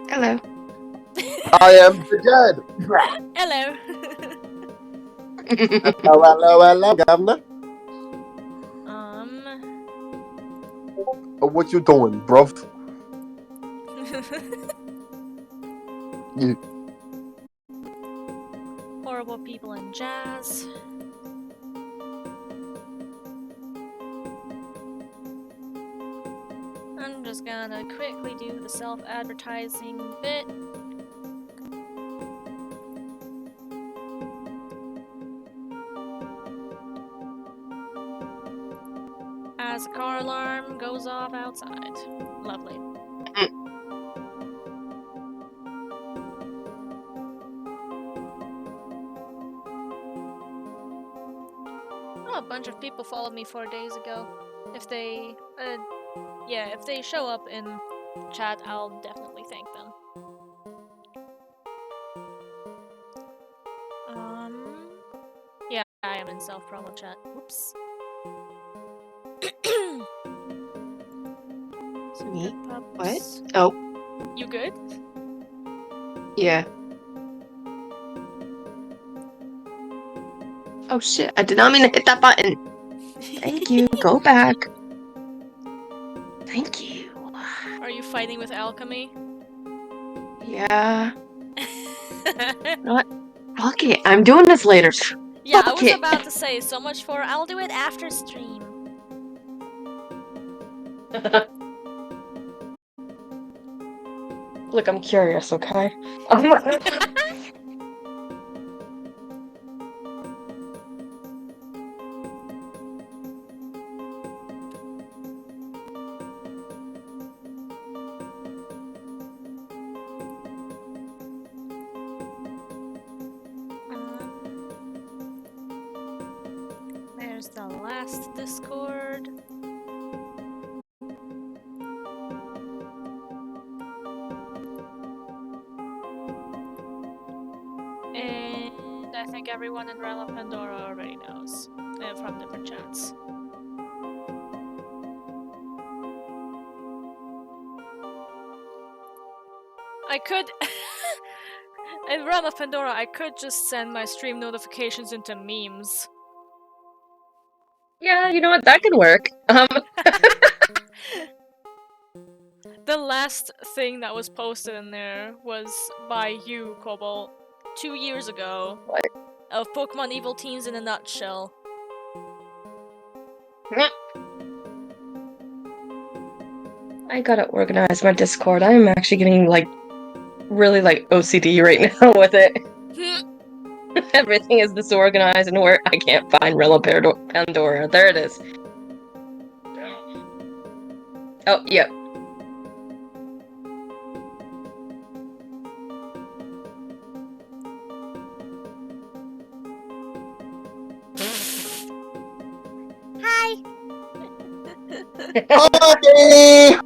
Hello. I am the dead. Hello. Hello, hello, hello, governor. What you doing, bruv? You. Horrible people in jazz. I'm just gonna quickly do the self-advertising bit. As a car alarm goes off outside. Lovely. Oh, a bunch of people followed me 4 days ago. If they, if they show up in chat, I'll definitely thank them. Yeah, I am in self-promo chat. Oops. Me? What? Oh. You good? Yeah. Oh shit, I did not mean to hit that button. Thank you. Go back. Thank you. Are you fighting with alchemy? Yeah. What? Fuck it. I'm doing this later. Yeah, Fuck I was it. about to say so much for I'll do it after stream. Look, I'm curious, okay? There's the last Discord. And I think everyone in Realm of Pandora already knows. From different chats. I could... in Realm of Pandora, I could just send my stream notifications into memes. Yeah, you know what? That could work. The last thing that was posted in there was by you, Cobalt, 2 years ago. What? Of Pokemon Evil Teens in a nutshell. I gotta organize my Discord. I'm actually getting, really, OCD right now with it. Everything is disorganized and where I can't find Rilla Pandora. There it is. Oh, yep. Hi! Hi!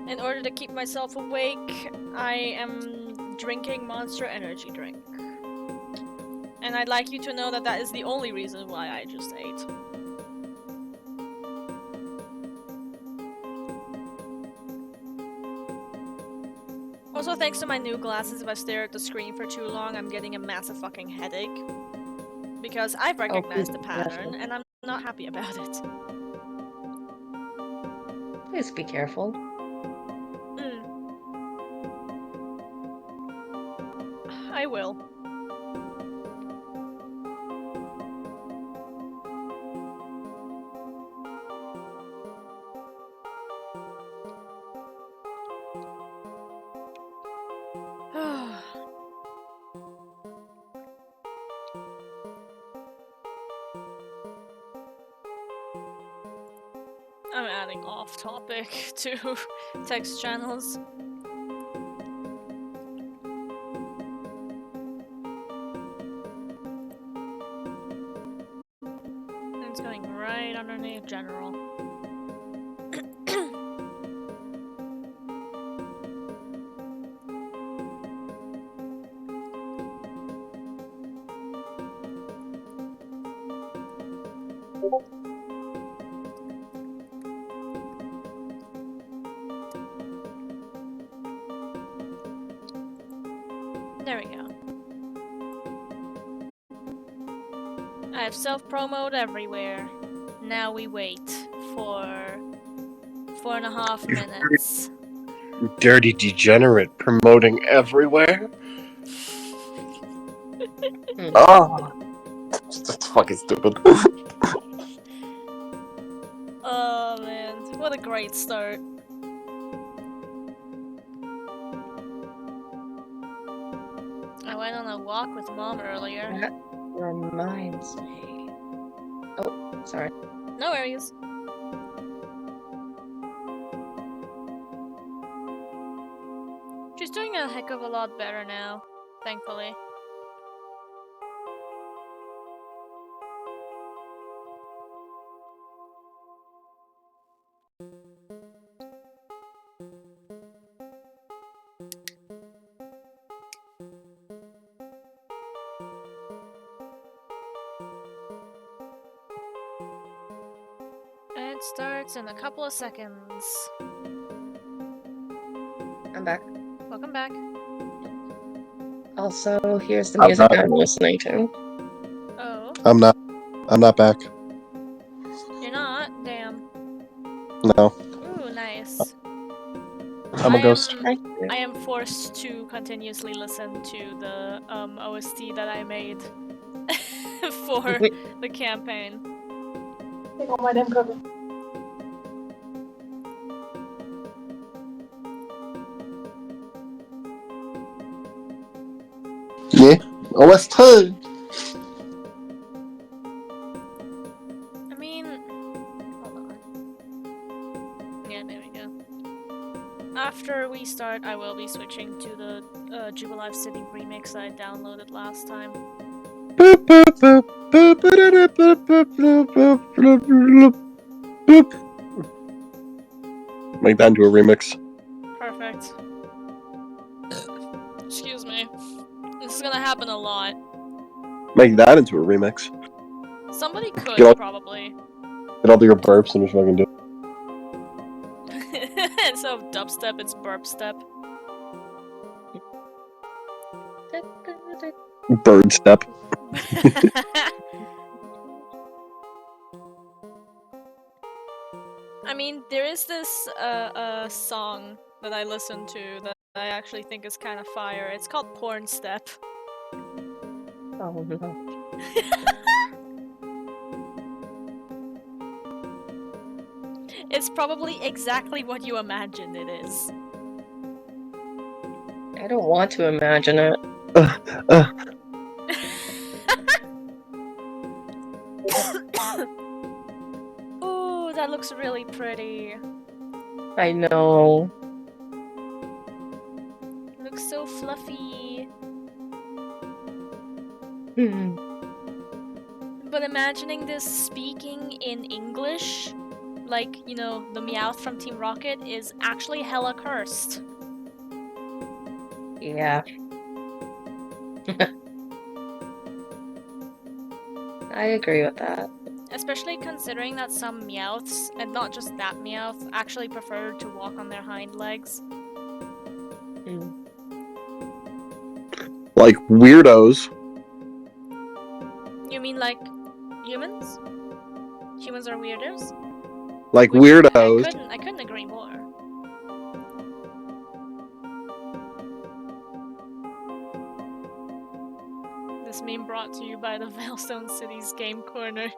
In order to keep myself awake, I am drinking Monster Energy drink. And I'd like you to know that that is the only reason why I just ate. Also, thanks to my new glasses, if I stare at the screen for too long, I'm getting a massive fucking headache. Because I've recognized the pattern, and I'm not happy about it. Please be careful. I will. I'm adding off-topic to text channels. It's going right underneath general. There we go. I have self-promoed everywhere. Now we wait for 4.5 minutes. Dirty degenerate promoting everywhere. Oh, that's fucking stupid. Oh man, what a great start. I went on a walk with Mom earlier. That reminds me. Oh, sorry. No worries. She's doing a heck of a lot better now, thankfully. It starts in a couple of seconds. I'm back. Welcome back. Also, here's the I'm music not- I'm listening to. Oh, I'm not back. you're not? Damn. No, Ooh, nice. I'm a ghost. I am forced to continuously listen to the OST that I made for the campaign. Take all my damn cover. Yeah, OS2. I mean, hold on. Yeah, there we go. After we start, I will be switching to the Jubilife City remix I downloaded last time. Boop, boop, boop, boop, boop, boop, boop, boop, boop, boop, boop. Make that into a remix. Perfect. Excuse me. This is gonna happen a lot. Make that into a remix. Somebody could, Get all- probably. Get all your burps and just fucking do Instead of dubstep, it's burp step. it. Bird step. I mean, there is this song that I listen to that I actually think is kind of fire. It's called Porn Step. Oh no. It's probably exactly what you imagine it is. I don't want to imagine it. Ooh, that looks really pretty. I know. Looks so fluffy. Hmm. But imagining this speaking in English, like, you know, the Meowth from Team Rocket, is actually hella cursed. Yeah. I agree with that. Especially considering that some Meowths, and not just that Meowth, actually prefer to walk on their hind legs. Hmm. Like weirdos. You mean like humans? Humans are weirdos? Like Which weirdos. I couldn't agree more. This meme brought to you by the Veilstone City's Game Corner.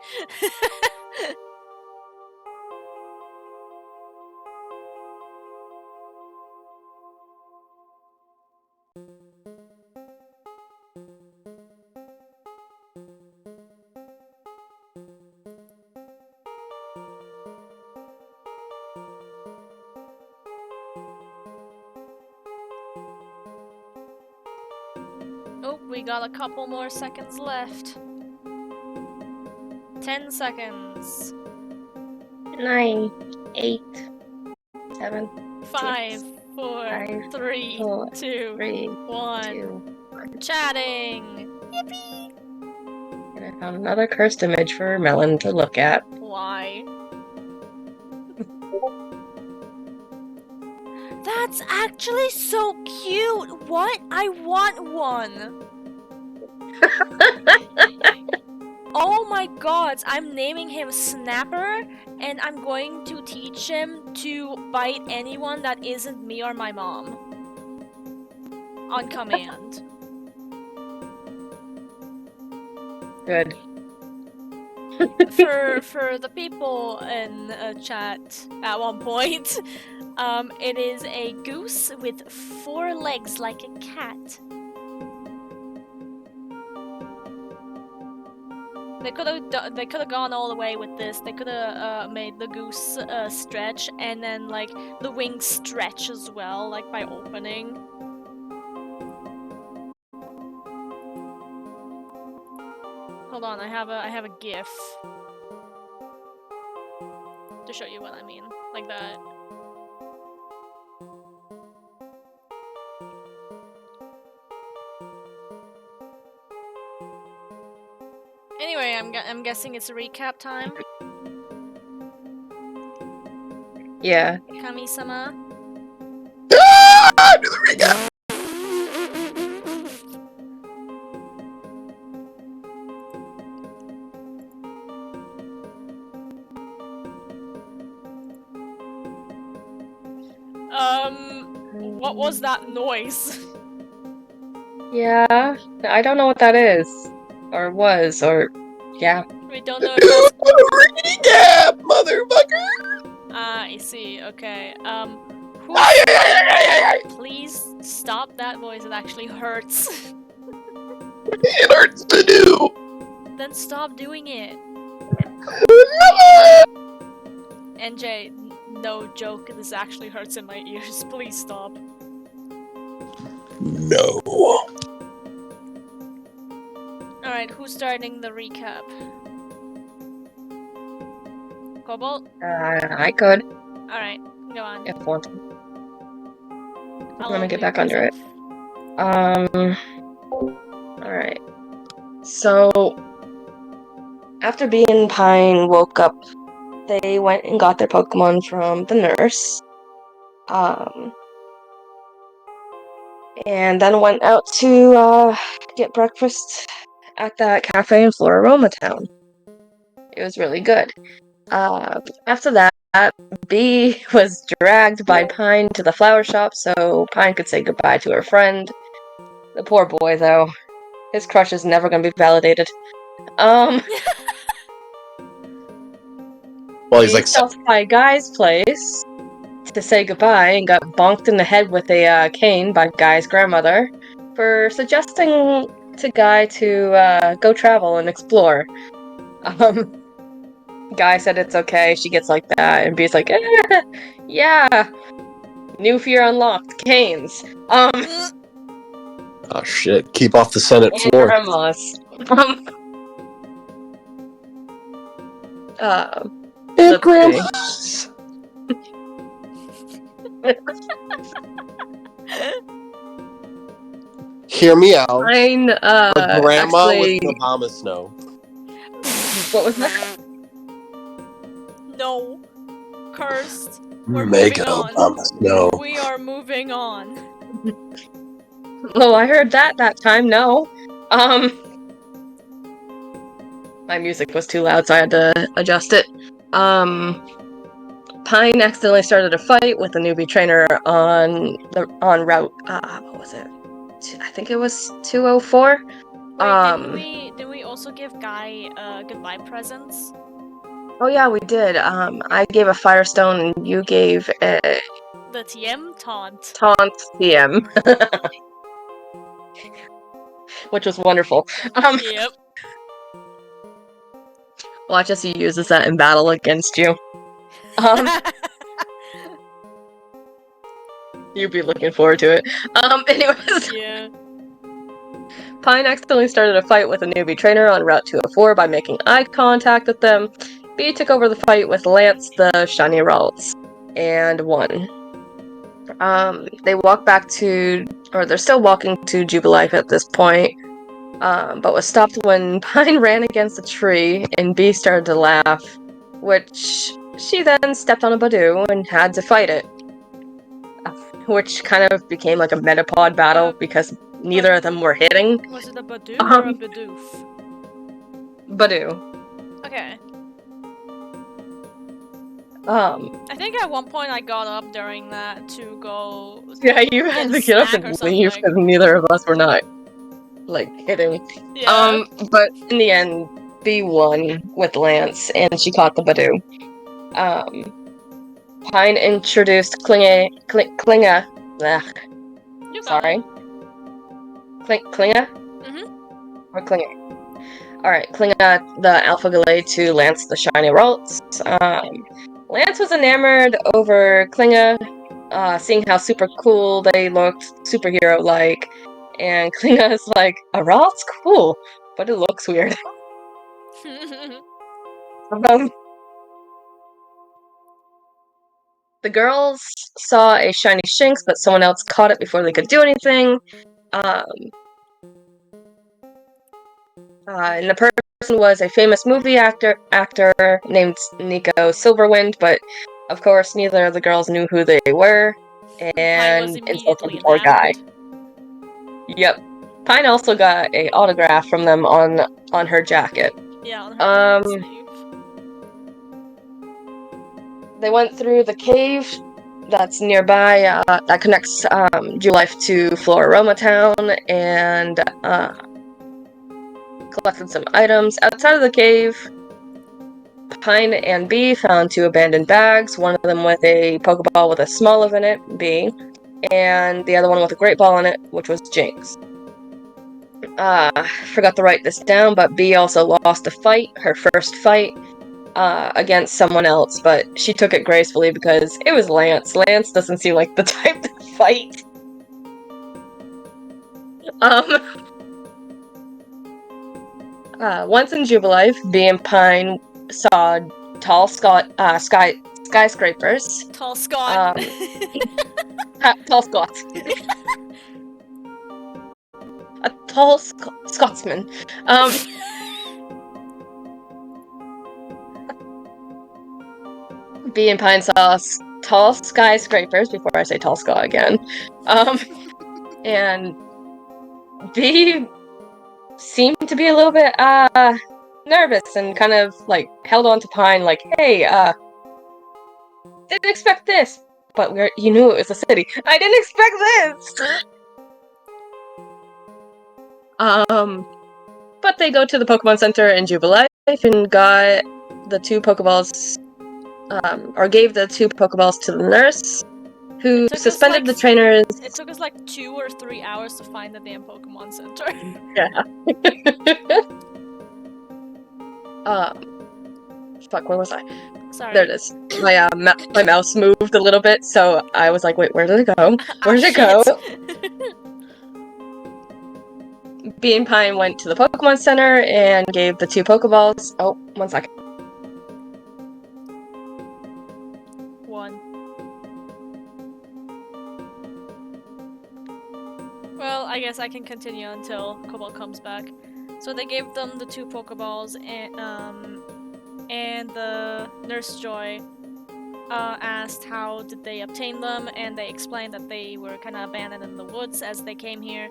Oh, we got a couple more seconds left. 10 seconds. 9, 8, 7, 5, 4, five, 3, 4, 2, 3, 1. 2. Chatting! Yippee! And I found another cursed image for Melon to look at. Why? That's actually so cute! What? I want one! Oh my god, I'm naming him Snapper, and I'm going to teach him to bite anyone that isn't me or my mom. On command. Good. For the people in chat at one point, it is a goose with 4 legs like a cat. They could have gone all the way with this. They could have made the goose stretch and then like the wings stretch as well, like by opening. Hold on, I have a GIF to show you what I mean, like that. Anyway, I'm guessing it's a recap time. Yeah. Kami-sama. Ah! Do the recap! What was that noise? Yeah. I don't know what that is. Or was, or... Yeah. We don't know if that's... Recap, motherfucker! Ah, I see, okay. Who... Ay, ay, ay, ay, ay, ay. Please stop that voice, it actually hurts. It hurts to do! Then stop doing it. NJ, no joke, this actually hurts in my ears. Please stop. No. Alright, who's starting the recap? Cobalt? I could, Alright, go on. if want. I'll Let me get unmute back under it. myself. Alright. So, after Bee and Pine woke up, they went and got their Pokemon from the nurse. And then went out to get breakfast at that cafe in Floraroma Town. It was really good. After that, Bee was dragged by Pine to the flower shop so Pine could say goodbye to her friend. The poor boy, though. His crush is never gonna be validated. Well, he's He like, stopped by a guy's place to say goodbye and got bonked in the head with a cane by Guy's grandmother for suggesting to Guy to go travel and explore. Guy said it's okay, she gets like that, and Bee's like, yeah, new fear unlocked, canes. oh shit, keep off the Senate And floor. grandmas. And let's grandmas. Hear me out. Mine, But grandma actually... was Obama Snow. What was that? No. Cursed. We're Mega moving on. Obama Snow. We are moving on. Well, I heard that time, no. My music was too loud, so I had to adjust it. Pine accidentally started a fight with a newbie trainer on route, what was it? I think it was 204. Wait, didn't we also give Guy goodbye presents? Oh yeah, we did. I gave a Firestone and you gave a The TM taunt. Taunt TM. Which was wonderful. Yep. Watch as he uses that in battle against you. You'd be looking forward to it. Anyways. Yeah. Pine accidentally started a fight with a newbie trainer on Route 204 by making eye contact with them. Bee took over the fight with Lance the Shiny Ralts and won. They walk back to, or they're still walking to Jubilife at this point, but was stopped when Pine ran against a tree and Bee started to laugh, which she then stepped on a Badoo and had to fight it. which kind of became like a metapod battle because neither of them were hitting. Was it a Badoo or a Bidoof? Badoo. Okay. I think at one point I got up during that to go. Yeah, you had to get up and leave because neither of us were not like hitting. Yeah. But in the end, B won with Lance, and she caught the Badoo. Pine introduced Klinga. You got Sorry. Klinga? Or Klinga? Alright, Klinga the Alpha Gallade to Lance the Shiny Ralts. Lance was enamored over Klinga, seeing how super cool they looked, superhero-like. And Klinga is like, a Ralt's cool, but it looks weird. The girls saw a shiny Shinx, but someone else caught it before they could do anything. And the person was a famous movie actor named Nico Silverwind, but of course neither of the girls knew who they were, and insulted the poor guy. Yep. Pine also got an autograph from them on her jacket. Yeah, on her jacket sleeve. They went through the cave that's nearby, that connects Julife to Floraroma Town, and collected some items. Outside of the cave, Pine and B found 2 abandoned bags, one of them with a Pokeball with a Smoliv in it, B, and the other one with a Great Ball in it, which was Jinx. Forgot to write this down, but B also lost a fight, her first fight, against someone else, but she took it gracefully because it was Lance. Lance doesn't seem like the type to fight. Once in Jubilife, B and Pine saw tall skyscrapers. Tall Scott. Tall Scott. A tall Scotsman. B and Pine saw tall skyscrapers before I say tall Scott again. And B seemed to be a little bit nervous and kind of like held on to Pine like, hey, didn't expect this, but you knew it was a city. I didn't expect this. But they go to the Pokemon Center in Jubilife and got the 2 Pokeballs, or gave the 2 Pokeballs to the nurse, who suspended the trainers. It took us like 2 or 3 hours to find the damn Pokemon Center. Yeah. Fuck, where was I? Sorry. There it is. My my mouse moved a little bit, so I was like, wait, where did it go? Where did it go? B and Pine went to the Pokemon Center and gave the 2 Pokeballs. Oh, 1 second. 1. Well, I guess I can continue until Cobalt comes back. So they gave them the 2 Pokeballs, and the Nurse Joy asked how did they obtain them, and they explained that they were kind of abandoned in the woods as they came here.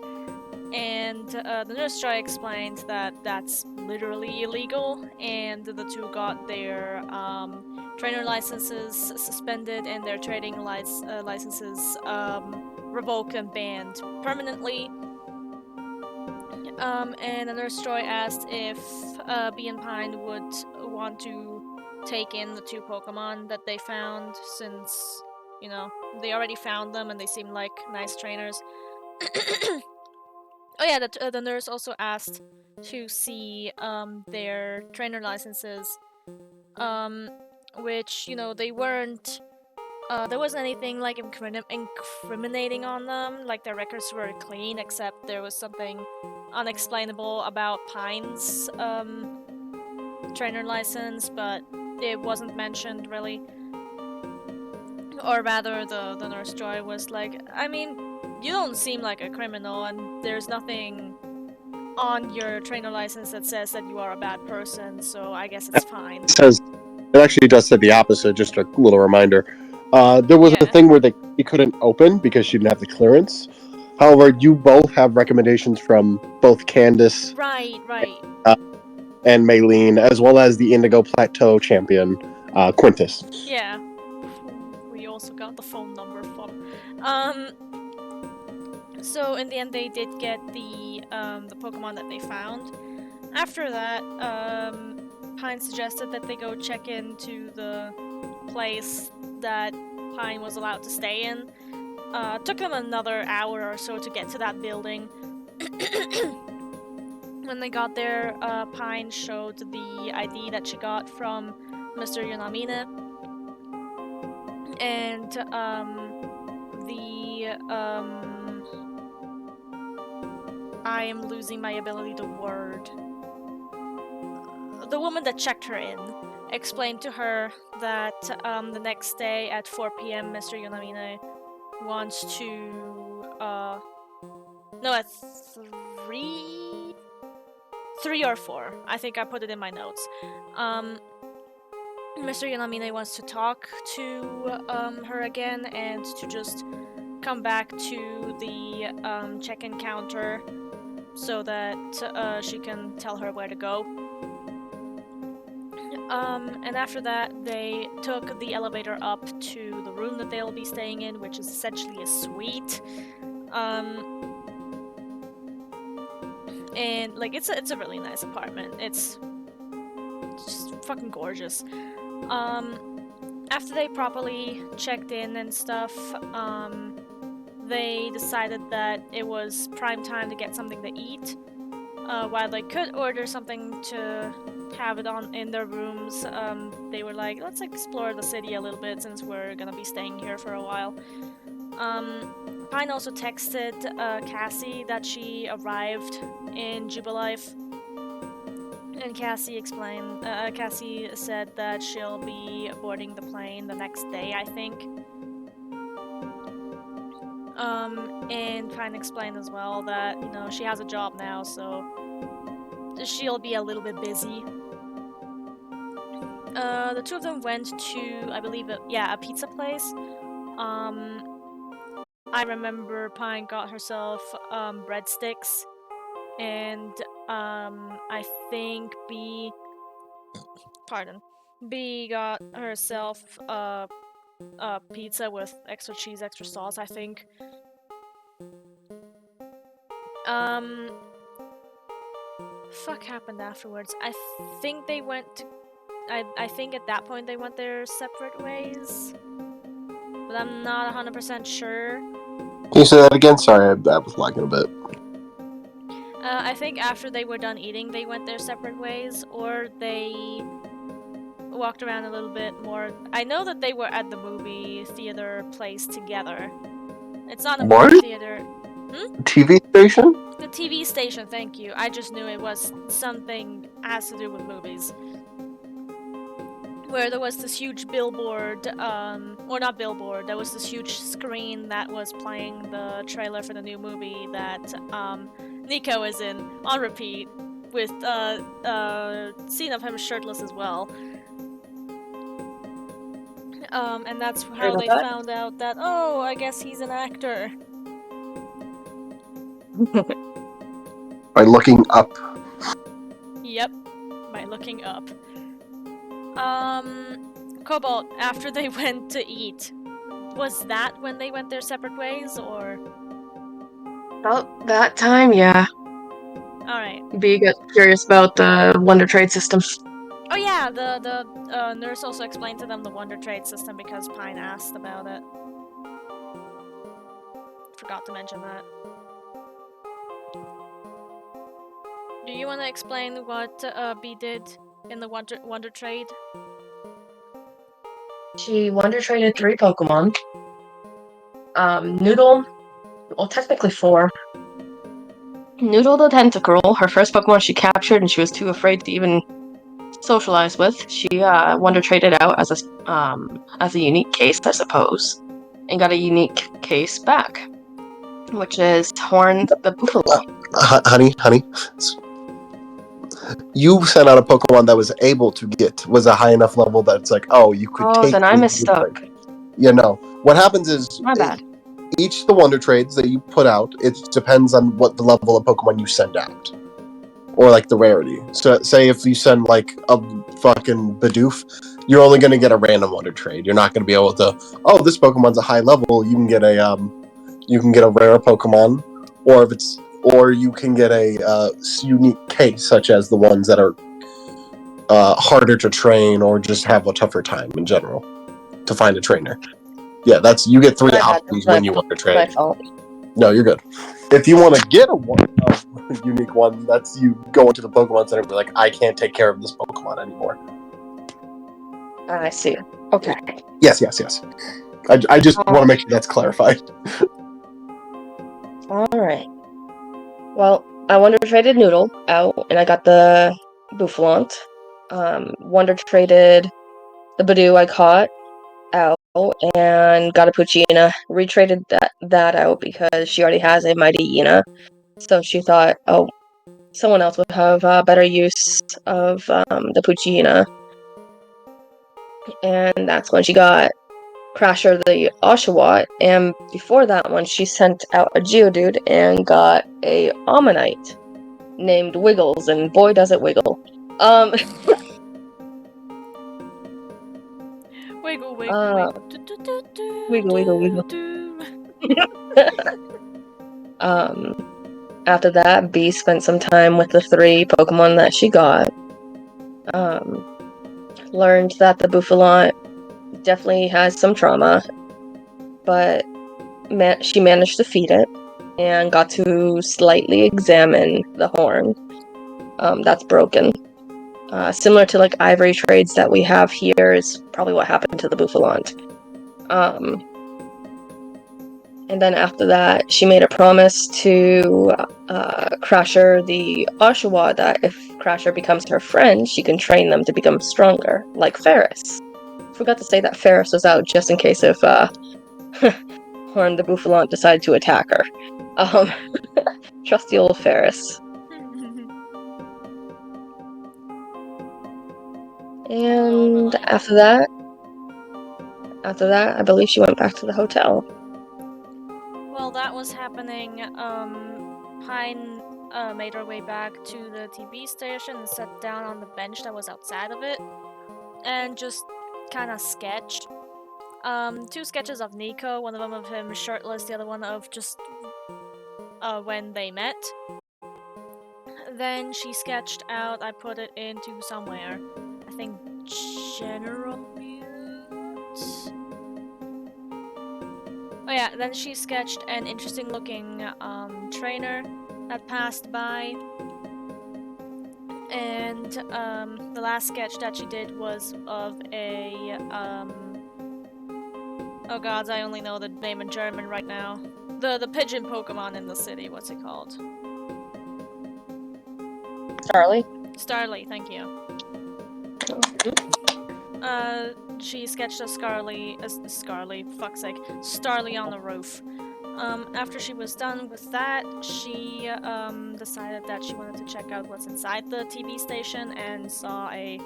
And the Nurse Joy explained that that's literally illegal, and the 2 got their trainer licenses suspended and their trading licenses revoked and banned permanently. And the Nurse Joy asked if B and Pine would want to take in the 2 Pokemon that they found, since, you know, they already found them and they seem like nice trainers. Oh yeah, the nurse also asked to see their trainer licenses, which, you know, they weren't. There wasn't anything like incriminating on them. Like their records were clean, except there was something unexplainable about Pine's trainer license, but it wasn't mentioned really. Or rather, the Nurse Joy was like, I mean, you don't seem like a criminal, and there's nothing on your trainer license that says that you are a bad person, so I guess it's fine. It actually does say the opposite, just a little reminder. There was a Yeah. thing where you couldn't open because she didn't have the clearance. However, you both have recommendations from both Candace Right. and Maylene, as well as the Indigo Plateau champion, Quintus. Yeah. We also got the phone number from. So in the end, they did get the Pokemon that they found. After that, Pine suggested that they go check into the place that Pine was allowed to stay in. Took them another hour or so to get to that building. When they got there, Pine showed the ID that she got from Mr. Yonamine. And I am losing my ability to word. The woman that checked her in explained to her that the next day at 4 p.m. Mr. Yonamine wants to no, at 3 or 4. I think I put it in my notes. Mr. Yonamine wants to talk to her again and to just come back to the check-in counter so that she can tell her where to go. And after that, they took the elevator up to the room that they'll be staying in, which is essentially a suite. And like it's a really nice apartment. It's just fucking gorgeous. After they properly checked in and stuff, they decided that it was prime time to get something to eat. While they could order something to have it on in their rooms, they were like, let's explore the city a little bit since we're gonna be staying here for a while. Pine also texted Cassie that she arrived in Jubilife, and Cassie explained. Cassie said that she'll be boarding the plane the next day, I think. And Pine explained as well that she has a job now, so she'll be a little bit busy. The two of them went to, I believe, a pizza place. I remember Pine got herself breadsticks, and I think B got herself a pizza with extra cheese, extra sauce, I think. Fuck happened afterwards? I think they went to... I think at that point they went their separate ways. But I'm not 100% sure. Can you say that again? Sorry, I was lagging a bit. I think after they were done eating, they went their separate ways, or they walked around a little bit more. I know that they were at the movie theater place together. It's not a movie theater. TV station? The TV station, thank you. I just knew it was something has to do with movies. Where there was this huge billboard, or not billboard, there was this huge screen that was playing the trailer for the new movie that Nico is in on repeat, with a scene of him shirtless as well. And that's how they found out that, oh, I guess he's an actor. By looking up. Yep, by looking up. Cobalt, after they went to eat, was that when they went their separate ways, or? About that time, yeah. Alright. B got curious about the Wonder Trade system. Oh yeah, the nurse also explained to them the Wonder Trade system because Pine asked about it. Forgot to mention that. Do you want to explain what B did in the Wonder Trade? She Wonder Traded 3 Pokemon. Noodle, well, technically 4. Noodle the Tentacruel, her first Pokemon she captured and she was too afraid to even socialize with. She Wonder Traded out as a unique case, I suppose, and got a unique case back, which is Horn the Buffalo. Honey, you sent out a Pokemon that was able to was a high enough level that it's like, oh, you could take. Oh, then I mistook. Yeah, no. What happens is My bad. each the Wonder Trades that you put out, it depends on what the level of Pokemon you send out. Or like the rarity. So say if you send like a fucking Bidoof, you're only gonna get a random Wonder Trade. You're not gonna be able to, oh, this Pokemon's a high level, you can get a rare Pokemon, or you can get a unique case, such as the ones that are harder to train or just have a tougher time in general to find a trainer. Yeah, you get 3 My bad. options when you want to My trade. fault. No, you're good. If you want to get a unique one, that's you go into the Pokemon Center and be like, I can't take care of this Pokemon anymore. I see. Okay. Yes. I just want to make sure that's clarified. Alright. Well, I Wonder Traded Noodle out, and I got the Boufflant. Wonder Traded the Badoo I caught out, and got a Poochyena. Retraded that out because she already has a Mightyena. So she thought, oh, someone else would have better use of the Poochyena. And that's when she got Crasher the Oshawott, and before that one, she sent out a Geodude and got a Ammonite named Wiggles, and boy does it wiggle. Wiggle, wiggle, Uh, wiggle, wiggle, wiggle. After that, Bee spent some time with the 3 Pokemon that she got. Learned that the Bouffalant definitely has some trauma, but she managed to feed it and got to slightly examine the horn. That's broken. Similar to like Ivory Trades that we have here is probably what happened to the Bouffalant. And then after that, she made a promise to Crasher the Oshawa that if Crasher becomes her friend, she can train them to become stronger, like Ferris. Forgot to say that Ferris was out just in case if Horn the Bouffalant decided to attack her. Trusty old Ferris. And after that, I believe she went back to the hotel. While that was happening, Pine made her way back to the TV station and sat down on the bench that was outside of it and just kind of sketched. 2 sketches of Nico, one of them of him shirtless, the other one of just when they met. Then she sketched out, I put it into somewhere, I think General Mute? Oh yeah, then she sketched an interesting looking trainer that passed by. And the last sketch that she did was of a oh gods, I only know the name in German right now. The pigeon Pokemon in the city, what's it called? Starly? Starly, thank you. She sketched a Starly, fuck's sake, Starly on the roof. After she was done with that, she decided that she wanted to check out what's inside the TV station and saw a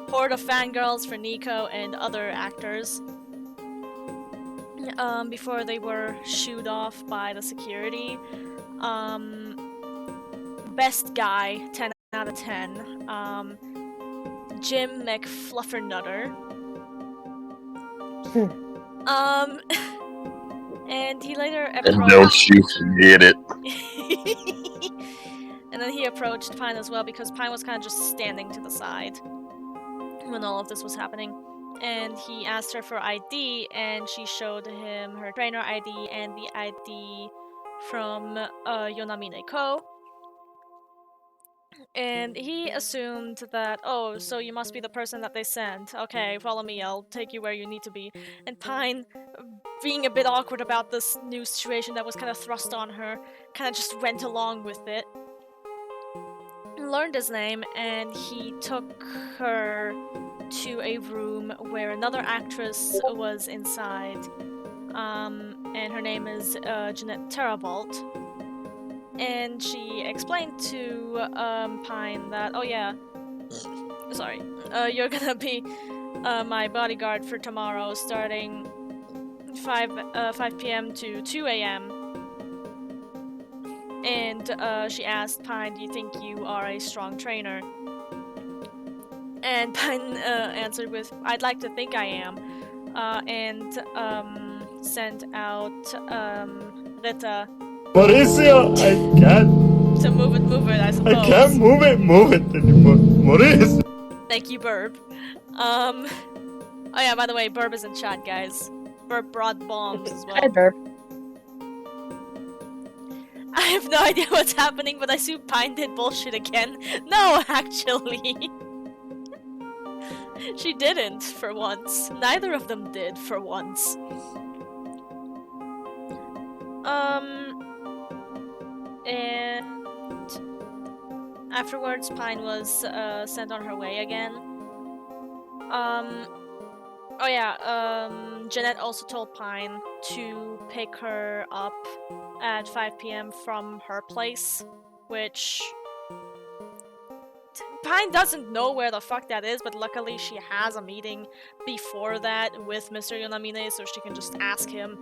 horde of fangirls for Nico and other actors. Before they were shooed off by the security. Best guy, 10 out of 10. Jim McFluffernutter. And he later approached... And don't you forget it. And then he approached Pine as well because Pine was kind of just standing to the side when all of this was happening. And he asked her for ID, and she showed him her trainer ID and the ID from Yonamine Ko. And he assumed that, oh, so you must be the person that they sent. Okay, follow me, I'll take you where you need to be. And Pine, being a bit awkward about this new situation that was kind of thrust on her, kind of just went along with it. Learned his name, and he took her to a room where another actress was inside. And her name is Jeanette Terravolt. And she explained to Pine that, oh yeah, sorry, you're gonna be my bodyguard for tomorrow, starting 5 p.m. to 2 a.m. And she asked Pine, "Do you think you are a strong trainer?" And Pine answered with, "I'd like to think I am," and sent out Rita Mauricio, I can't. to move it, I suppose. I can't move it anymore. Mauricio. Thank you, Burb. Oh yeah, by the way, Burb is in chat, guys. Burb brought bombs as well. Hi, Burp. I have no idea what's happening, but I assume Pine did bullshit again. No, actually. She didn't, for once. Neither of them did, for once. And afterwards, Pine was sent on her way again. Oh yeah, Jeanette also told Pine to pick her up at 5 p.m. from her place, which Pine doesn't know where the fuck that is, but luckily she has a meeting before that with Mr. Yonamine, so she can just ask him.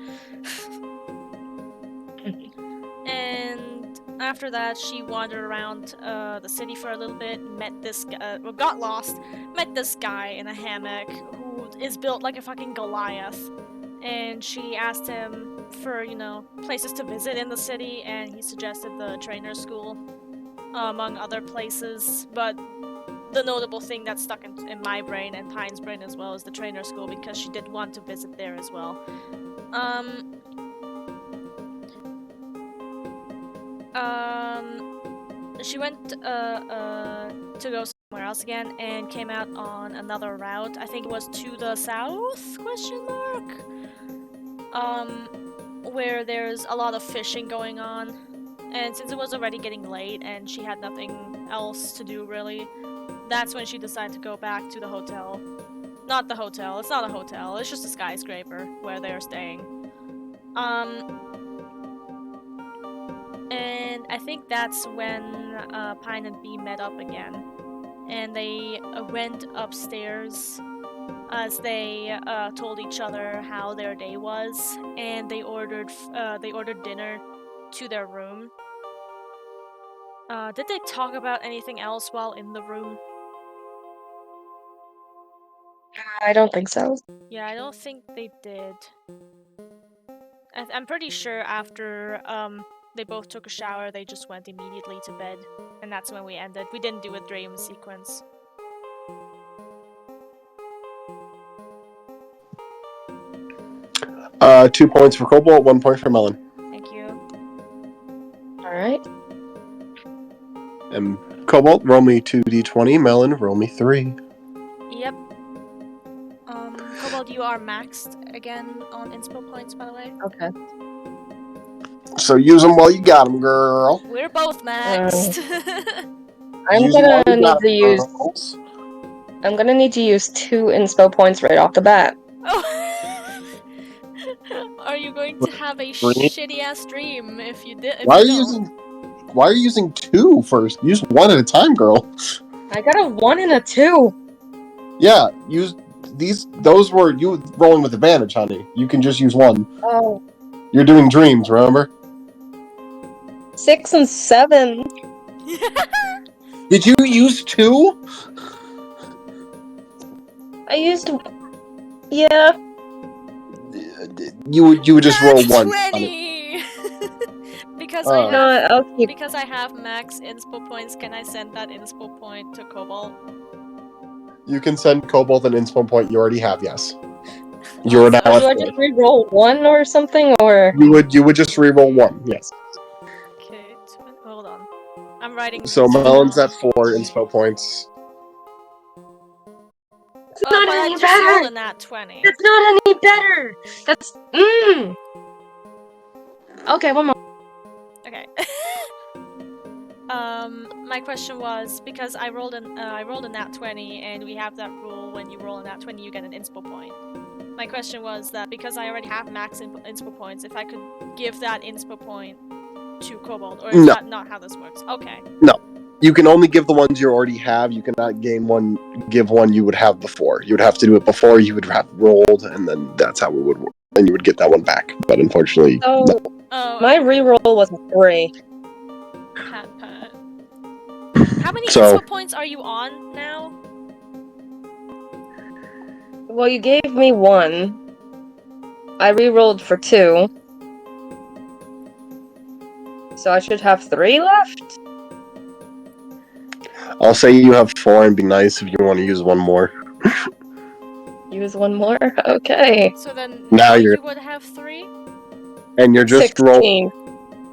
And after that, she wandered around the city for a little bit, met this guy, got lost, met this guy in a hammock who is built like a fucking Goliath. And she asked him for, places to visit in the city, and he suggested the trainer school, among other places. But the notable thing that stuck in my brain and Pine's brain as well is the trainer school, because she did want to visit there as well. She went to go somewhere else again and came out on another route. I think it was to the south, question mark? Where there's a lot of fishing going on. And since it was already getting late and she had nothing else to do really, that's when she decided to go back to the hotel. Not the hotel, it's not a hotel, it's just a skyscraper where they're staying. And I think that's when Pine and Bee met up again. And they went upstairs as they told each other how their day was, and they ordered dinner to their room. Did they talk about anything else while in the room? I don't think so. Yeah, I don't think they did. I'm pretty sure after they both took a shower, they just went immediately to bed, and that's when we ended. We didn't do a dream sequence. Uh, 2 points for Cobalt, 1 point for Melon. Thank you. Alright. And Cobalt, roll me 2d20. Melon, roll me 3. Yep. Cobalt, you are maxed again on inspo points, by the way. Okay. So use them while you got them, girl. We're both maxed. I'm Use 'em gonna while you need got to 'em, use. girls. I'm gonna need to use 2 inspo points right off the bat. Oh. Are you going to have a shitty ass dream if you did? Why are you using 2 first? Use 1 at a time, girl. I got a 1 and a 2. Yeah, use these. Those were you rolling with advantage, honey. You can just use 1. Oh. You're doing dreams, remember? 6 and 7. Did you use 2? I used. Yeah. You would just roll 1. 20! Because Because I have max inspo points, can I send that inspo point to Cobalt? You can send Cobalt an inspo point you already have, yes. You're now do I just re-roll 1 or something, or? You would just re-roll 1, yes. Okay, hold on. I'm writing. So Melon's at 4 inspo points. It's not but any I just better! rolled a nat 20. It's not any better! That's. Okay, one more. Okay. My question was, because I rolled a nat 20, and we have that rule, when you roll a nat 20 you get an inspo point. My question was that because I already have max inspo points, if I could give that inspo point to Cobalt, or is that not how this works? Okay. No. You can only give the ones you already have. You cannot give one you would have before. You would have to do it before you would have rolled, and then that's how it would work. and you would get that one back. But unfortunately, So Oh, my reroll was a 3. pat. How many So- inspo points are you on now? Well, you gave me 1. I rerolled for 2. So I should have 3 left? I'll say you have 4 and be nice if you want to use one more. Use 1 more? Okay. So then Now now you're- you would have 3? And you're just roll 16.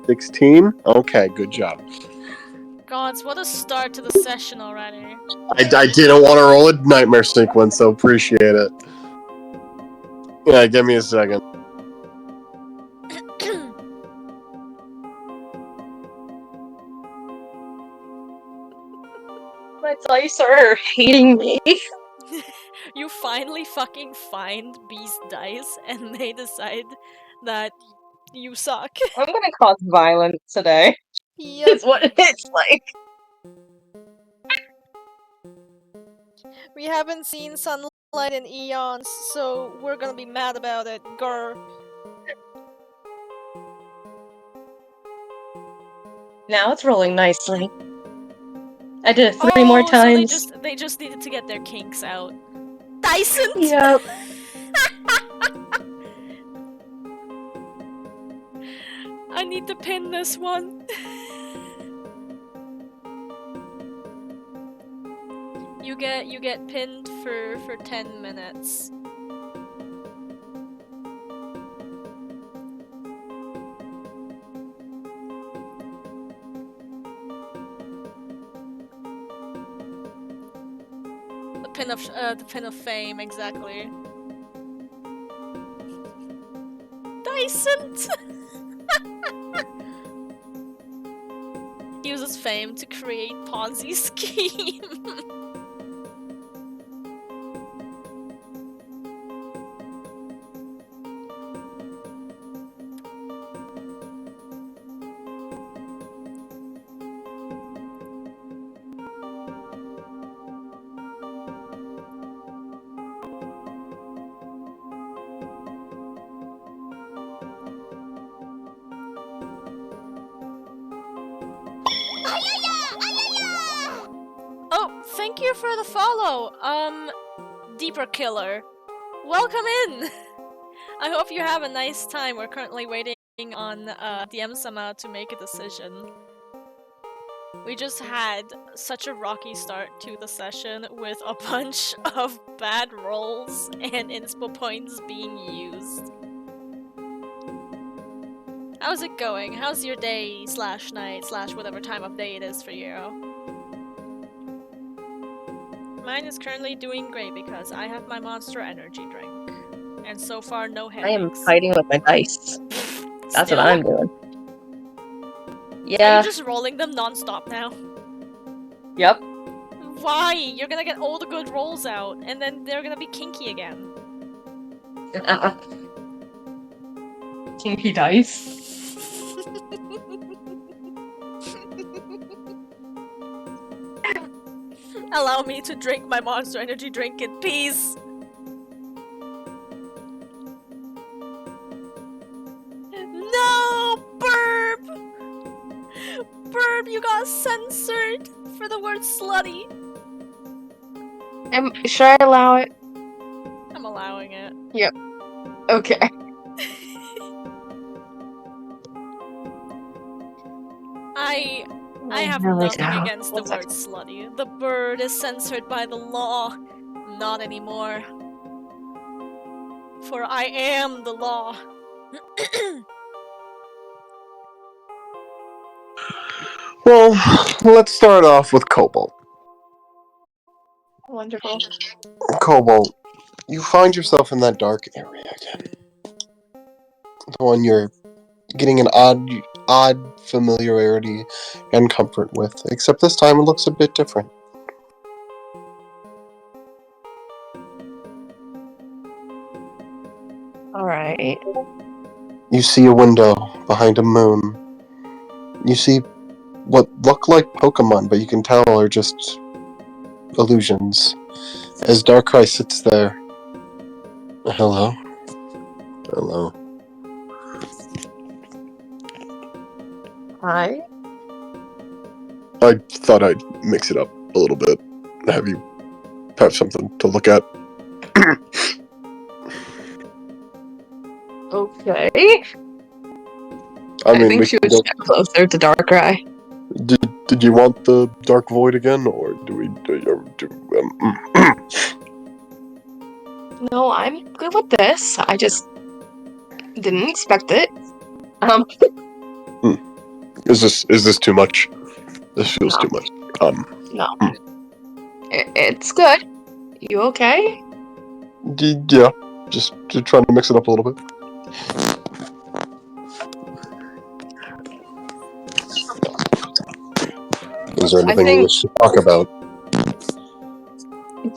16? Okay, good job. Gods, what a start to the session already. I didn't want to roll a nightmare sequence, so appreciate it. Yeah, give me a second. My dice are hating me. You finally fucking find Beast dice and they decide that you suck. I'm gonna cause violence today. Yep. Is what it's like. We haven't seen sunlight in eons, so we're gonna be mad about it. Grr. Now it's rolling nicely. I did it 3 more So times. they just needed to get their kinks out. Dyson! Yep. I need to pin this one. You get pinned for 10 minutes. The pin of fame, exactly. Dyson! Uses fame to create Ponzi scheme. Oh, thank you for the follow, Deeper Killer. Welcome in! I hope you have a nice time. We're currently waiting on DM-sama to make a decision. We just had such a rocky start to the session with a bunch of bad rolls and inspo points being used. How's it going? How's your day slash night slash whatever time of day it is for you? Mine is currently doing great because I have my Monster Energy drink. And so far, no I headaches. am fighting with my dice. That's Still? what I'm doing. Are Yeah. you just rolling them non-stop now? Yep. Why? You're gonna get all the good rolls out, and then they're gonna be kinky again. Kinky dice. Allow me to drink my Monster Energy drink in peace. No, Burb! Burb, you got censored for the word slutty. Should I allow it? I'm allowing it. Okay. I have really nothing don't. against the word slutty. The bird is censored by the law. Not anymore. For I am the law. Well, let's start off with Cobalt. Wonderful. Cobalt, you find yourself in that dark area again. The one you're getting an odd familiarity and comfort with, except this time it looks a bit different. Alright. You see a window behind a moon. You see what look like Pokemon, but you can tell are just illusions. As Darkrai sits there. Hello? Hello. Hi. I thought I'd mix it up a little bit. Have you have something to look at? Okay. I mean, think we she can would go. step closer to Darkrai. Did you want the Dark Void again, or do we No, I'm good with this. I just didn't expect it. Is this too much? This feels No. too much. No. It's good. You okay? Yeah, just trying to mix it up a little bit. Is there anything we wish to talk about?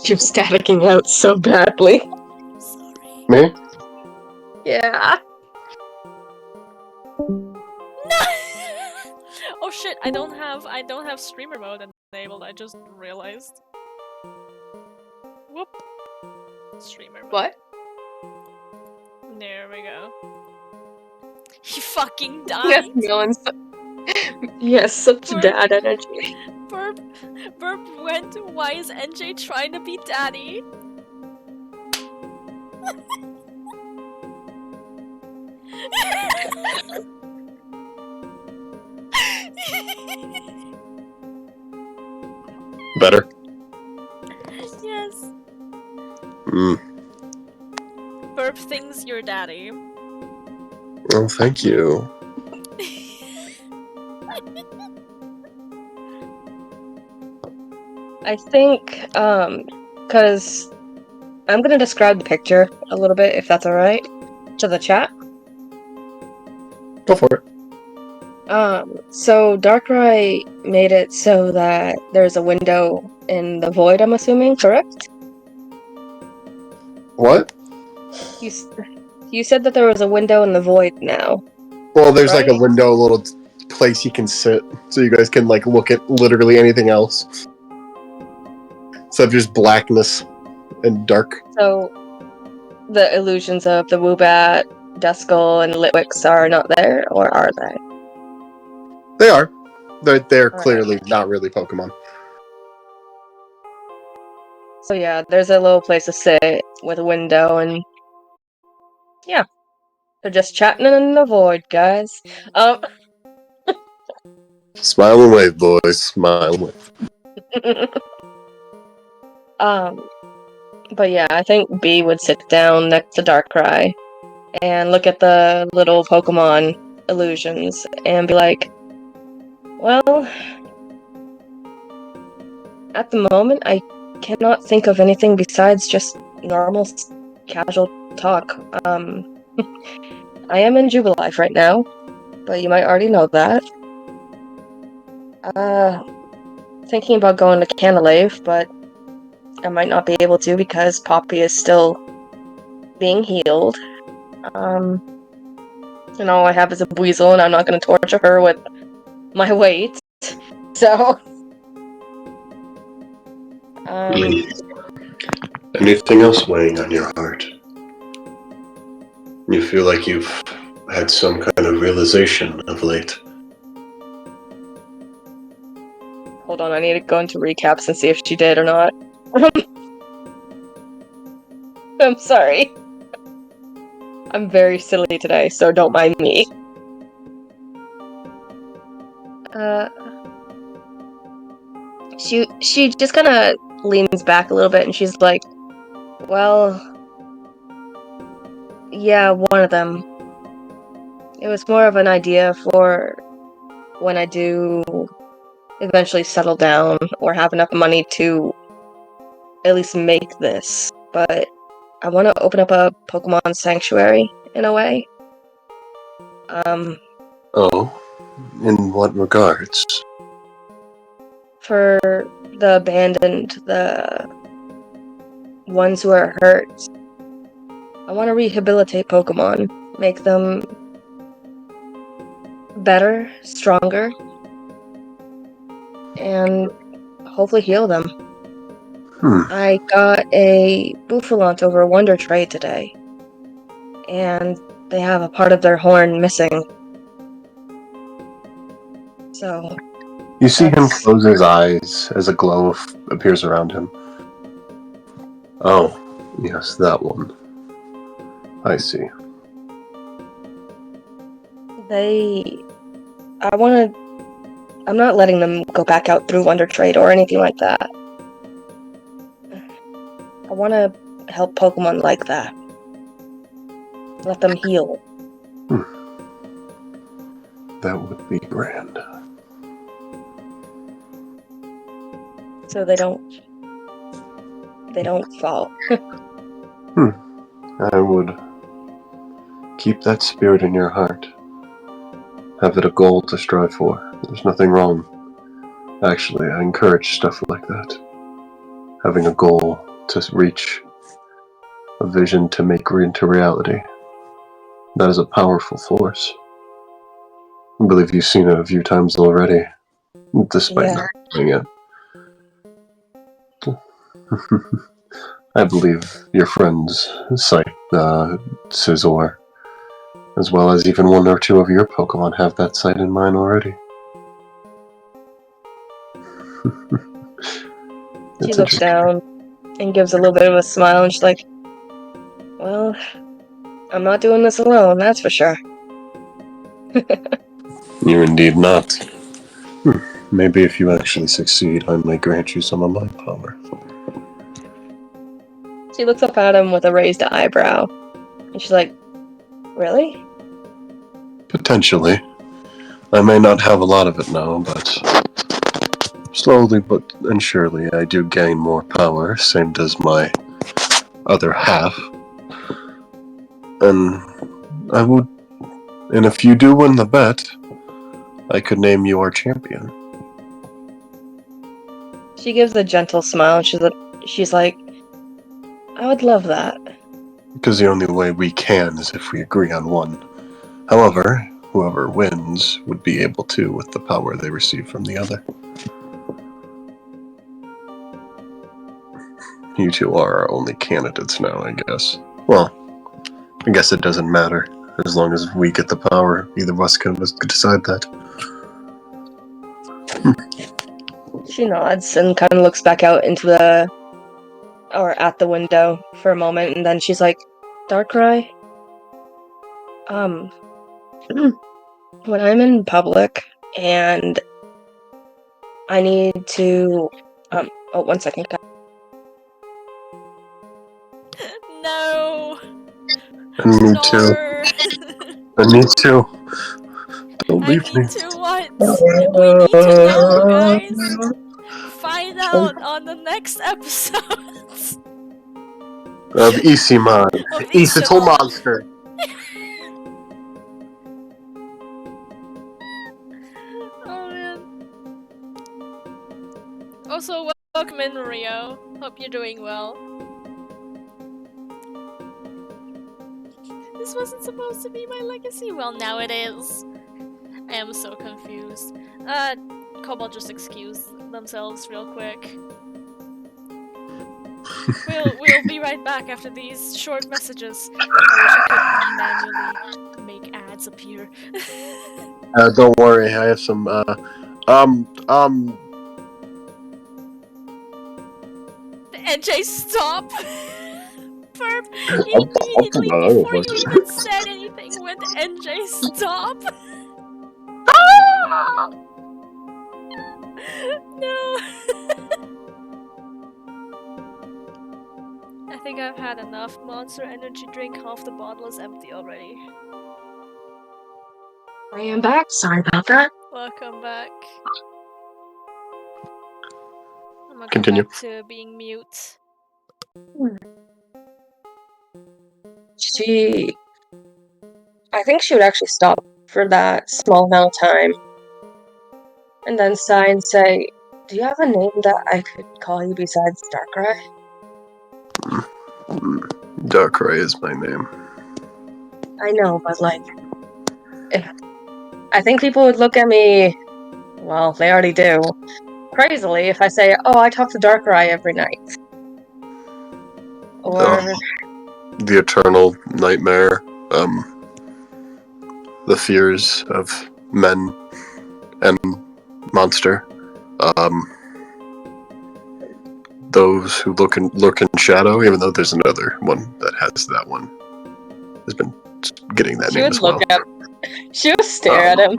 You're staticking out so badly. Sorry. Me? Yeah. Oh shit! I don't have streamer mode enabled. I just realized. Whoop. Streamer mode. What? There we go. He fucking Yes, died. Melon's. Yes, such Burp. dad energy. Burp went. Why is NJ trying to be daddy? Better? Yes. Burp thinks you're daddy. Oh, thank you. I think, because I'm gonna describe the picture a little bit, if that's alright, to the chat. Go for it. So Darkrai made it so that there's a window in the void, I'm assuming, correct? What? You said that there was a window in the void now. Well, there's like a Right. window, a little place you can sit, so you guys can like look at literally anything else. Instead of just blackness and dark. So the illusions of the Woobat, Duskull, and Litwix are not there, or are they? They are. They're Alright. clearly not really Pokemon. So yeah, there's a little place to sit with a window, and yeah, they're just chatting in the void, guys. Smile and wave, boys. Smile and wave. But yeah, I think B would sit down next to Darkrai and look at the little Pokemon illusions and be like, well, at the moment, I cannot think of anything besides just normal, casual talk. I am in Jubilife right now, but you might already know that. Thinking about going to Canalave, but I might not be able to because Poppy is still being healed. And all I have is a Weasel, and I'm not going to torture her with my weight. So, Anything else weighing on your heart? You feel like you've had some kind of realization of late. hold on, I need to go into recaps and see if she did or not. I'm sorry. I'm very silly today, so don't mind me. She just kind of leans back a little bit and she's like, well, yeah, one of them. It was more of an idea for when I do eventually settle down or have enough money to at least make this. But I want to open up a Pokemon sanctuary in a way. Oh, in what regards? For the abandoned, the ones who are hurt. I want to rehabilitate Pokemon, make them better, stronger, and hopefully heal them. I got a Bouffalante over a Wonder Trade today. and they have a part of their horn missing. So You see him that's- close his eyes as a glow appears around him. Oh, yes, that one. I see. I'm not letting them go back out through Wonder Trade or anything like that. I want to help Pokemon like that. Let them heal. That would be grand. So they don't fall. I would keep that spirit in your heart. Have it a goal to strive for. There's nothing wrong. Actually, I encourage stuff like that. Having a goal to reach, a vision to make into reality. That is a powerful force. I believe you've seen it a few times already, despite not doing it. I believe your friends cite Scizor, as well as even one or two of your Pokemon have that sight in mind already. She looks down and gives a little bit of a smile, and she's like, well, I'm not doing this alone, that's for sure. You're indeed not. Maybe if you actually succeed, I may grant you some of my power. She looks up at him with a raised eyebrow, and she's like, really? Potentially. I may not have a lot of it now, but slowly but and surely I do gain more power, same does my other half. And if you do win the bet, I could name you our champion. She gives a gentle smile, and she's like, I would love that. Because the only way we can is if we agree on one. However, whoever wins would be able to with the power they receive from the other. You two are our only candidates now, I guess. Well, I guess it doesn't matter. As long as we get the power, either of us can decide that. She nods and kind of looks back out into at the window for a moment, and then she's like, Darkrai? When I'm in public and I need to, oh, 1 second. No! And me too. Nor. And me too. Don't I leave me. need to what? We need to know, guys! Find out on the next episode! Of Isémon. Of Isémon Isémon. monster. Oh man. Also, welcome in, Rio. Hope you're doing well. This wasn't supposed to be my legacy. Well, now it is. I am so confused. Cobalt just excuse themselves real quick. We'll be right back after these short messages. I wish I could manually make ads appear. Don't worry, I have some, NJ, stop! Perp! Immediately before you even said anything went NJ, stop! No! I think I've had enough. Monster energy drink, half the bottle is empty already. I am back. Sorry about that. Welcome back. I'm gonna Continue. go back to being mute. I think she would actually stop for that small amount of time. And then sigh and say, do you have a name that I could call you besides Darkrai? Darkrai is my name. I know, but I think people would look at me, well, they already do, crazily if I say, oh, I talk to Darkrai every night. Or... the eternal nightmare the fears of men and monster. Those who lurk in shadow, even though there's another one that has that one. Has been getting that name as well. She would stare at him,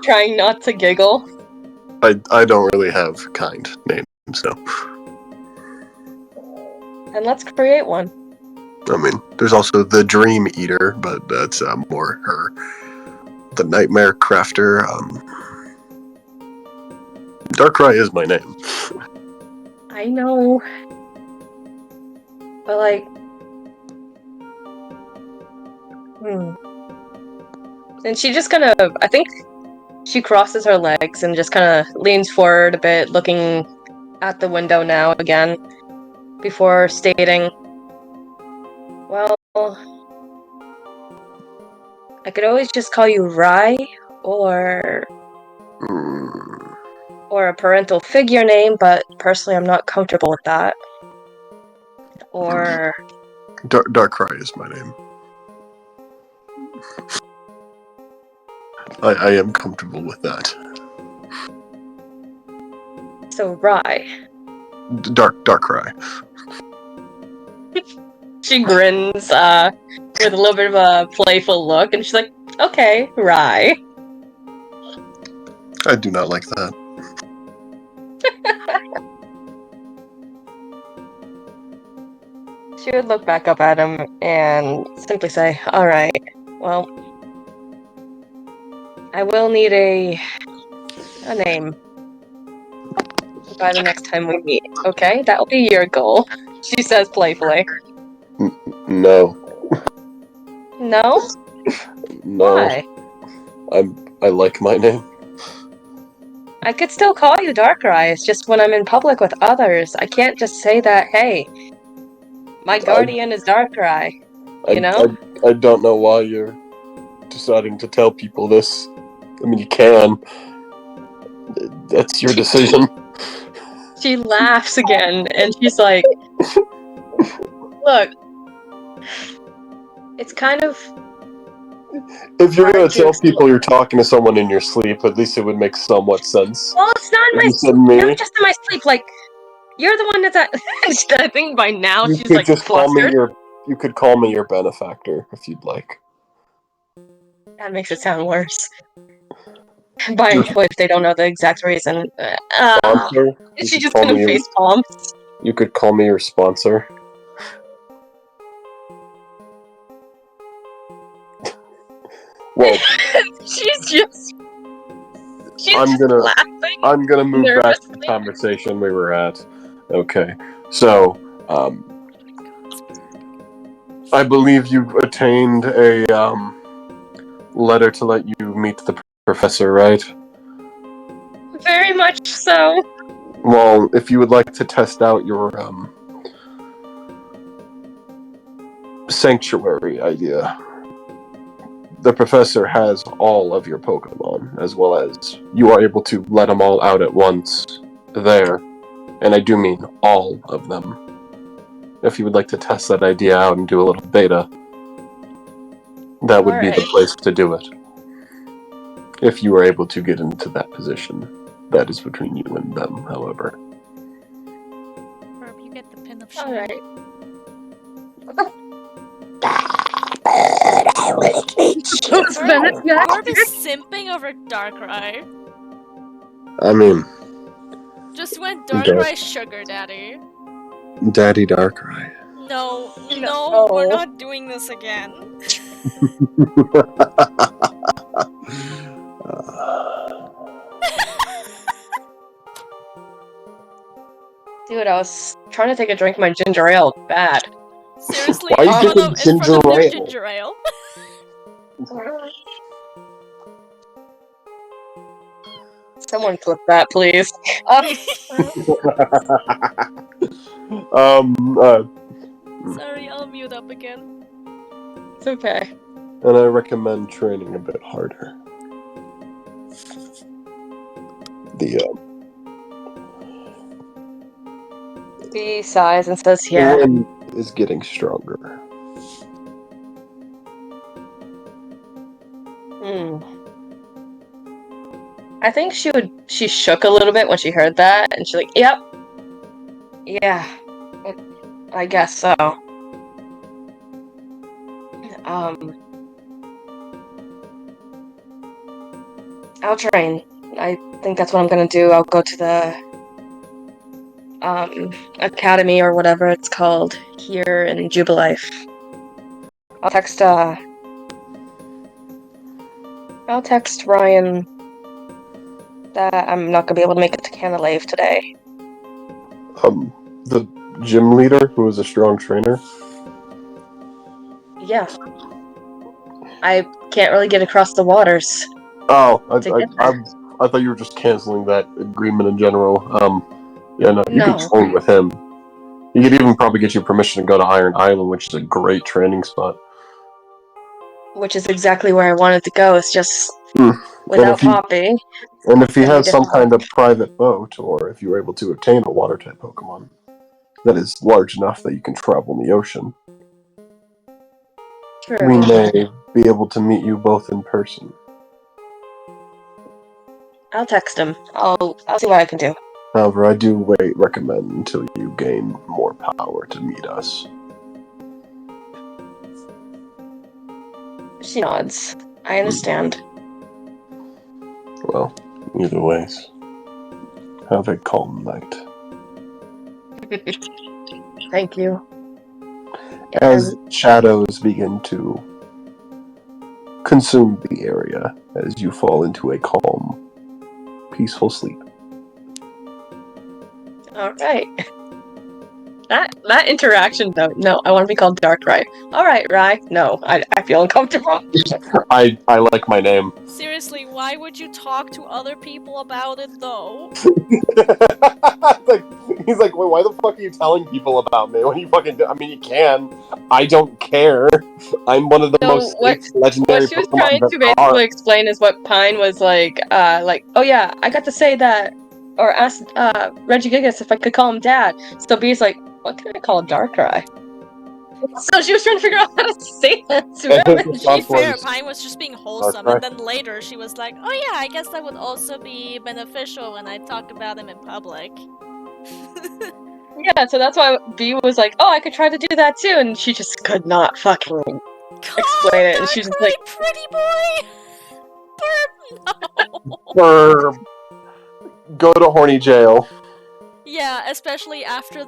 trying not to giggle. I don't really have kind names, so. And let's create one. I mean, there's also the Dream Eater, but that's more her. The Nightmare Crafter. Darkrai is my name. I know. But like... And she just kind of... I think she crosses her legs and just kind of leans forward a bit, looking at the window now again, before stating, well, I could always just call you Rai, or a parental figure name, but personally I'm not comfortable with that. Or... Darkrai is my name. I am comfortable with that. So Rai. Darkrai. She grins with a little bit of a playful look, and she's like, okay, Rai. I do not like that. She would look back up at him and simply say, alright, well, I will need a name by the next time we meet, okay? That'll be your goal, she says playfully. No. No? No. Why? I like my name. I could still call you Darkrai, it's just when I'm in public with others, I can't just say that, hey, my guardian is Darkrai, you know? I don't know why you're deciding to tell people this. I mean, you can. That's your decision. She laughs again, and she's like, look, it's kind of... If you're gonna tell people you're talking to someone in your sleep, at least it would make somewhat sense. Well, it's not in my sleep, not just in my sleep, like, you're the one that's at... I think by now she's, like, flustered. You could call me your benefactor, if you'd like. That makes it sound worse. By if they don't know the exact reason. Sponsor? Is she just gonna face palms? You could call me your sponsor. Well, she's laughing. I'm gonna move nervously. back to the conversation we were at. Okay, so I believe you've attained a letter to let you meet the professor, right? Very much so. Well, if you would like to test out your sanctuary idea, the professor has all of your Pokemon, as well as you are able to let them all out at once there, and I do mean all of them. If you would like to test that idea out and do a little beta, that would be the place to do it. If you are able to get into that position. That is between you and them, however. Herb, you get the pin of shame. Alright. Herb is simping over Darkrai. I mean... Just went Darkrai's sugar daddy. Daddy Darkrai. No, we're not doing this again. Dude, I was trying to take a drink of my ginger ale. Bad. Seriously, why are you in front of their ginger ale? Someone clip that, please. Sorry, I'll mute up again. It's okay. And I recommend training a bit harder. He sighs and says, yeah. The wind is getting stronger. Hmm. I think she shook a little bit when she heard that, and she's like, "Yep, yeah, I guess so." Um, I'll train. I think that's what I'm gonna do. I'll go to the academy or whatever it's called here in Jubilife. I'll text uh I'll text Ryan that I'm not gonna be able to make it to Canalave today. The gym leader who was a strong trainer. Yeah. I can't really get across the waters Oh, to get there. I thought you were just canceling that agreement in general. Yeah, no, you can No, train with him. He could even probably get you permission to go to Iron Island, which is a great training spot. which is exactly where I wanted to go. It's just And without Poppy, if he it's gonna be has some difficult. kind of private boat, or if you were able to obtain a water type Pokemon that is large enough that you can travel in the ocean, we True. may be able to meet you both in person. I'll text him. I'll see what I can do. However, I do recommend until you gain more power to meet us. She nods. I understand. Well, either ways, have a calm night. Thank you. As shadows begin to consume the area, as you fall into a calm, peaceful sleep. All right. That interaction though. No, I want to be called Darkrai. All right, Rai. No, I feel uncomfortable. I like my name. Seriously, why would you talk to other people about it though? He's like, wait, why the fuck are you telling people about me? What do you fucking do? I mean, you can. I don't care. I'm one of the most what legendary she was Pokemon trying that to are. basically explain is what Pine was like, oh yeah, I got to say that, or asked Reggie Gigas if I could call him Dad. So B's like, what can I call Darkrai? So she was trying to figure out how to say that to him. And his And To be response fair, was, Pine was just being wholesome, Darkrai. and then later she was like, "Oh yeah, I guess that would also be beneficial when I talk about him in public." yeah, so that's why B was like, oh, I could try to do that too, and she just could not fucking explain it, and she's just like, Pretty boy. Burp, no. Brr. Go to horny jail. Yeah, especially after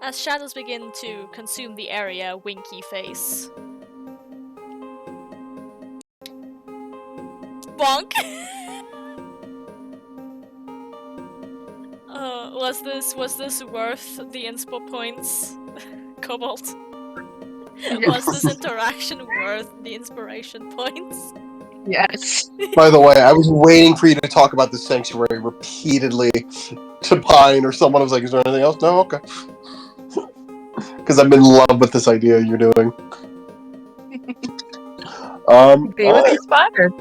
as shadows begin to consume the area, winky face. Bonk. Was this worth the inspo points, Cobalt? Was this interaction worth the inspiration points? yes. By the way, I was waiting for you to talk about the sanctuary repeatedly to Pine or someone. Was like, is there anything else? No? Okay. Because I'm in love with this idea you're doing. B was inspired.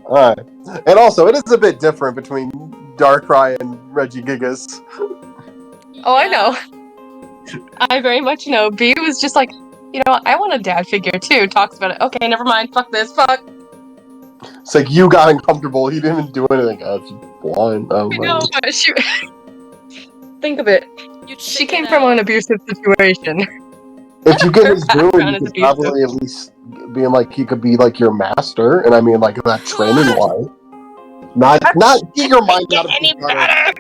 Alright. And also, it is a bit different between Darkrai and Reggie Gigas. Oh, I know. I very much know. B was just like, I want a dad figure too. Talks about it. Okay, never mind. Fuck this. Fuck. It's like, you got uncomfortable. He didn't even do anything. Blind. Oh, I know, but she. Think of it. She came from an abusive situation. If you get his Her doing, background you is could abusive. probably at least be like, he could be like your master. And I mean, like, that training wise. Not get your mind out of any his better.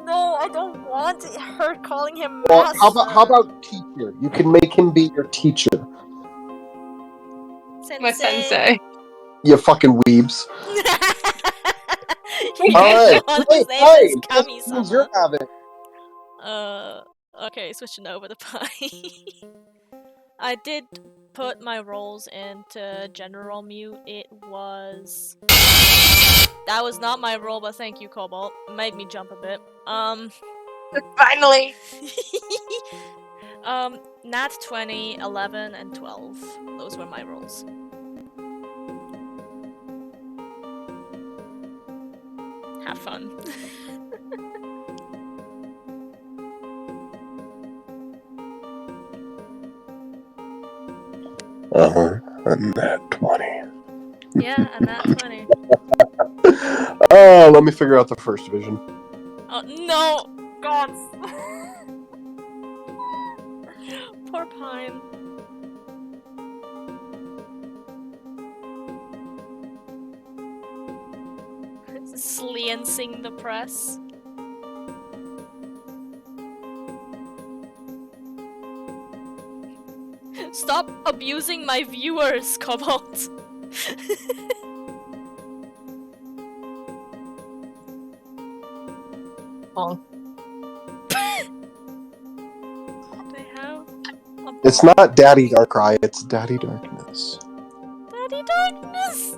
No, I don't want her calling him Well, master. how about teacher? You can make him be your teacher. Sensei. My sensei. You fucking weebs. You Alright. want Hey, his name is that means you're Kami-sama. having. Okay, switching over to Pie. I did put my rolls into general mute. That was not my roll, but thank you, Cobalt. It made me jump a bit. Finally. Nat 20, 11, and 12. Those were my rolls. Have fun. A nat 20. Yeah, and that's 20. Oh, let me figure out the first vision. Oh, no! God! Poor Pine. Sliencing the press. Stop abusing my viewers, Cobalt! Oh. They have a It's bar. not Daddy Darkrai, it's Daddy Darkness. Daddy Darkness!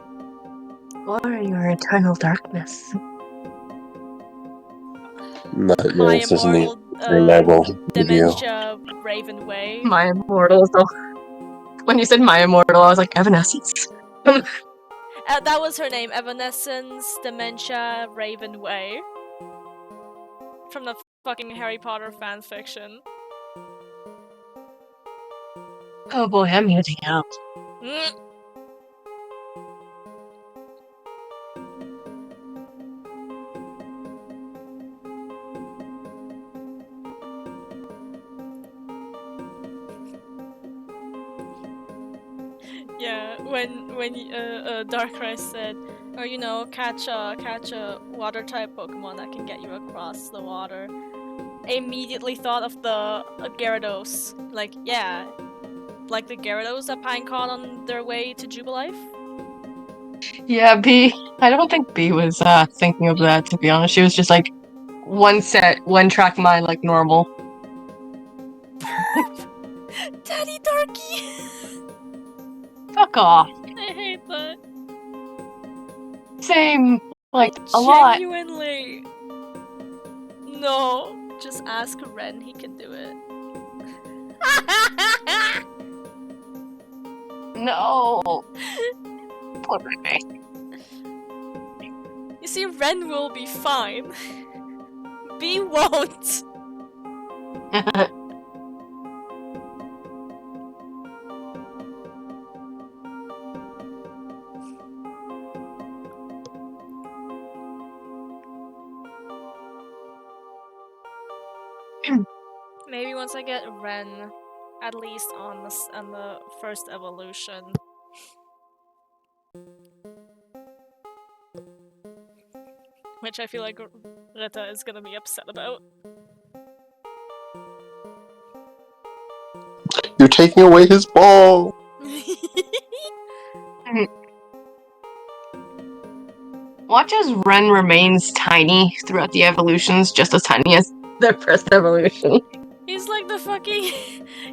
Or your eternal darkness. My Nightmares isn't immortal the thing I will give you. dementia Raven Way. My immortal. So when you said my immortal, I was like Evanescence. That was her name, Evanescence Dementia Raven Way. From the fucking Harry Potter fanfiction. Oh boy, I'm heading out. Mm. Yeah, when Darkrai said, or you know, catch a water type Pokemon that can get you across the water. I immediately thought of the Gyarados. Like, yeah, like the Gyarados that Pine caught on their way to Jubilife. Yeah, B. I don't think B was thinking of that, to be honest. She was just like one set, one track mind like normal. Daddy Darky! Fuck off. I hate that. Same, like I a lot. genuinely... No, just ask Ren, he can do it. No. Poor Renee. You see, Ren will be fine. B won't. Maybe once I get Ren, at least on the first evolution. Which I feel like Rita is gonna be upset about. You're taking away his ball! Watch as Ren remains tiny throughout the evolutions, just as tiny as their first evolution. He's like the fucking...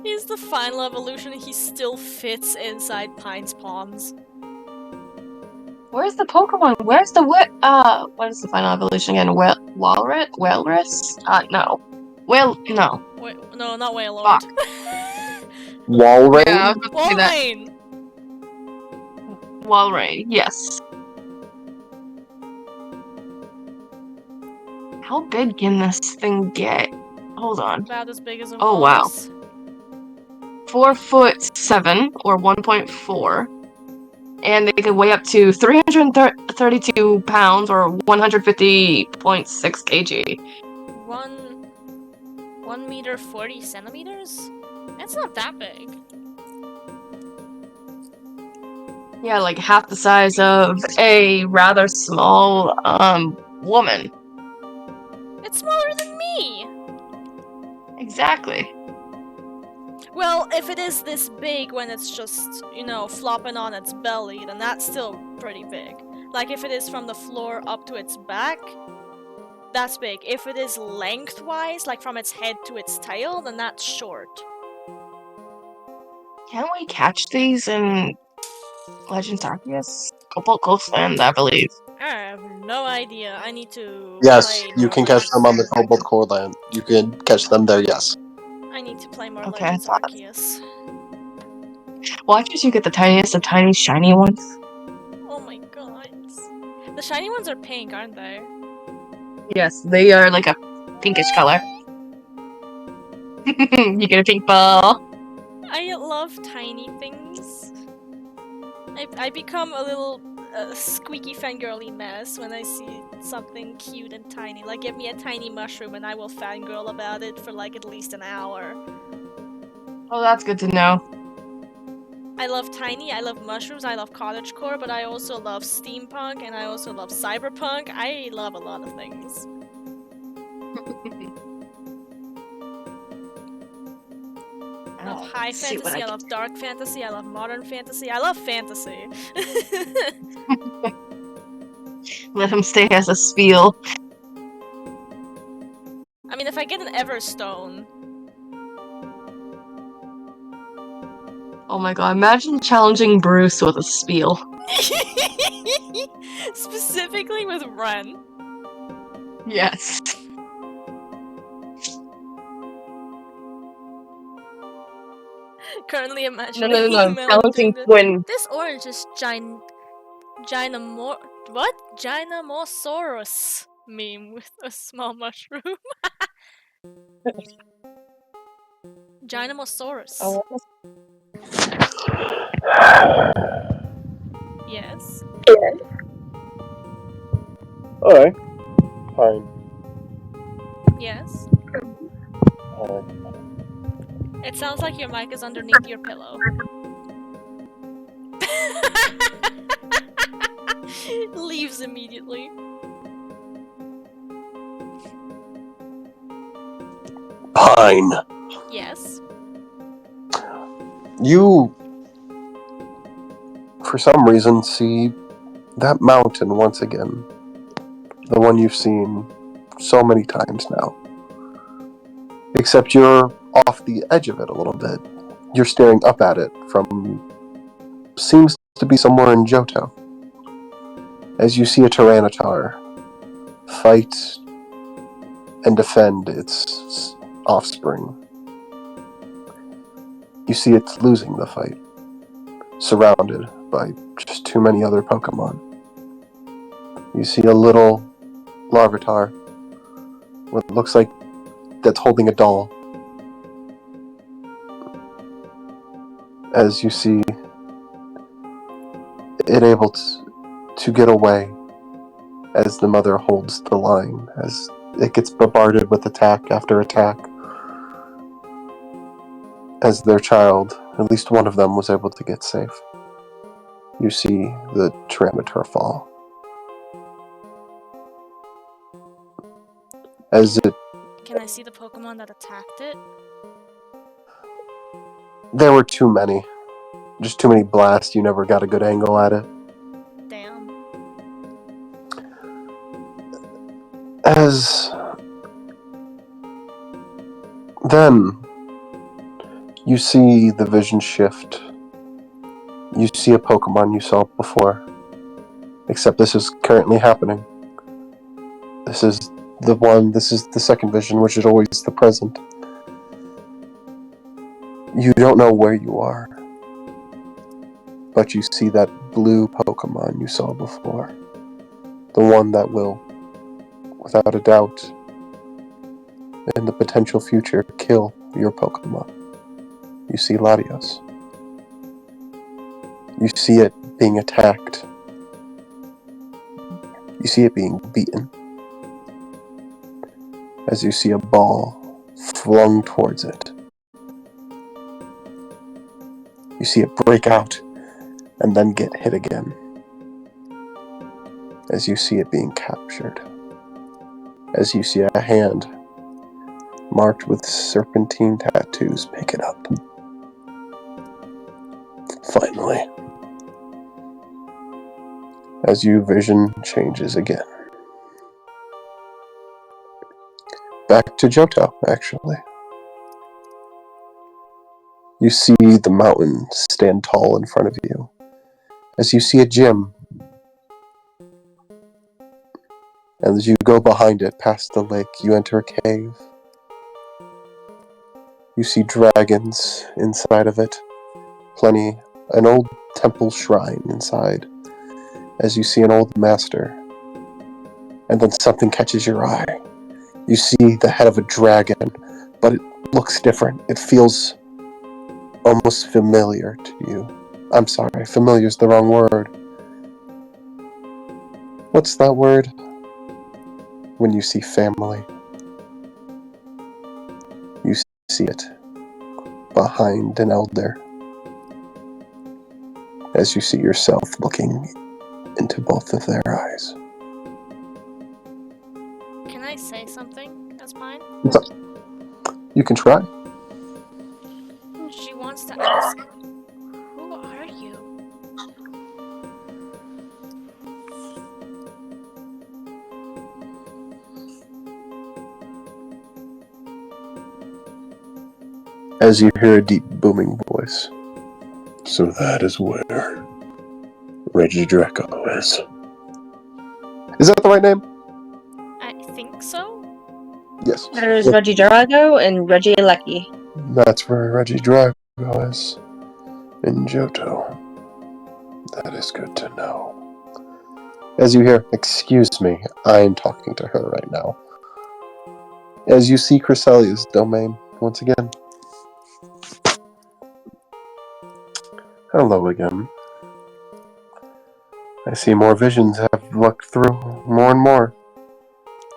He's the final evolution, he still fits inside Pine's palms. Where's the Pokemon? Where's the what is the final evolution again? Walrus? No. No. Wait, no, not Wailord. Walrein? Yeah, I was about to say that. Walrein! Walrein, yes. How big can this thing get? Hold on. About as big as a Oh, wow. walrus. 4'7" or 1.4. And they can weigh up to 332 pounds or 150.6 kg. 1 meter 40 centimeters? That's not that big. Yeah, like half the size of a rather small woman. It's smaller than me! Exactly. Well, if it is this big when it's just, you know, flopping on its belly, then that's still pretty big. Like, if it is from the floor up to its back, that's big. If it is lengthwise, like from its head to its tail, then that's short. Can we catch these in Legends Arceus? Cobalt Coastland, I believe. I have no idea. I need to Yes, play you more can catch them on the Legends. Cobalt Core Land. You can catch them there, yes. I need to play more Okay, Legends Arceus. Watch as you get the tiniest of tiny shiny ones. Oh my god. The shiny ones are pink, aren't they? Yes, they are like a pinkish color. You get a pink ball. I love tiny things. I become a little a squeaky fangirly mess when I see something cute and tiny. Like, give me a tiny mushroom and I will fangirl about it for like at least an hour. Oh, that's good to know. I love tiny, I love mushrooms, I love cottagecore, but I also love steampunk and I also love cyberpunk. I love a lot of things. I love high fantasy, I love dark fantasy, I love modern fantasy, I love fantasy. Let him stay as a spiel. I mean, if I get an Everstone... Oh my god, imagine challenging Bruce with a spiel. Specifically with Ren. Yes. Currently imagining No. Mel Challenging doing twin. This orange is Gynomosaurus meme with a small mushroom. Gynomosaurus. Oh. Yes. Alright. Fine. Yes. Alright. It sounds like your mic is underneath your pillow. Leaves immediately. Pine. Yes. You, for some reason, see that mountain once again. The one you've seen so many times now. Except you're off the edge of it a little bit. You're staring up at it from... seems to be somewhere in Johto. As you see a Tyranitar fight and defend its offspring. You see it's losing the fight, surrounded by just too many other Pokemon. You see a little Larvitar, what looks like that's holding a doll. As you see it able to get away as the mother holds the line, as it gets bombarded with attack after attack. As their child, at least one of them, was able to get safe. You see the Tyranitar fall. As it... Can I see the Pokemon that attacked it? There were too many. Just too many blasts, you never got a good angle at it. Damn. As... Then... you see the vision shift. You see a Pokemon you saw before. Except this is currently happening. This is the second vision, which is always the present. You don't know where you are. But you see that blue Pokemon you saw before. The one that will, without a doubt, in the potential future, kill your Pokemon. You see Latios. You see it being attacked. You see it being beaten. As you see a ball flung towards it. You see it break out and then get hit again. As you see it being captured. As you see a hand marked with serpentine tattoos pick it up. Finally. As your vision changes again. Back to Johto, actually. You see the mountain stand tall in front of you. As you see a gym. And as you go behind it, past the lake, you enter a cave. You see dragons inside of it. An old temple shrine inside. As you see an old master. And then something catches your eye. You see the head of a dragon, but it looks different. It feels almost familiar to you. I'm sorry, familiar is the wrong word. What's that word? When you see family, you see it behind an elder. As you see yourself looking into both of their eyes. Can I say something as mine? You can try. She wants to ask, who are you? As you hear a deep booming voice. So that is where Reggie Draco is. Is that the right name? I think so? Yes. There's Reggie Drago and Reggie Lecky. That's where Reggie Draco is. In Johto. That is good to know. As you hear, excuse me, I'm talking to her right now. As you see Cresselia's domain once again. Hello again. I see more visions have looked through more and more.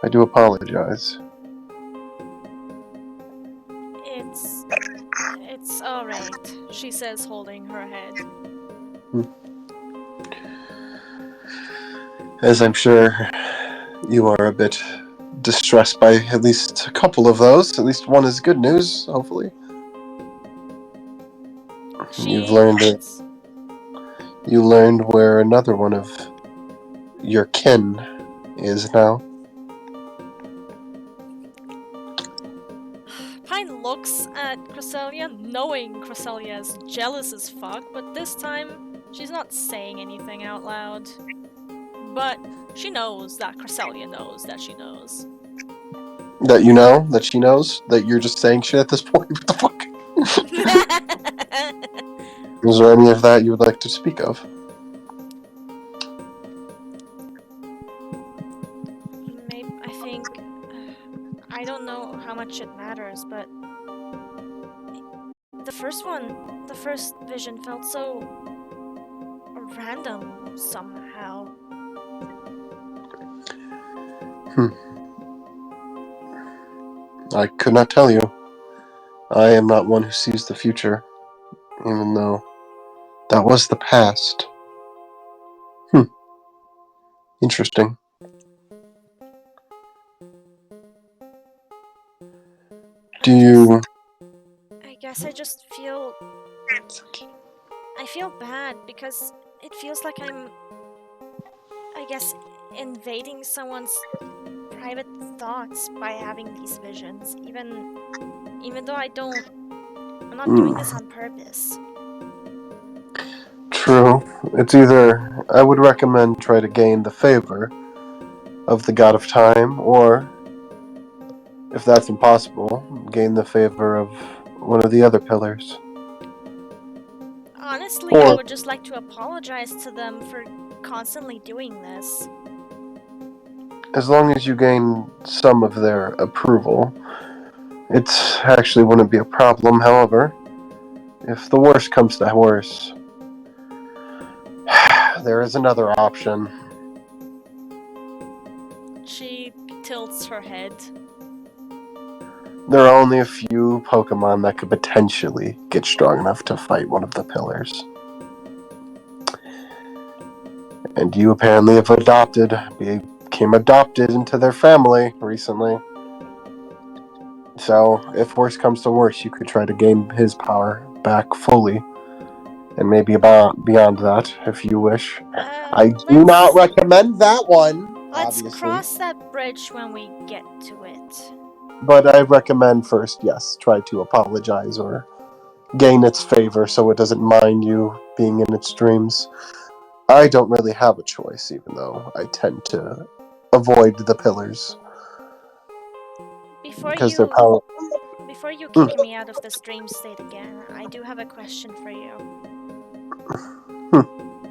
I do apologize. It's alright, she says, holding her head. As I'm sure you are a bit distressed by at least a couple of those. At least one is good news, hopefully. You've learned it. You learned where another one of your kin is now. Pine looks at Cresselia, knowing Cresselia is jealous as fuck, but this time she's not saying anything out loud. But she knows that Cresselia knows that she knows. That you know? That she knows? That you're just saying shit at this point? What the fuck? Is there any of that you would like to speak of? Maybe, I think... I don't know how much it matters, but... The first vision felt so... random, somehow. I could not tell you. I am not one who sees the future, even though that was the past. Interesting. I guess I just feel... I feel bad because it feels like I'm... I guess invading someone's private thoughts by having these visions, even though I'm not doing this on purpose. True. It's either I would recommend try to gain the favor of the God of Time, or if that's impossible, gain the favor of one of the other pillars. Honestly, I would just like to apologize to them for constantly doing this. As long as you gain some of their approval, it actually wouldn't be a problem. However, if the worst comes to worse, there is another option. She tilts her head. There are only a few Pokemon that could potentially get strong enough to fight one of the pillars. And you apparently have became adopted into their family recently. So, if worse comes to worse, you could try to gain his power back fully. And maybe beyond that, if you wish. I do not recommend that one, Let's obviously. cross that bridge when we get to it. But I recommend first, yes, try to apologize or gain its favor so it doesn't mind you being in its dreams. I don't really have a choice, even though I tend to avoid the pillars. Before you kick me out of this dream state again, I do have a question for you.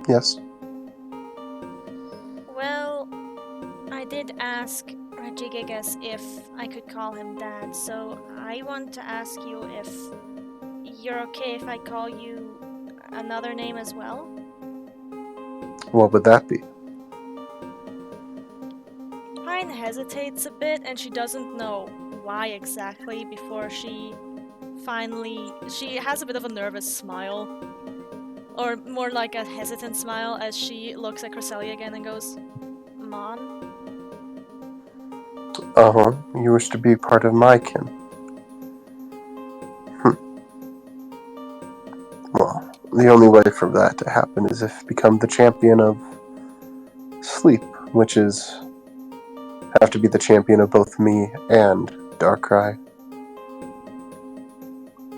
Yes. Well, I did ask Regigigas if I could call him Dad, so I want to ask you if you're okay if I call you another name as well? What would that be? hesitates a bit, and she doesn't know why exactly before she has a bit of a nervous smile. Or more like a hesitant smile as she looks at Cresselia again and goes, Mon? Uh-huh. You wish to be part of my kin. Well, the only way for that to happen is if you become the champion of sleep, which is have to be the champion of both me and Darkrai.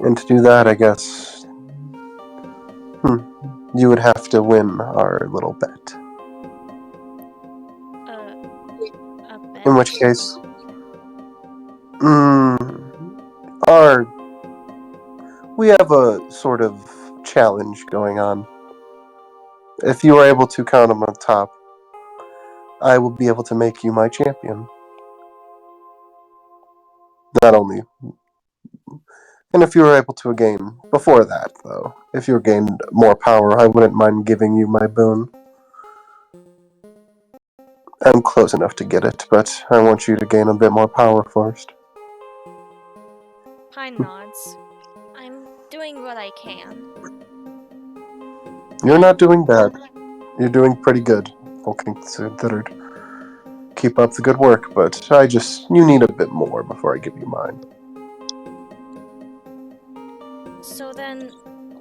And to do that, I guess you would have to win our little bet. A bet? In which case, we have a sort of challenge going on. If you are able to count them on top, I will be able to make you my champion. Not only. And if you were able to gain, before that though, if you gained more power, I wouldn't mind giving you my boon. I'm close enough to get it, but I want you to gain a bit more power first. Pine nods. I'm doing what I can. You're not doing bad. You're doing pretty good, all considered. Keep up the good work, but you need a bit more before I give you mine. So then,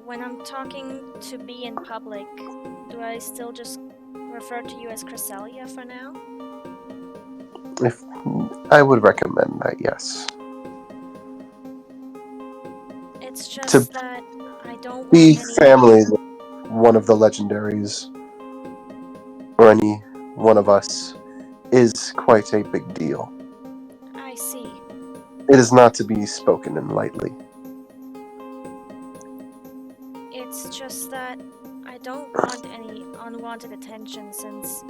when I'm talking to Bee in public, do I still just refer to you as Cresselia for now? If I would recommend that, yes. It's just that I don't want Be any... family with one of the legendaries, or any one of us, is quite a big deal. I see. It is not to be spoken in lightly. It's just that I don't want any unwanted attention since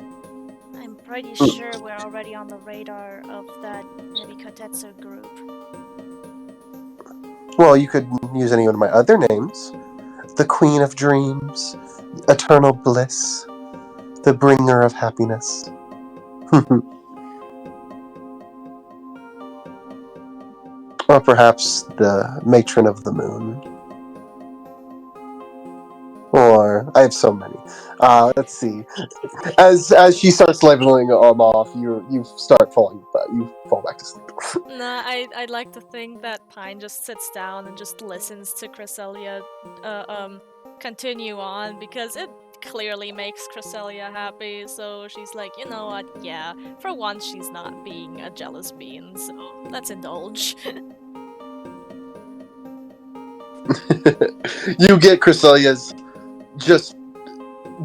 I'm pretty sure we're already on the radar of that Nebikotetsu group. Well, you could use any one of my other names. The Queen of Dreams, Eternal Bliss, the Bringer of Happiness. Or perhaps the Matron of the Moon. Or, I have so many. Let's see. As she starts leveling them off, you start falling, you fall back to sleep. Nah, I'd like to think that Pine just sits down and just listens to Cresselia continue on, because it clearly makes Cresselia happy, so she's like, you know what, yeah, for once she's not being a jealous bean, so let's indulge. You get Cresselia's just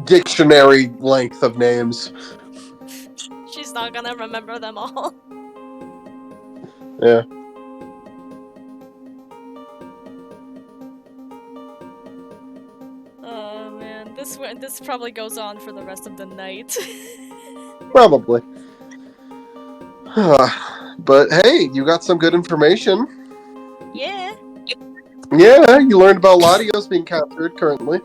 dictionary length of names. She's not gonna remember them all. Yeah. Oh man, this probably goes on for the rest of the night. Probably. But hey, you got some good information. Yeah. Yeah, you learned about Latios being captured currently.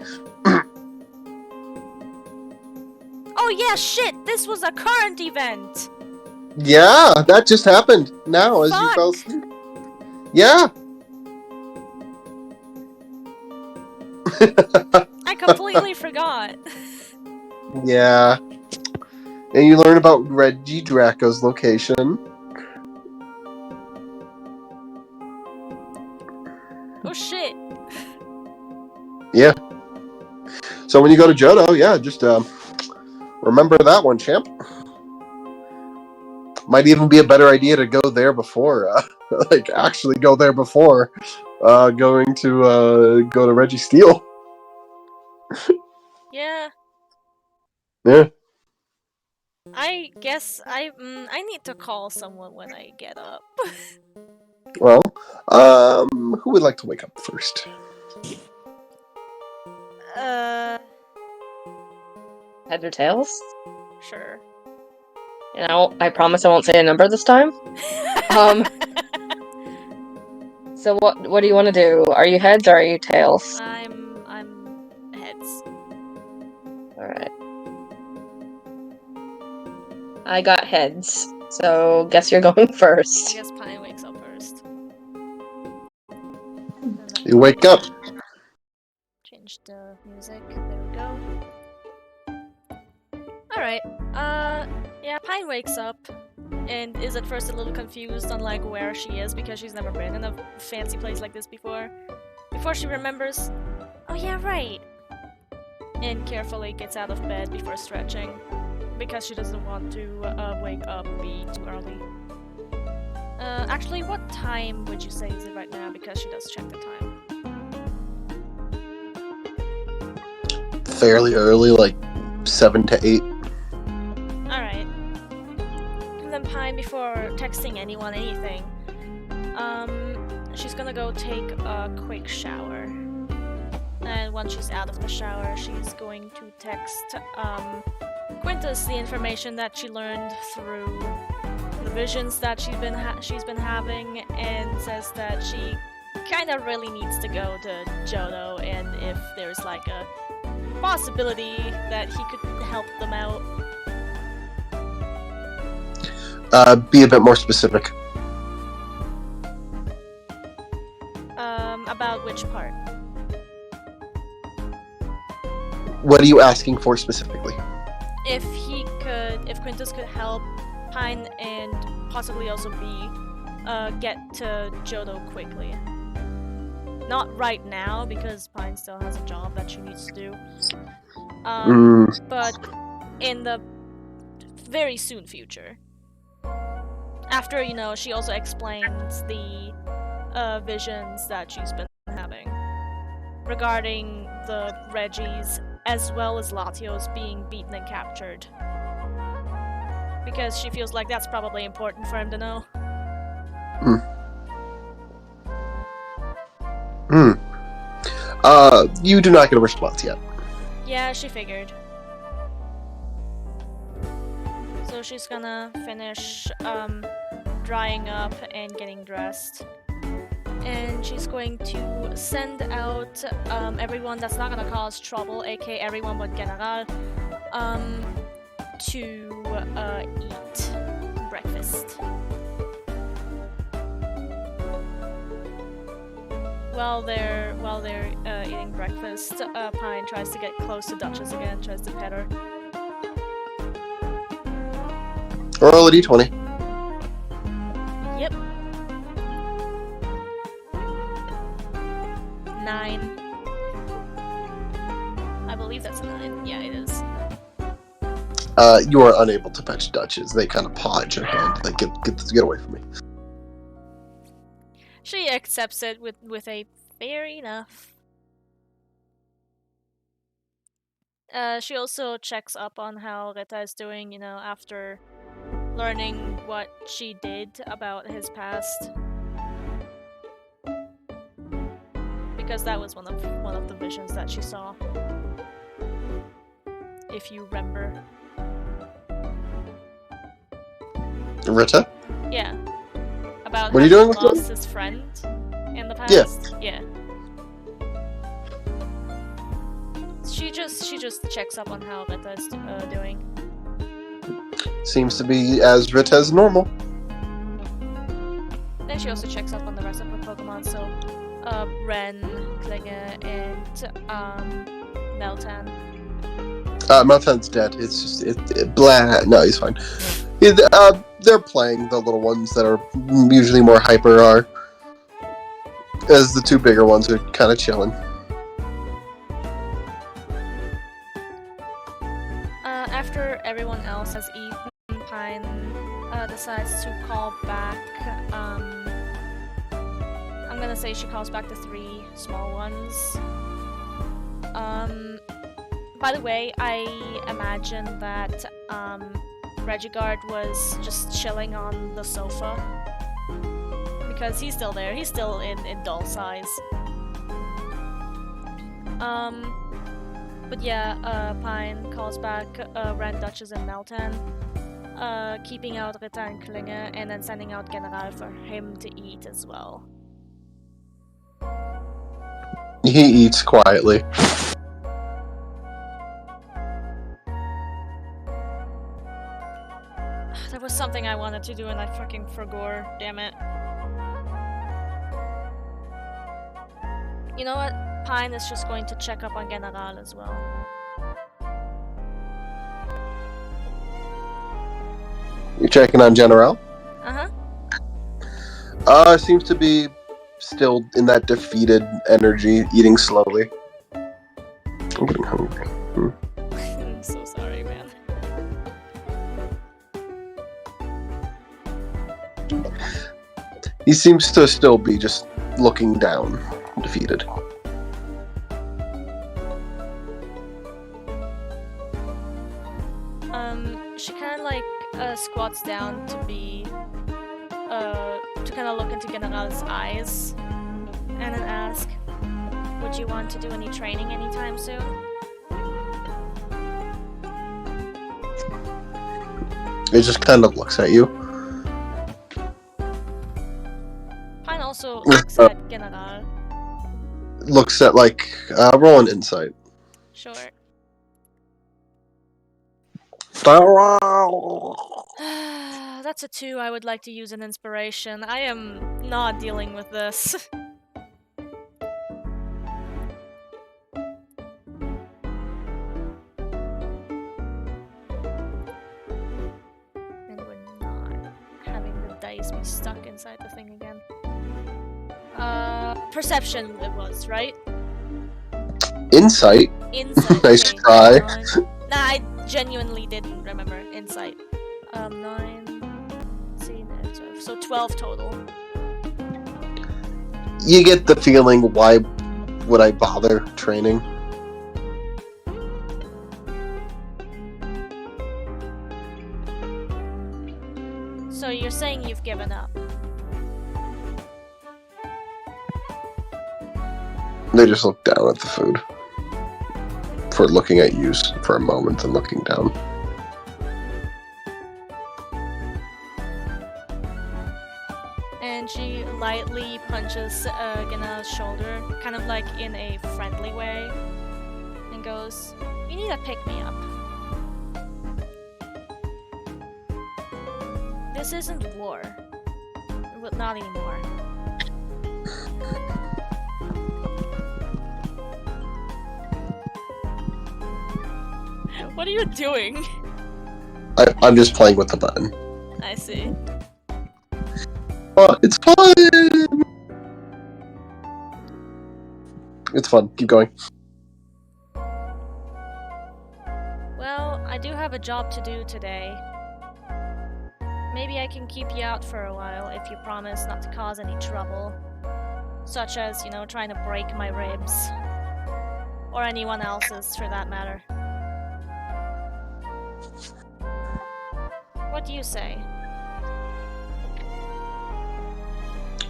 Oh yeah, shit! This was a current event! Yeah, that just happened now as you fell asleep. Yeah. I completely forgot. Yeah. And you learn about Reggie Draco's location. Oh shit. Yeah. So when you go to Johto, yeah, just remember that one, champ. Might even be a better idea to go there before, actually go there before going to go to Reggie Steele. Yeah. Yeah. I guess I need to call someone when I get up. Well, who would like to wake up first? Heads or tails? Sure. You know, I promise I won't say a number this time. So what do you want to do? Are you heads or are you tails? I'm heads. Alright. I got heads. So, guess you're going I first. guess Pine wakes up first. You wake up. Change the music. There we go. Alright. Yeah, Pine wakes up and is at first a little confused on like where she is because she's never been in a fancy place like this before. Before she remembers, oh yeah, right. And carefully gets out of bed before stretching because she doesn't want to wake up be too early. Actually, what time would you say is it right now? Because she does check the time. Fairly early, like 7 to 8. Alright. And then Pine, before texting anyone anything, she's gonna go take a quick shower. And once she's out of the shower, she's going to text Quintus the information that she learned through the visions that she's been having, and says that she kind of really needs to go to Jodo, and if there's like a possibility that he could help them out. Be a bit more specific. About which part? What are you asking for specifically? If Quintus could help Pine and possibly also Bee get to Jodo quickly. Not right now, because Pine still has a job that she needs to do. But in the very soon future. After, she also explains the visions that she's been having regarding the Reggies as well as Latios being beaten and captured. Because she feels like that's probably important for him to know. You do not get a response yet. Yeah, she figured. So she's gonna finish drying up and getting dressed. And she's going to send out everyone that's not gonna cause trouble, aka everyone but General, to eat breakfast. While they're eating breakfast, Pine tries to get close to Duchess again, tries to pet her. Roll a d20. Yep. 9. I believe that's a 9. Yeah, it is. You are unable to fetch Duchess. They kind of paw at your hand. Like, get away from me. She accepts it with a fair enough. She also checks up on how Rita is doing, after learning what she did about his past. Because that was one of the visions that she saw. If you remember. Rita? Yeah. About what are you how doing he with lost his friend in the past. Yeah. She just checks up on how Rita is doing. Seems to be as Rita as normal. Then she also checks up on the rest of her Pokemon, so Ren, Klinger, and Meltan. Meltan's dead. It's just blah. No, he's fine. They're playing. The little ones that are usually more hyper are, as the two bigger ones are kind of chilling. After everyone else has eaten, Pine decides to call back. I'm gonna say she calls back the 3 small ones. By the way, I imagine that Regigard was just chilling on the sofa. Because he's still there. He's still in doll size. But yeah, Pine calls back Ren, Duchess, and Meltan, keeping out Rita and Klinger, and then sending out General for him to eat as well. He eats quietly. There was something I wanted to do and I fucking forgot. Damn it. You know what? Pine is just going to check up on General as well. You're checking on General? Uh-huh. Seems to be still in that defeated energy, eating slowly. I'm getting hungry. I'm so sorry, man. He seems to still be just looking down, defeated. She kind of like squats down to be to kind of look into General's eyes and then ask, would you want to do any training anytime soon? It just kind of looks at you. Pine also looks at General. Looks at roll an insight. Sure. That's a 2. I would like to use an inspiration. I am not dealing with this. And we're not having the dice be stuck inside the thing again. Perception it was, right? Insight? Insight. Nice okay, try. 9. Nah, I genuinely didn't remember. Insight. 9. Let's see, 12. So 12 total. You get the feeling, why would I bother training? So you're saying you've given up? They just look down at the food. For looking at you for a moment and looking down. And she lightly punches Gana's shoulder, kind of like in a friendly way, and goes, "You need to pick me up. This isn't war. Well, not anymore." What are you doing? I'm just playing with the button. I see. Oh, it's fun! It's fun. Keep going. Well, I do have a job to do today. Maybe I can keep you out for a while if you promise not to cause any trouble. Such as, you know, trying to break my ribs. Or anyone else's, for that matter. What do you say?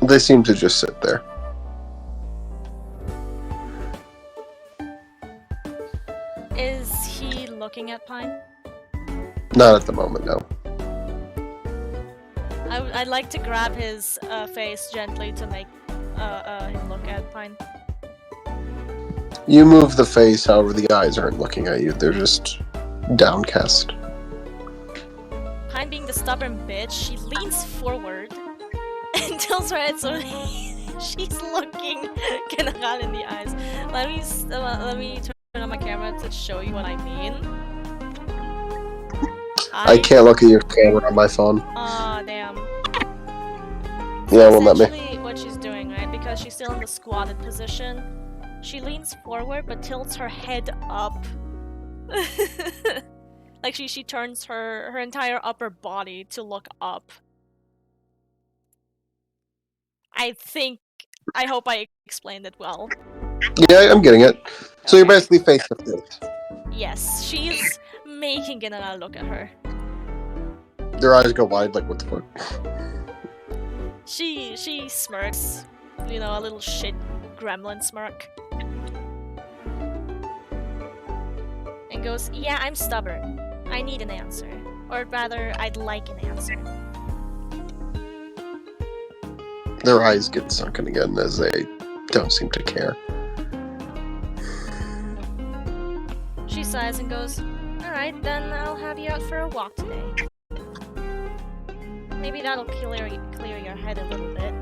They seem to just sit there. Is he looking at Pine? Not at the moment, no. I'd like to grab his face gently to make him look at Pine. You move the face, however the eyes aren't looking at you. They're just downcast. Pine being the stubborn bitch, she leans forward and tilts her head so she's looking General in the eyes. Let me turn on my camera to show you what I mean. I can't look at your camera on my phone. Aw, damn. Yeah, it won't let me. Essentially what she's doing, right? Because she's still in the squatted position, she leans forward but tilts her head up. Like she turns her entire upper body to look up. I hope I explained it well. Yeah, I'm getting it. So you're basically face to face. Yes, she's making General look at her. Their eyes go wide, like, what the fuck? She smirks. You know, a little shit gremlin smirk. And goes, "Yeah, I'm stubborn. I need an answer. Or rather, I'd like an answer." Their eyes get sunken again as they don't seem to care. She sighs and goes, "Alright, then I'll have you out for a walk today." Maybe that'll clear your head a little bit.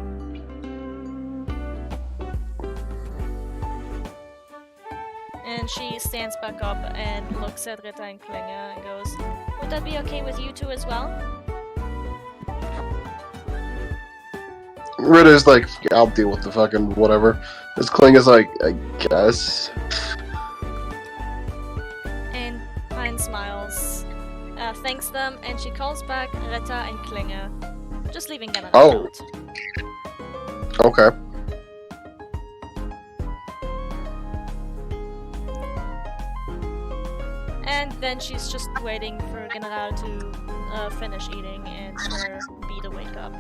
And she stands back up and looks at Rita and Klinge and goes, "Would that be okay with you two as well?" Ritta's like, I'll deal with the fucking whatever. This Kling is like, I guess. And Pine smiles, thanks them, and she calls back Rita and Klinge, just leaving them Oh. out. Okay. And then she's just waiting for General to finish eating and for B to wake up.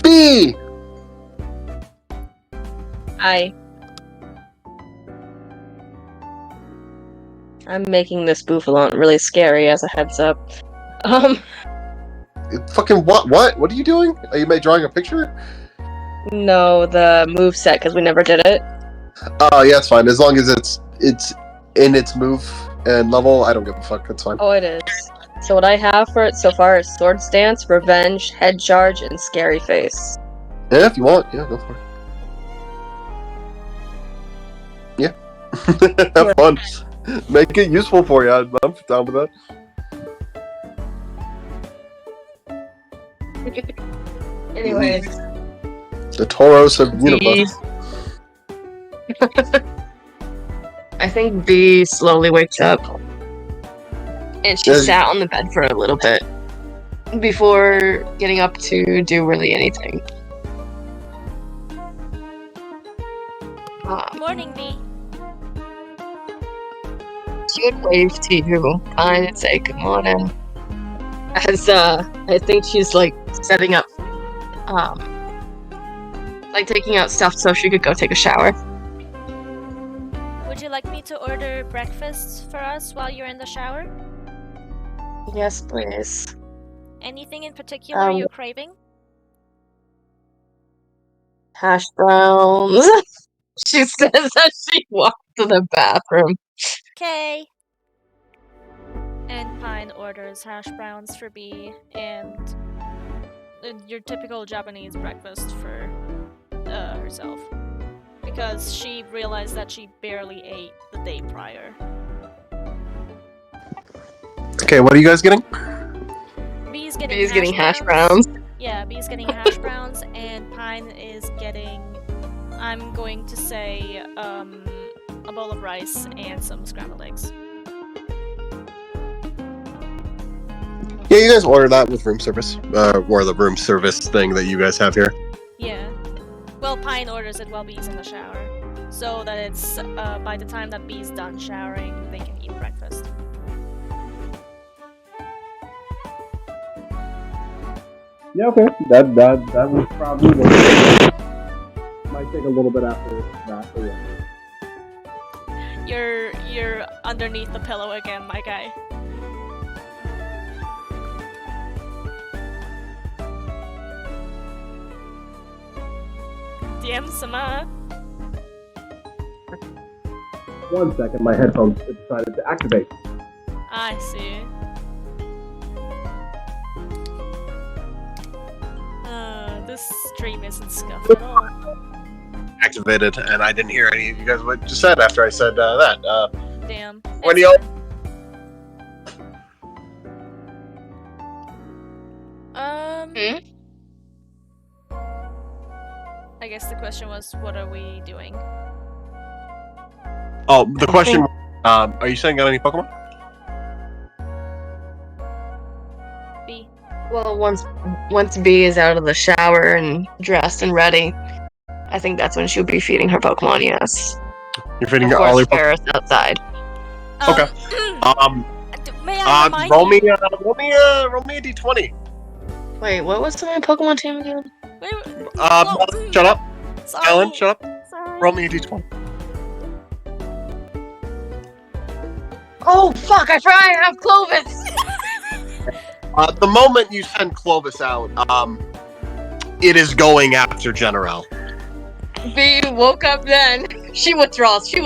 B! I'm making this bouffalant really scary as a heads up. Fucking what? What? What are you doing? Are you drawing a picture? No, the move set, because we never did it. Oh, yeah, it's fine. As long as it's in its move and level, I don't give a fuck. That's fine. Oh, it is. So what I have for it so far is Sword Stance, Revenge, Head Charge, and Scary Face. Yeah, if you want. Yeah, go for it. Yeah. Have fun. Make it useful for you. I'm down with that. Anyways. The Tauros of Universe. I think B slowly wakes up. And she sat on the bed for a little bit before getting up to do really anything. Morning, B. She would wave to you and say good morning. As I think she's like setting up like taking out stuff so she could go take a shower. Would you like me to order breakfast for us while you're in the shower? Yes, please. Anything in particular you're craving? Hash browns. She says as she walks to the bathroom. Okay. And Pine orders hash browns for B and your typical Japanese breakfast for herself. Because she realized that she barely ate the day prior. Okay, what are you guys getting? B's B's getting hash browns. Yeah, B's getting hash browns, and Pine is getting, I'm going to say, a bowl of rice and some scrambled eggs. Yeah, you guys order that with room service. Or the room service thing that you guys have here. Yeah. Well, Pine orders it while B's in the shower. So that it's, by the time that B's done showering, they can eat breakfast. Yeah, okay. That was probably what might take a little bit after that, but yeah. You're underneath the pillow again, my guy. DM-sama. 1 second, my headphones decided to activate. I see. This stream isn't scuffed at all. Activated, and I didn't hear any of you guys what you said after I said that. Damn. When you I guess the question was, what are we doing? Oh, the question. Are you saying got any Pokemon? B. Well, once B is out of the shower and dressed and ready, I think that's when she'll be feeding her Pokemon, yes. You're feeding Of all your course, Pokemon? Paris outside. Okay. May I remind you? roll me a d20. Wait, what was my Pokemon team again? Shut up. Sorry. Alan, shut up. Sorry. Roll me a d20. Oh, fuck, I forgot I have Clovis! The moment you send Clovis out, it is going after General. B woke up then. She withdraws. Roll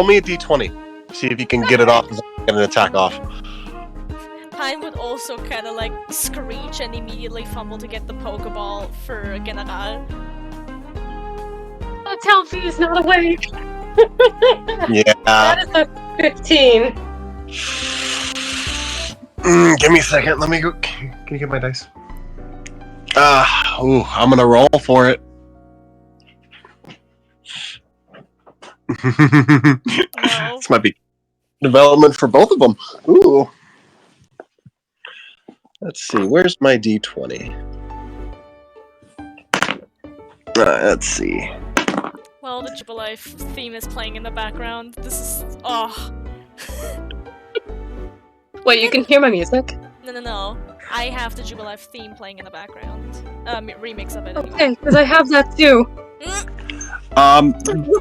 me a d20. See if you can get it off, get an attack off. Pine would also kind of like screech and immediately fumble to get the Pokeball for General. Oh, Telfi is not awake. Yeah. That is a 15. Give me a second. Let me go. Can you get my dice? I'm gonna roll for it. No. This might be development for both of them. Ooh. Let's see. Where's my D20? Let's see. Well, the Jubilife theme is playing in the background. This is... oh. Wait, you can hear my music? No. I have the Jubilife theme playing in the background. Remix of it anyway. Okay, because I have that too.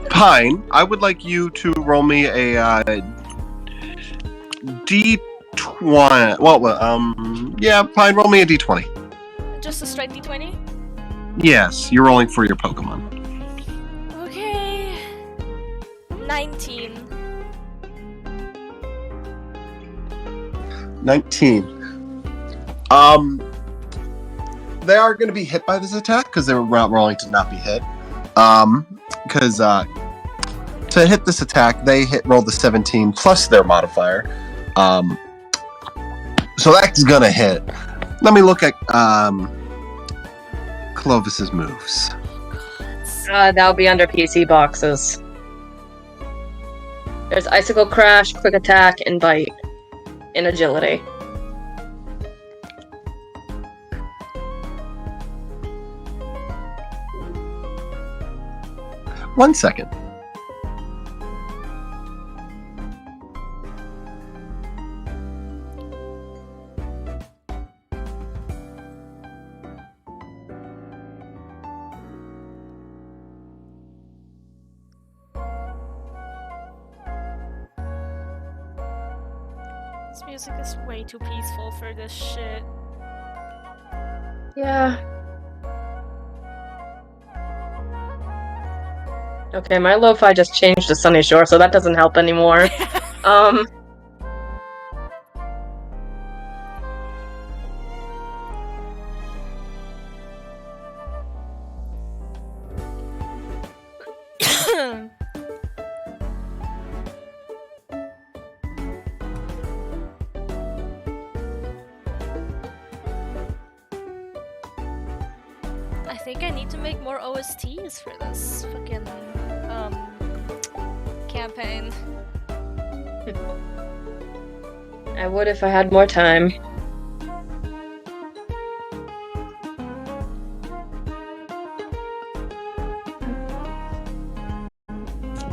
Pine, I would like you to roll me a D20. Yeah, Pine, roll me a D20. Just a straight D20? Yes, you're rolling for your Pokemon. Okay. 19. 19. They are going to be hit by this attack because they were rolling to not be hit. Because to hit this attack, they roll the 17 plus their modifier. So that's gonna hit. Let me look at Clovis's moves. That'll be under PC boxes. There's Icicle Crash, Quick Attack, and Bite. In Agility. One second. This music is way too peaceful for this shit. Yeah. Okay, my lo-fi just changed to Sunny Shore, so that doesn't help anymore. I think I need to make more OSTs for this fucking campaign. I would if I had more time.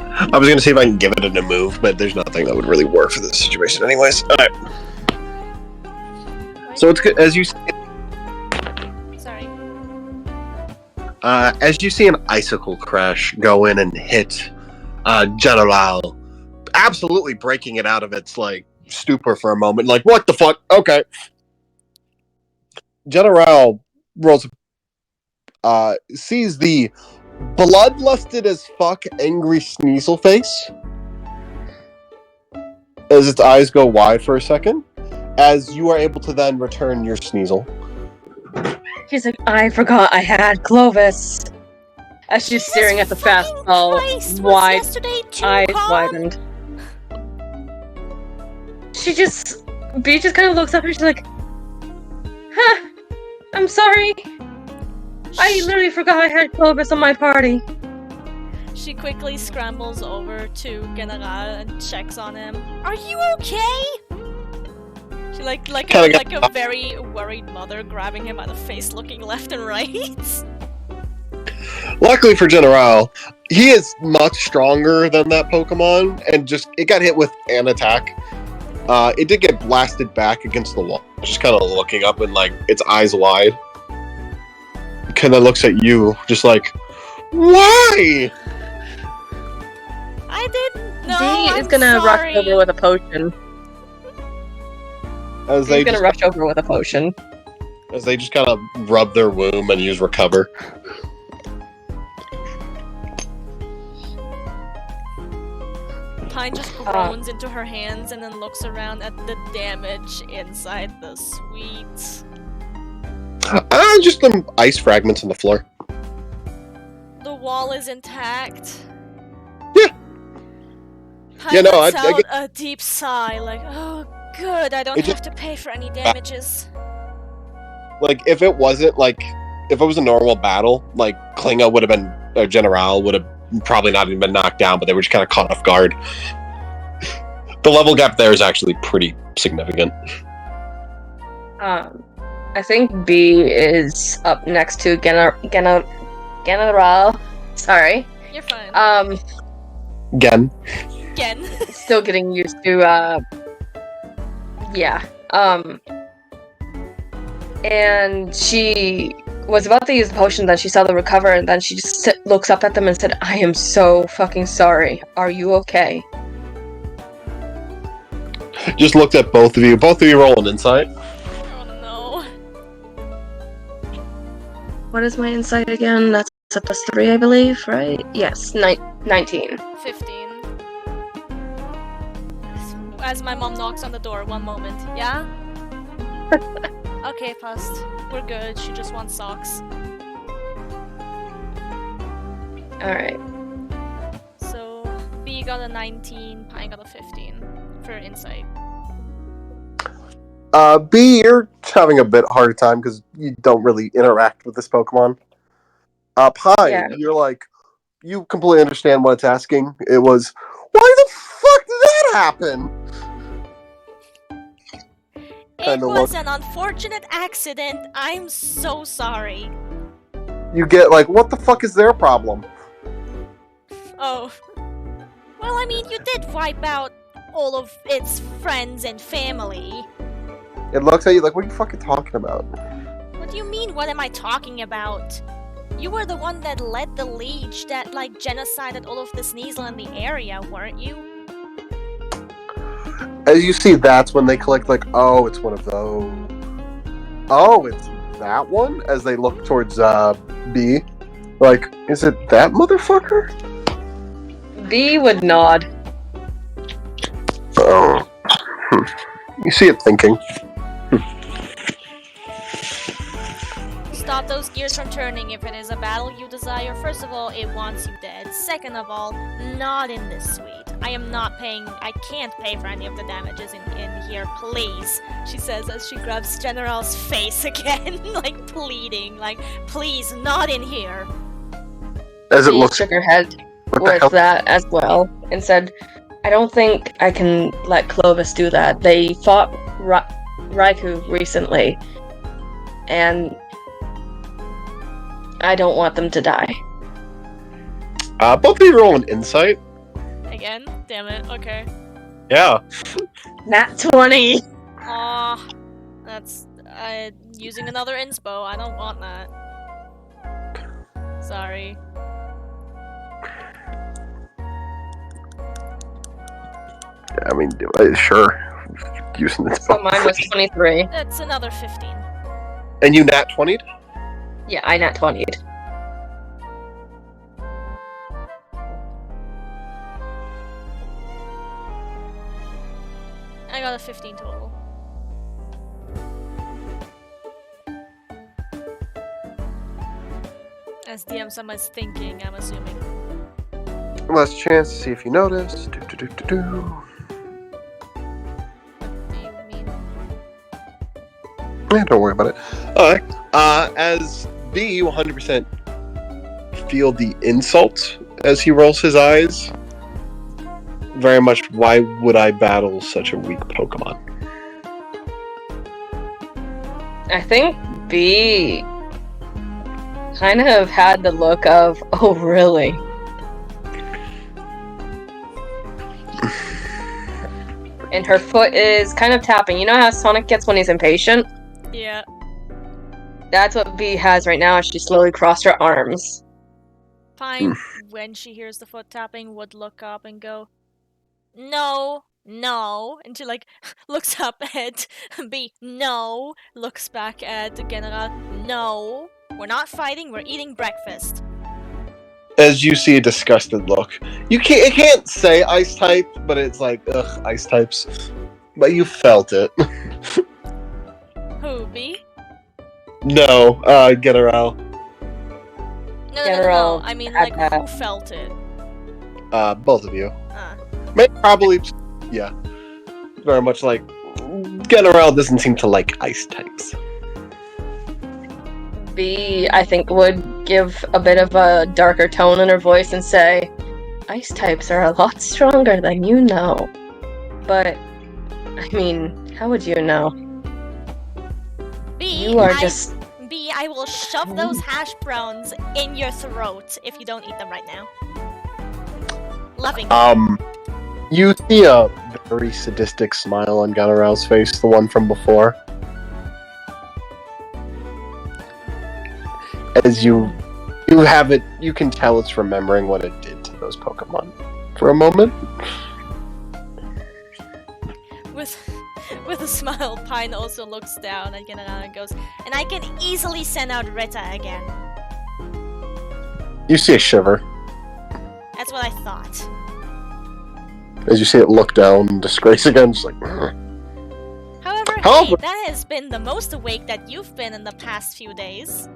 I was gonna see if I can give it a move, but there's nothing that would really work for this situation, anyways. All right. So it's good as you. Sorry. As you see an Icicle Crash go in and hit General, absolutely breaking it out of its like stupor for a moment, like what the fuck? Okay. General rolls, sees the bloodlusted as fuck angry Sneasel face as its eyes go wide for a second, as you are able to then return your Sneasel. She's like, I forgot I had Clovis. As she's staring at the fastball, wide eyes widened. She just, B just kind of looks up and she's like, huh, I'm sorry. I literally forgot I had Clovis on my party. She quickly scrambles over to General and checks on him. Are you okay? She like a very worried mother grabbing him by the face, looking left and right. Luckily for General, he is much stronger than that Pokemon, and just it got hit with an attack. It did get blasted back against the wall, just kind of looking up and like its eyes wide. Kind of looks at you, just like, why? I didn't know. D is gonna rush over with a potion. As He's gonna rush over with a potion. As they just kind of rub their womb and use recover. Pine Pine just groans into her hands and then looks around at the damage inside the suite. Just some ice fragments on the floor. The wall is intact. Yeah. Pine Yeah, no, lets I out get- a deep sigh, like, oh, good, I don't It have just- to pay for any damages. Like, if it wasn't, like, if it was a normal battle, like, Klinga would have been, or General would have probably not even been knocked down, but they were just kind of caught off guard. The level gap there is actually pretty significant. I think B is up next to General. Sorry. You're fine. Again. Again. Still getting used to, yeah. And she was about to use the potion, then she saw the recover, and then she just looks up at them and said, I am so fucking sorry. Are you okay? Just looked at both of you. Both of you rolling insight. Oh no. What is my insight again? That's a +3, I believe, right? Yes, 19. 15. As my mom knocks on the door, one moment. Yeah? Okay, Pust. We're good. She just wants socks. Alright. So, B got a 19, Pine got a 15 for insight. B, you're having a bit harder time because you don't really interact with this Pokemon. Pine, Yeah. you're like, you completely understand what it's asking. It was, why the fuck did that happen? It Kinda was look- an unfortunate accident. I'm so sorry. You get like, what the fuck is their problem? Oh. Well, I mean, you did wipe out all of its friends and family. It looks at you like, what are you fucking talking about? What do you mean, what am I talking about? You were the one that led the leech that, like, genocided all of the Sneasel in the area, weren't you? As you see, that's when they click, like, oh, it's one of those. Oh, it's that one? As they look towards B. Like, is it that motherfucker? B would nod. Oh. You see it thinking. Stop those gears from turning if it is a battle you desire. First of all, it wants you dead. Second of all, not in this suite. I am not paying, I can't pay for any of the damages in here, please. She says as she grabs General's face again, like pleading, like, please, not in here. As it B looks, shook her head what the with hell? that as well and said, I don't think I can let Clovis do that. They fought Raikou recently, and I don't want them to die. Both of you roll an insight. Again? Damn it, okay. Yeah. Nat 20! Aw, that's, using another inspo, I don't want that. Sorry. I mean, sure. Using this. So mine was 23. That's another 15. And you nat 20'd? Yeah, I nat 20'd. I got a 15 total. As DM someone's thinking, I'm assuming. Last chance to see if you notice. Do. What do you mean? Yeah, don't worry about it. Alright. As B, you 100% feel the insult as he rolls his eyes. Very much, why would I battle such a weak Pokemon? I think B kind of had the look of, oh, really? And her foot is kind of tapping. You know how Sonic gets when he's impatient? Yeah. That's what B has right now as she slowly crossed her arms. Pine, when she hears the foot tapping, would look up and go, no, no. And she, like, looks up at B, no. Looks back at General, no. We're not fighting, we're eating breakfast. As you see a disgusted look. It can't say ice type, but it's like, ugh, ice types. But you felt it. Who, B? No, get her out. No. General I mean, had like, that. who felt it? Both of you. Ah. Probably, yeah. Very much like, General doesn't seem to like ice types. B, I think, would give a bit of a darker tone in her voice and say, ice types are a lot stronger than you know. But, I mean, how would you know? B, You are just... B, I will shove those hash browns in your throat if you don't eat them right now. Loving. You see a very sadistic smile on Ganarel's face, the one from before. As you have it, you can tell it's remembering what it did to those Pokemon for a moment. With a smile, Pine also looks down at Ganarel and goes, and I can easily send out Rita again. You see a shiver That's what I thought. as you see it look down in disgrace again, just like. However, However- hey, that has been the most awake that you've been in the past few days.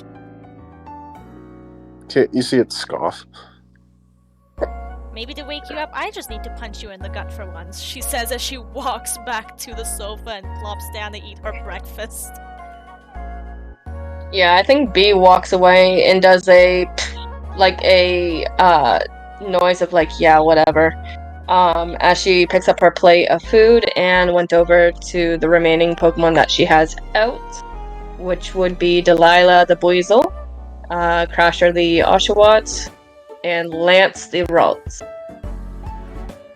You see it scoff. Maybe to wake you up, I just need to punch you in the gut for once, she says as she walks back to the sofa and plops down to eat her breakfast. Yeah, I think B walks away and does a noise of like, yeah, whatever. As she picks up her plate of food and went over to the remaining Pokemon that she has out, which would be Delilah the Buizel, Crasher the Oshawott, and Lance the Ralts.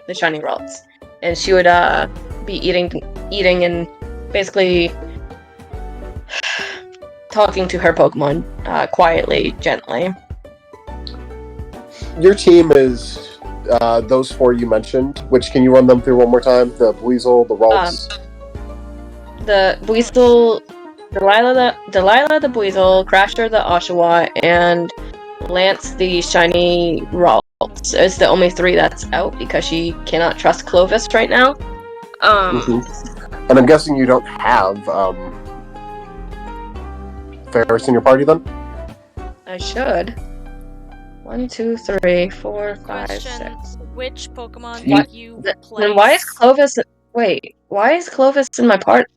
The shiny Ralts. And she would be eating and basically talking to her Pokemon quietly, gently. Your team is those four you mentioned. Which can you run them through one more time? The Buizel, the Ralts. The Buizel, Delilah the Buizel, Crasher the Oshawott, and Lance the shiny Ralts. It's the only three that's out because she cannot trust Clovis right now. And I'm guessing you don't have Ferris in your party then? I should. 1, 2, 3, 4, 5, Question, 6. which Pokemon What? did you play? Then why is Clovis... Wait, why is Clovis in my part?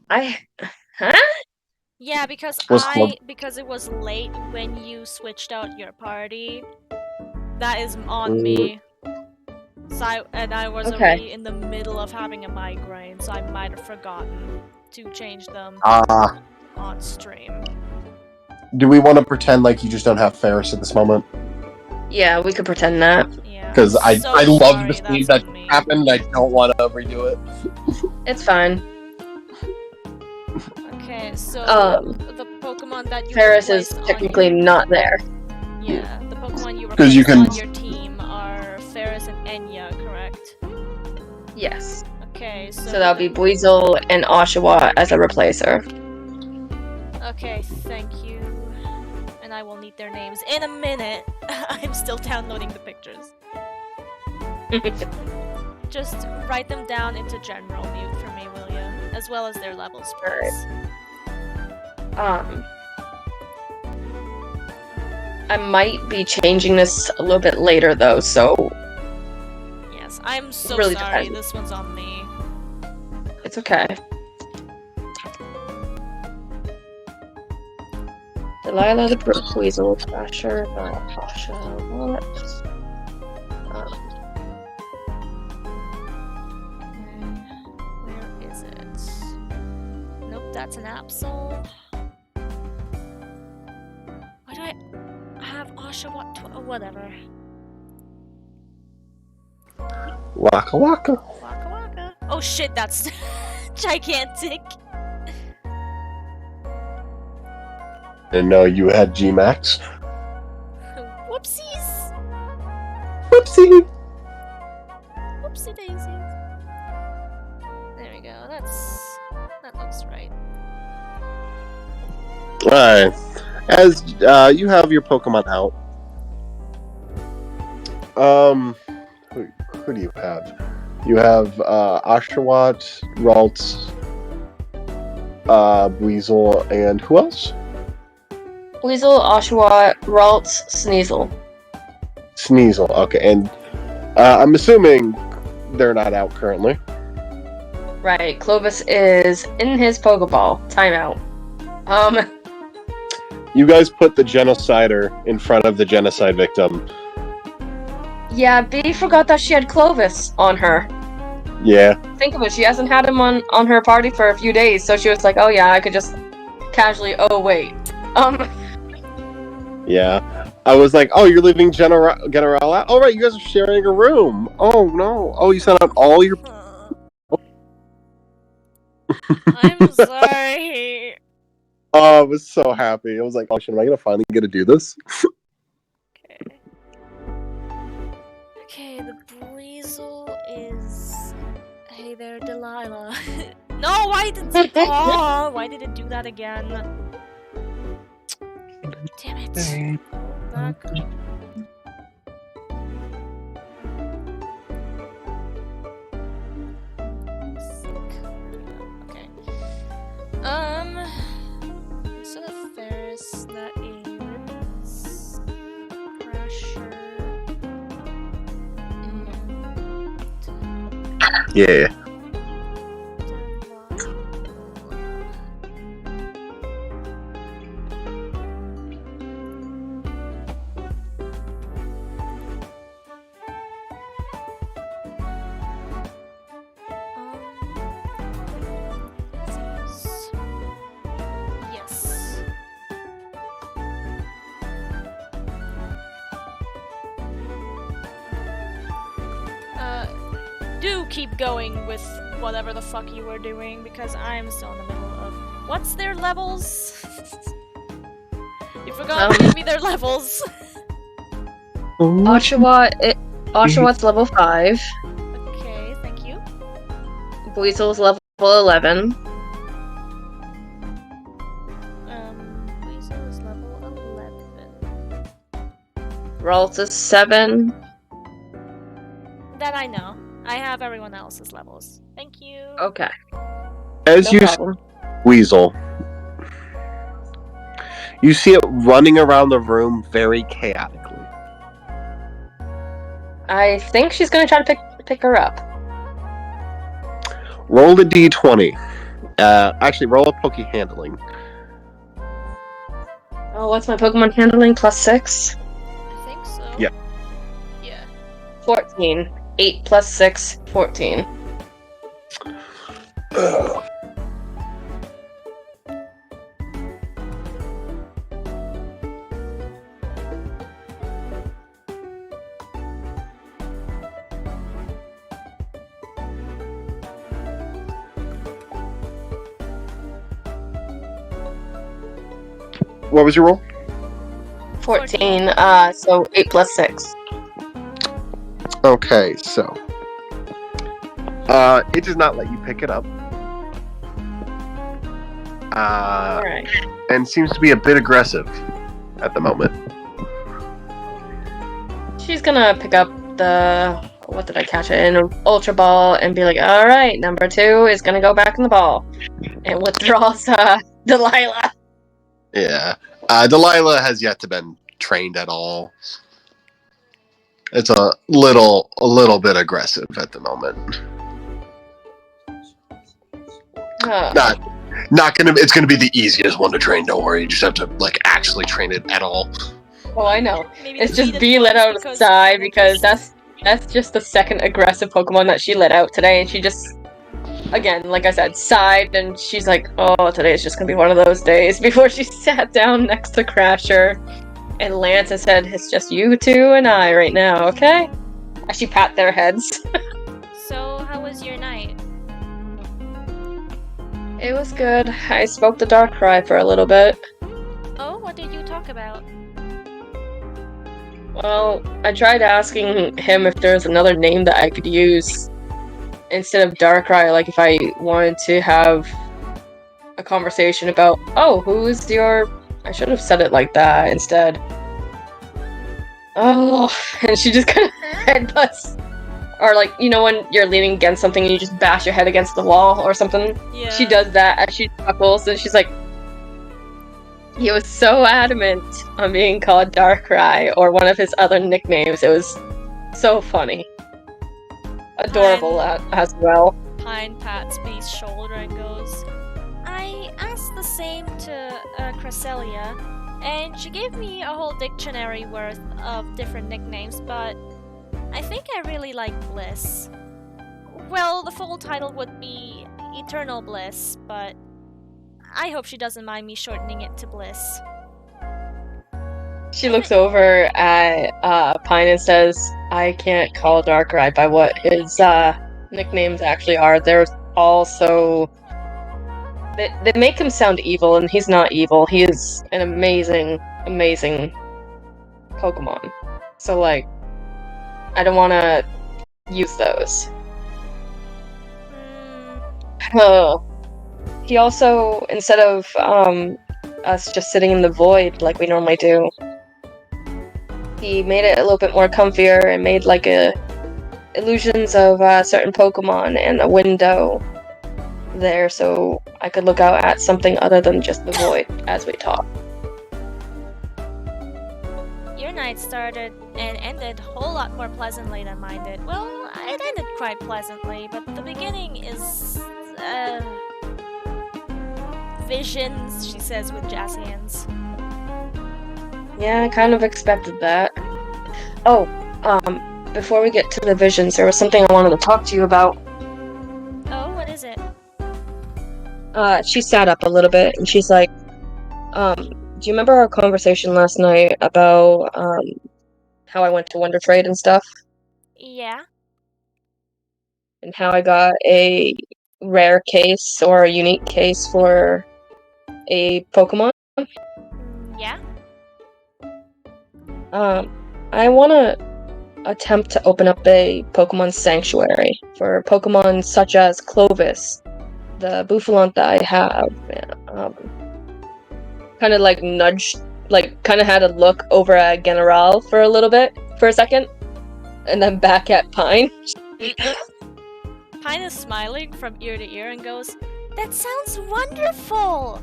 Huh? Yeah, because Was because it was late when you switched out your party. That is on me. So I was Okay. already in the middle of having a migraine, so I might have forgotten to change them on stream. Do we want to pretend like you just don't have Ferris at this moment? Yeah, we could pretend that. Yeah. Because I love sorry, the scene that's that on me. happened. I don't want to redo it. It's fine. Okay, so the Pokemon that you Ferris is replaced on technically your... not there. Yeah, the Pokemon you 'Cause you replaced can- on your team are Ferris and Enya, correct? Yes. Okay, So that would be Buizel and Oshawott as a replacer. Okay, thank you. And I will need their names in a minute. I'm still downloading the pictures. Just write them down into general mute for me, will you? As well as their levels, please. I might be changing this a little bit later though, so Yes, I'm so Really sorry. depends. This one's on me. it's okay. Delilah the Buizel, Crasher the Oshawott. Where is it? Nope, that's an Absol. Why do I have Oshawott? Whatever. Waka waka. Waka waka. Oh shit, that's gigantic. Didn't know you had G-Max. Whoopsies. Whoopsie. Whoopsie daisies. There we go. That looks right. Alright. As you have your Pokemon out, who do you have? You have Oshawott, Ralts, Weasel, and who else? Weasel, Oshawott, Ralts, Sneasel. Sneasel. Okay, and I'm assuming they're not out currently. Right, Clovis is in his Pokeball. Timeout. You guys put the genocider in front of the genocide victim. Yeah, B forgot that she had Clovis on her. Yeah. Think of it, she hasn't had him on her party for a few days, so she was like, oh yeah, I could just casually, oh wait. Yeah. I was like, oh, you're leaving General out? Oh, right, you guys are sharing a room. Oh, no. Oh, you sent out all your... I'm sorry. Oh, I was so happy. I was like, oh shit, am I gonna finally get to do this? Okay, the Breezel is... Hey there, Delilah. No, why did it... Oh, why did it do that again? Damn it. Back. Okay. Instead of Ferris, that is... Pressure... Yeah. Yes. Do keep going with whatever the fuck you were doing, because I'm still in the middle of... What's their levels? You forgot to give me their levels. Oshawott's level 5. Okay, thank you. Weasel's level 11. Weasel is level 11. Ralts is 7. That I know. I have everyone else's levels. Thank you. Okay. As No you problem. Weasel, you see it running around the room very chaotically. I think she's gonna try to pick her up. Roll a d20. Actually, roll a Poke Handling. Oh, what's my Pokemon handling? +6? I think so. Yeah. Yeah. 14. 8 + 6, 14. What was your roll? 14, so 8 + 6. Okay, so it does not let you pick it up. Alright. And seems to be a bit aggressive at the moment. She's gonna pick up the... What did I catch it in? Ultra Ball and be like, alright, number 2 is gonna go back in the ball. And withdraws, Delilah. Yeah. Delilah has yet to been trained at all. It's a little bit aggressive at the moment. Not gonna. It's gonna be the easiest one to train. Don't worry. You just have to actually train it at all. Oh, I know. Maybe It's the just heated be let ones out outside because that's that's just the second aggressive Pokemon that she let out today, and she just, again, like I said, sighed, and she's like, oh, today is just gonna be one of those days, before she sat down next to Crasher, and Lance and said, it's just you two and I right now, okay? As she pat their heads. So, how was your night? It was good. I spoke to Darkrai for a little bit. Oh, what did you talk about? Well, I tried asking him if there was another name that I could use instead of Darkrai, like if I wanted to have a conversation about, oh, who is your I should have said it like that instead. Oh, and she just kind of headbutts. Or like, you know when you're leaning against something and you just bash your head against the wall or something? Yeah. She does that as she chuckles and she's like, he was so adamant on being called Darkrai or one of his other nicknames. It was so funny. Adorable as well. Pine pats Bee's shoulder and goes, I asked the same to Cresselia, and she gave me a whole dictionary worth of different nicknames, but I think I really like Bliss. Well, the full title would be Eternal Bliss, but I hope she doesn't mind me shortening it to Bliss. She looks over at Pine and says, I can't call Darkrai by what his nicknames actually are. They're all so... They make him sound evil, and he's not evil. He is an amazing, amazing Pokemon. So, like, I don't want to use those. He also, instead of us just sitting in the void like we normally do, he made it a little bit more comfier and made like illusions of certain Pokemon and a window there so I could look out at something other than just the void as we talk. Your night started and ended a whole lot more pleasantly than mine did. Well, it ended quite pleasantly, but the beginning is... visions, she says with jazzy hands. Yeah, I kind of expected that. Oh, before we get to the visions, there was something I wanted to talk to you about. Oh, what is it? She sat up a little bit, and she's like, do you remember our conversation last night about, how I went to Wonder Trade and stuff? Yeah? And how I got a rare case, or a unique case for a Pokemon? Yeah? I want to attempt to open up a Pokemon Sanctuary for Pokemon such as Clovis, the Bouffalante that I have. Kind of like nudged, like kind of had a look over at General for a second, and then back at Pine. Pine is smiling from ear to ear and goes, that sounds wonderful!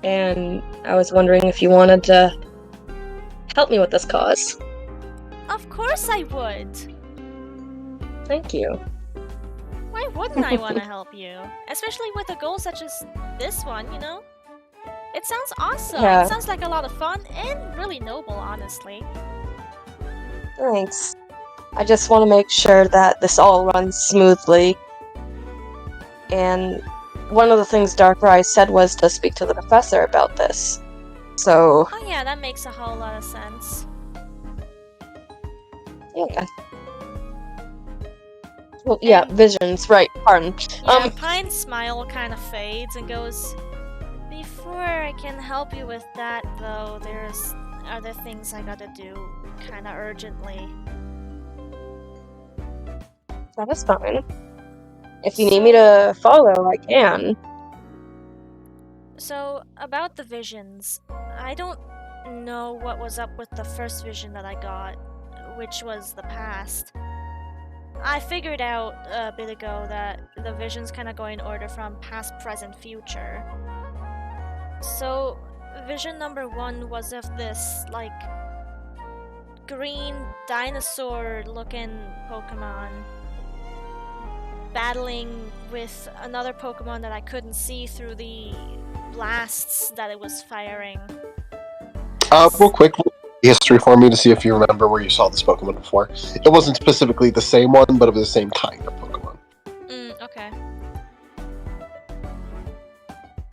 And I was wondering if you wanted to help me with this cause. Of course I would! Thank you. Why wouldn't I want to help you? Especially with a goal such as this one, you know? It sounds awesome! Yeah. It sounds like a lot of fun and really noble, honestly. Thanks. I just want to make sure that this all runs smoothly. And one of the things Darkrai said was to speak to the professor about this. So... Oh yeah, that makes a whole lot of sense. yeah. Well, yeah, visions, right, pardon. Yeah, Pine's smile kind of fades and goes, before I can help you with that, though, there's other things I gotta do kind of urgently. That is fine. If you need me to follow, I can. So, about the visions, I don't know what was up with the first vision that I got, which was the past. I figured out a bit ago that the visions kind of go in order from past, present, future. So, vision number 1 was of this, like, green dinosaur-looking Pokemon battling with another Pokemon that I couldn't see through the blasts that it was firing. Real quick, history for me to see if you remember where you saw this Pokemon before. It wasn't specifically the same one, but it was the same kind of Pokemon. Okay.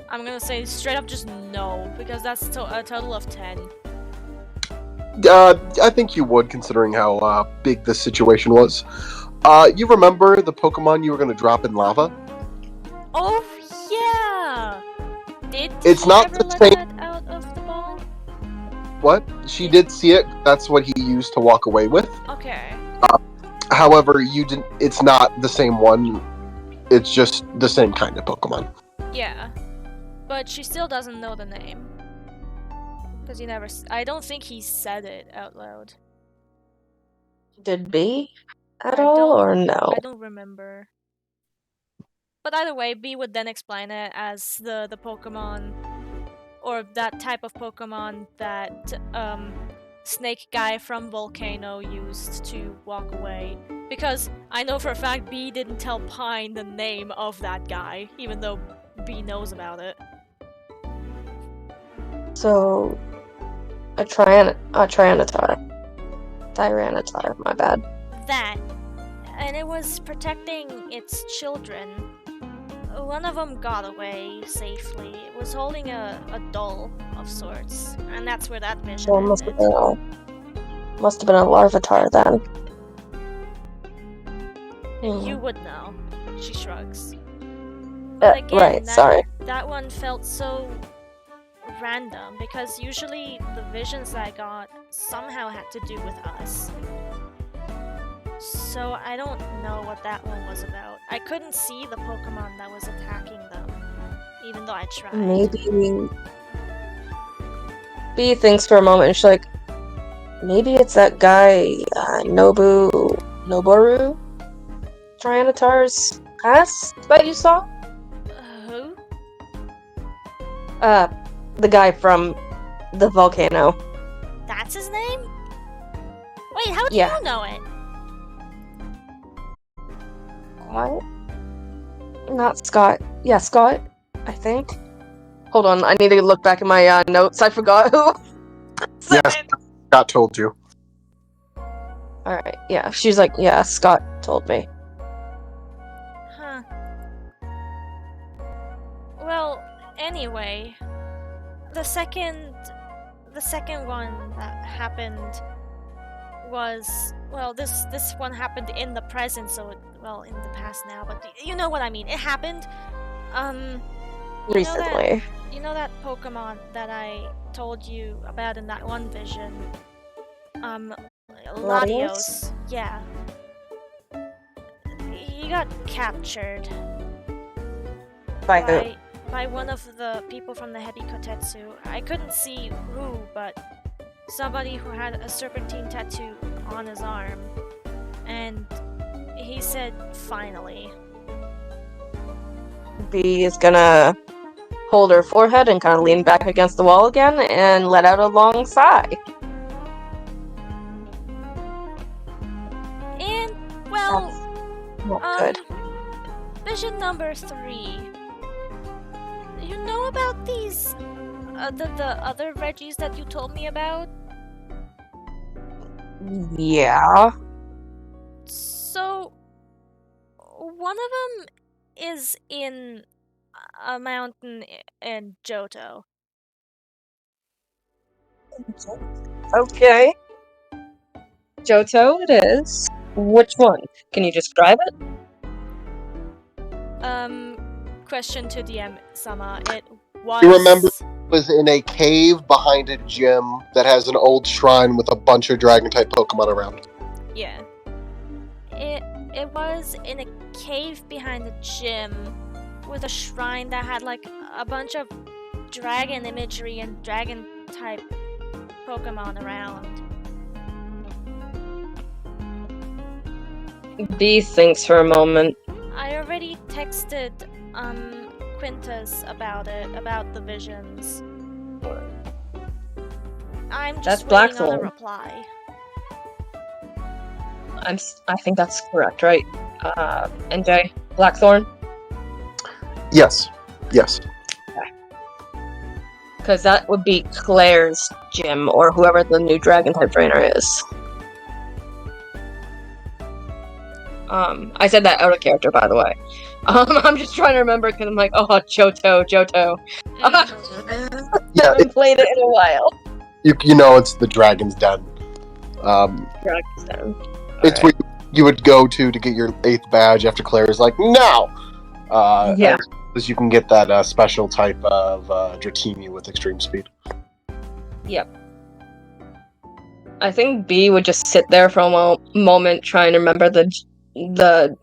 I'm gonna say straight up just no, because that's a total of 10. I think you would, considering how big this situation was. You remember the Pokemon you were going to drop in lava? Oh yeah! Did It's he not ever the let same- that out of the ball? What? She did see it. That's what he used to walk away with. Okay. However, you didn't. It's not the same one. It's just the same kind of Pokemon. Yeah. But she still doesn't know the name. Because I don't think he said it out loud. Did B at I all, don't- or no? I don't remember. But either way, B would then explain it as the Pokemon, or that type of Pokemon that Snake Guy from Volcano used to walk away. Because I know for a fact B didn't tell Pine the name of that guy, even though B knows about it. So, a Tyranitar, my bad. That. And it was protecting its children. One of them got away safely. It was holding a doll of sorts. And that's where that mission Well, ended. must have been a Larvitar then. You would know. She shrugs. But again, right, sorry. That one felt so random because usually the visions I got somehow had to do with us. So I don't know what that one was about. I couldn't see the Pokemon that was attacking them, even though I tried. Maybe B thinks for a moment and she's like, maybe it's that guy, Noboru Tyranitar's past that you saw? Who? The guy from the volcano. That's his name? Wait, how do Yeah. you know it? Scott? Not Scott. Yeah, Scott, I think. Hold on, I need to look back at my notes. I forgot who said Yes. it. Scott told you. Alright, yeah. She's like, yeah, Scott told me. Huh. Well, anyway, the second one that happened was, well, this one happened in the present, so in the past now, but you know what I mean. It happened Recently. You know that Pokemon that I told you about in that one vision? Latios? Yeah. He got captured. By who? By one of the people from the Hebi Kotetsu. I couldn't see who, but somebody who had a serpentine tattoo on his arm. And he said, finally. B is gonna hold her forehead and kind of lean back against the wall again and let out a long sigh. And, well, Not good. Vision number 3. You know about these, the other Reggies that you told me about? Yeah. So, one of them is in a mountain in Johto. Okay. Johto it is. Which one? Can you describe it? Question to DM Sama. It was. You remember it was in a cave behind a gym that has an old shrine with a bunch of dragon-type Pokemon around. Yeah. It was in a cave behind the gym with a shrine that had like a bunch of dragon imagery and dragon type Pokemon around. B thinks for a moment. I already texted Quintus about it, about the visions. I'm just That's waiting on a Blackthorn. reply. I think that's correct, right? NJ Blackthorn? Yes. Because that would be Claire's gym, or whoever the new dragon type trainer is. I said that out of character, by the way. I'm just trying to remember because I'm like, oh, Johto. Yeah, I haven't played it in a while. you know it's the Dragon's Den. Dragon's Den. It's where you would go to get your 8th badge after Claire's like, no! Yeah. Because you can get that special type of Dratini with extreme speed. Yep. I think B would just sit there for a moment trying to remember the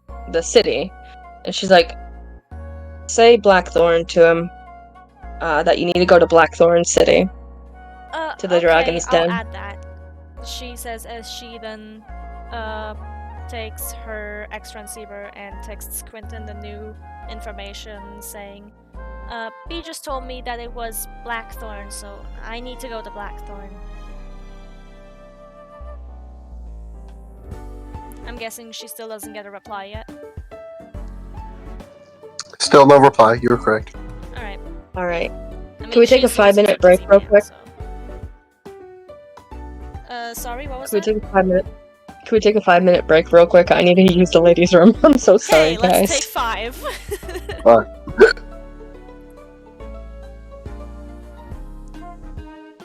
city. And she's like, say Blackthorn to him. that you need to go to Blackthorn City. To the okay, Dragon's Den. I'll add that. She says as she then takes her extra receiver and texts Quentin the new information saying, B just told me that it was Blackthorn, so I need to go to Blackthorn. I'm guessing she still doesn't get a reply yet. Still no reply. You're correct. Alright. Alright. I mean, Can we take a she's supposed to 5-minute be break busy, real man, quick? so- sorry, what was Can we that? take a 5-minute? Can we take a 5-minute break real quick? I need to use the ladies' room. I'm so sorry, Hey, guys. let's take 5. Fine.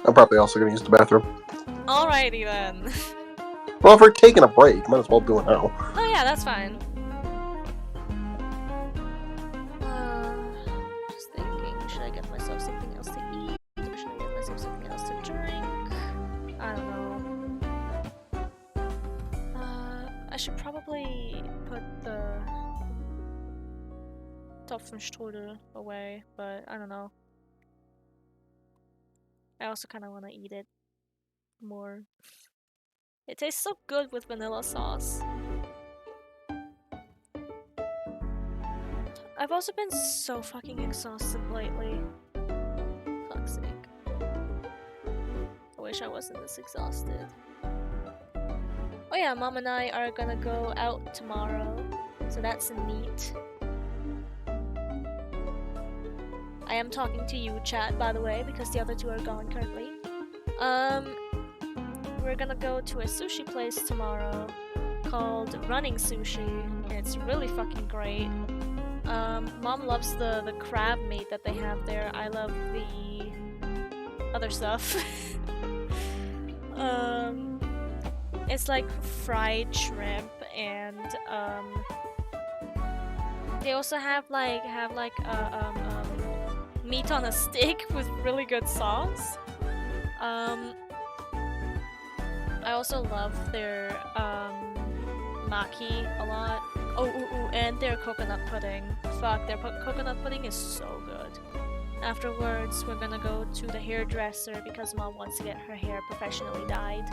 I'm probably also going to use the bathroom. Alrighty then. Well, if we're taking a break, might as well do it now. Oh yeah, that's fine. Just thinking, should I get myself something else to eat? Or should I get myself something else to drink? I don't know. I should probably put the Topfenstrudel away, but I don't know. I also kind of want to eat it more. It tastes so good with vanilla sauce. I've also been so fucking exhausted lately. Fuck's sake. I wish I wasn't this exhausted. Oh yeah, Mom and I are gonna go out tomorrow, so that's neat. I am talking to you, chat, by the way, because the other two are gone currently. We're gonna go to a sushi place tomorrow called Running Sushi, and it's really fucking great. Mom loves the crab meat that they have there. I love the other stuff. It's like fried shrimp, and they also have like meat on a stick with really good sauce. I also love their maki a lot. Oh, and their coconut pudding. Fuck, their coconut pudding is so good. Afterwards, we're gonna go to the hairdresser because Mom wants to get her hair professionally dyed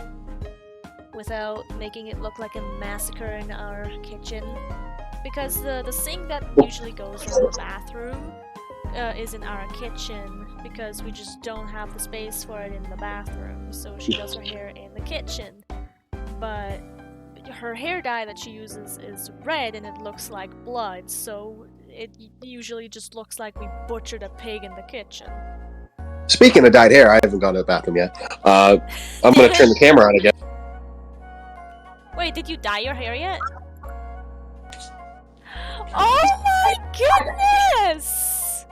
without making it look like a massacre in our kitchen. Because the sink that usually goes in the bathroom is in our kitchen because we just don't have the space for it in the bathroom. So she does her hair in the kitchen. But her hair dye that she uses is red and it looks like blood, so it usually just looks like we butchered a pig in the kitchen. Speaking of dyed hair, I haven't gone to the bathroom yet. I'm going to turn the camera on again. Wait, did you dye your hair yet? Oh my goodness!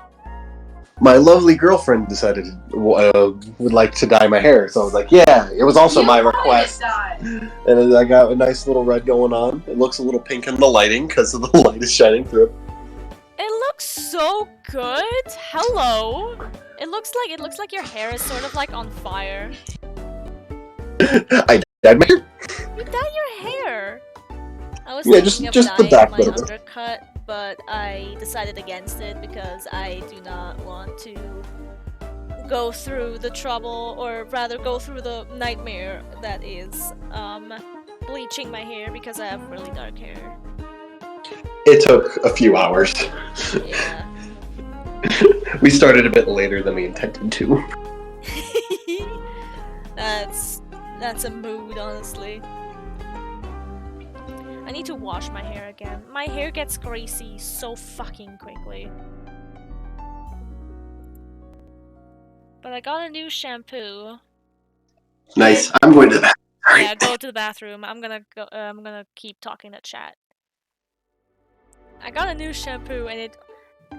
My lovely girlfriend decided would like to dye my hair, so I was like, yeah, it was also my request. And then I got a nice little red going on. It looks a little pink in the lighting because the light is shining through. It looks so good. Hello. It looks like your hair is sort of like on fire. I dyed my hair. You dye your hair. I was Yeah, thinking just of the dyeing back my little bit. undercut, but I decided against it because I do not want to go through the trouble, or rather go through the nightmare that is bleaching my hair because I have really dark hair. It took a few hours. Yeah. We started a bit later than we intended to. That's a mood, honestly. I need to wash my hair again. My hair gets greasy so fucking quickly. But I got a new shampoo. Nice. I'm going to the bathroom. Yeah, go to the bathroom. I'm gonna keep talking to chat. I got a new shampoo and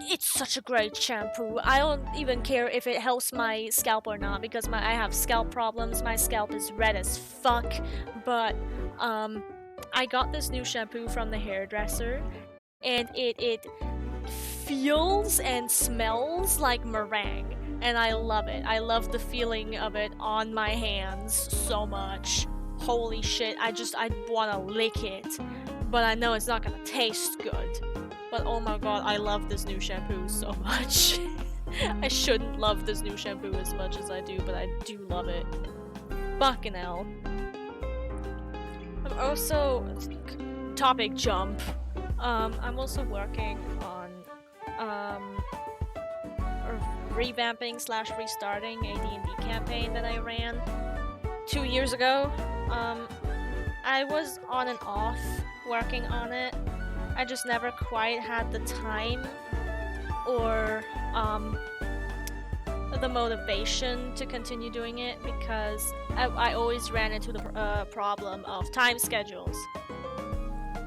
it's such a great shampoo. I don't even care if it helps my scalp or not because I have scalp problems. My scalp is red as fuck. But I got this new shampoo from the hairdresser and it feels and smells like meringue. And I love it. I love the feeling of it on my hands so much. Holy shit, I wanna lick it. But I know it's not gonna taste good. But oh my god, I love this new shampoo so much. I shouldn't love this new shampoo as much as I do, but I do love it. Fucking hell. I'm also... Topic jump. I'm also working on revamping / restarting a D&D campaign that I ran 2 years ago. I was on and off working on it. I just never quite had the time or the motivation to continue doing it because I always ran into the problem of time schedules.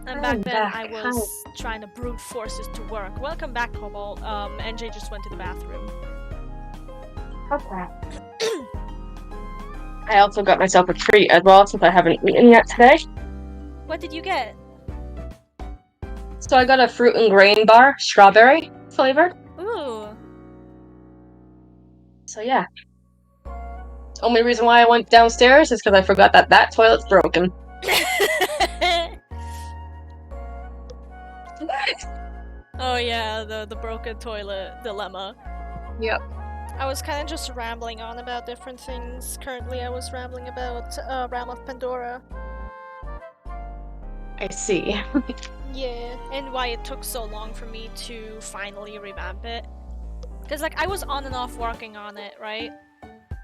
And back then I was trying to brute force it to work. Welcome back, Cobalt. NJ just went to the bathroom. Okay. I also got myself a treat as well since I haven't eaten yet today. What did you get? So I got a fruit and grain bar, strawberry flavored. Ooh. So yeah. Only reason why I went downstairs is because I forgot that toilet's broken. Oh yeah, the broken toilet dilemma. Yep. I was kind of just rambling on about different things. Currently I was rambling about Realm of Pandora. I see. Yeah, and why it took so long for me to finally revamp it. Because, like, I was on and off working on it, right?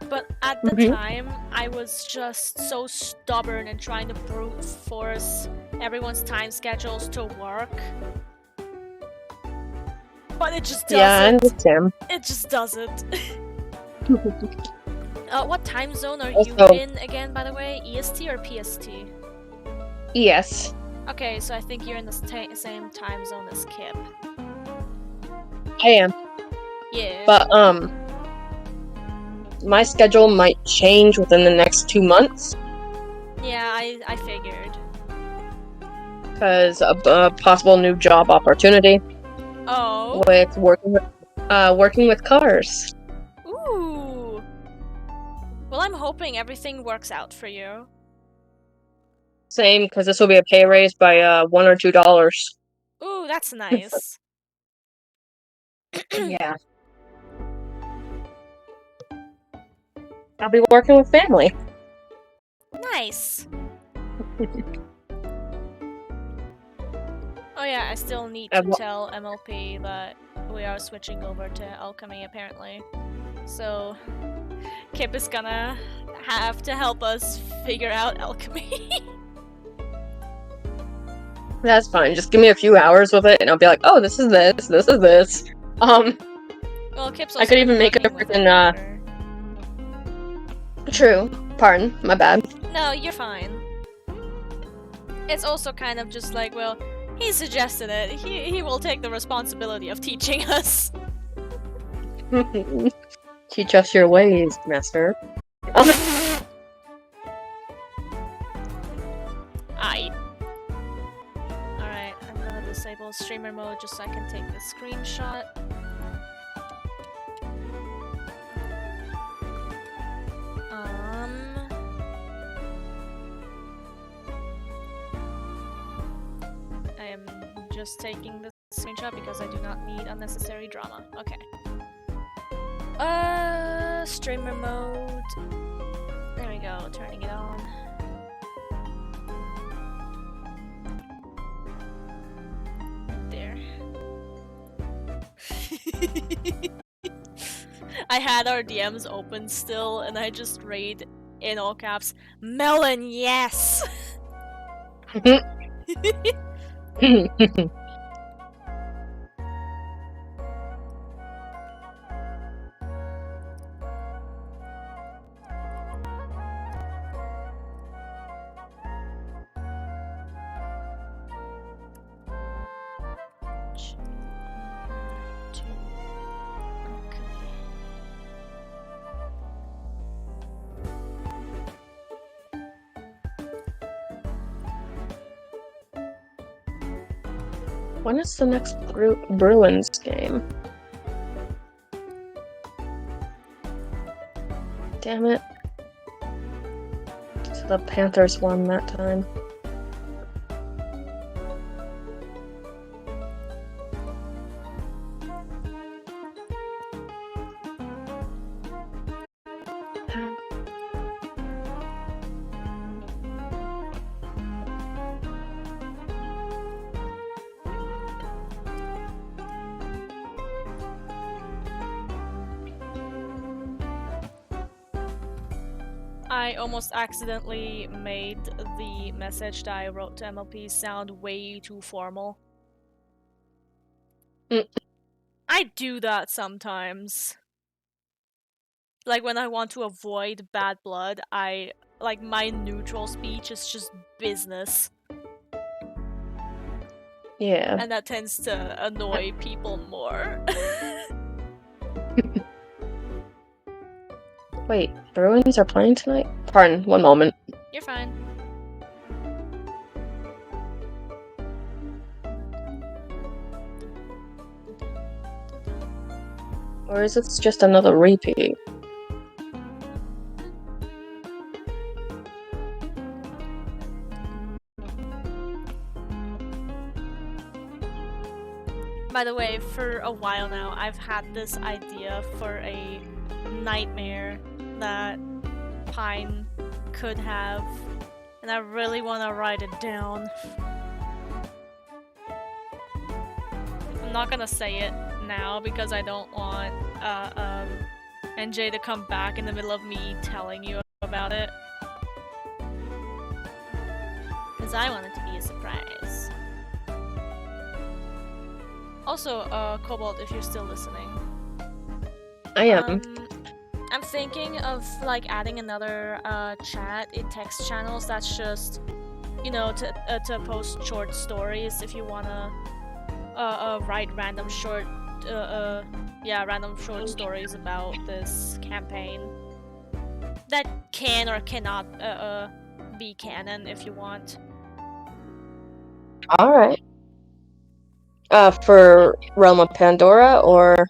But at the time, I was just so stubborn and trying to brute force everyone's time schedules to work. But it just doesn't. Yeah, I understand. It just doesn't. What time zone are you Also- in again, by the way? EST or PST? Yes. Okay, so I think you're in the same time zone as Kip. I am. Yeah. But, my schedule might change within the next 2 months. Yeah, I figured. Because of a possible new job opportunity Oh. with working with cars. Ooh. Well, I'm hoping everything works out for you. Same, because this will be a pay raise by $1 or $2. Ooh, that's nice. Yeah. I'll be working with family. Nice. Oh yeah, I still need to tell MLP that we are switching over to alchemy apparently. So Kip is gonna have to help us figure out alchemy. That's fine. Just give me a few hours with it, and I'll be like, "Oh, this is this. This is this." Well, Kip's also I could even make it working with freaking True. Pardon. My bad. No, you're fine. It's also kind of just like, well, he suggested it. He will take the responsibility of teaching us. Teach us your ways, master. Aye. Alright, I'm gonna disable streamer mode just so I can take the screenshot. I am just taking the screenshot because I do not need unnecessary drama. Okay. Streamer mode. There we go, turning it on. There. I had our DMs open still, and I just read in all caps, Melon, yes! When is the next Bruins game? Damn it. So the Panthers won that time. I almost accidentally made the message that I wrote to MLP sound way too formal. I do that sometimes. Like when I want to avoid bad blood, like my neutral speech is just business. Yeah. And that tends to annoy people more. Wait, Bruins are playing tonight? Pardon, one moment. You're fine. Or is this just another repeat? By the way, for a while now, I've had this idea for a nightmare that Pine could have, and I really want to write it down. I'm not gonna say it now because I don't want NJ to come back in the middle of me telling you about it. Because I want it to be a surprise. Also, Cobalt, if you're still listening. I am. I'm thinking of like adding another chat in text channels that's just, you know, to post short stories if you wanna write random short stories about this campaign that can or cannot be canon if you want. All right. For Realm of Pandora or?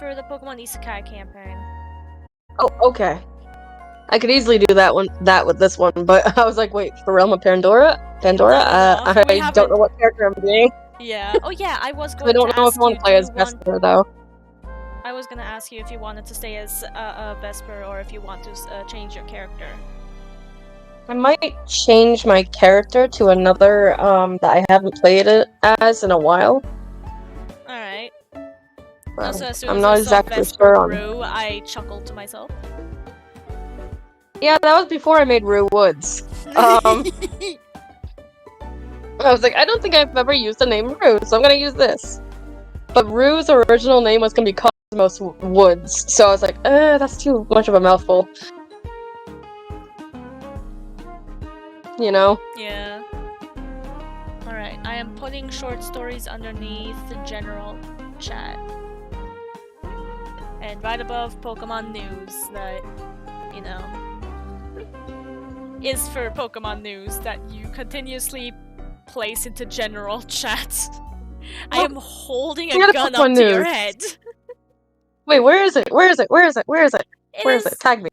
For the Pokemon Isekai campaign. Oh, okay. I could easily do that with this one, but I was like, wait, for Realm of Pandora? No. I don't know what character I'm being. Yeah. Oh yeah, I was going I don't to know ask if I want you, to play as Vesper, though. I was gonna ask you if you wanted to stay as Vesper or if you want to change your character. I might change my character to another that I haven't played it as in a while. Alright. Also, as soon I'm as not I saw exactly Vesper sure on. Rue, I chuckled to myself. Yeah, that was before I made Rue Woods. I was like, I don't think I've ever used the name Rue, so I'm gonna use this. But Rue's original name was gonna be Cosmos Woods, so I was like, that's too much of a mouthful. You know? Yeah. Alright, I am putting short stories underneath the general chat. And right above Pokemon news that, you know, is for Pokemon news that you continuously place into general chat. I am holding a gun up to your head. Wait, where is it? Where is it? Where is it? Where is it? Where is it? Tag me,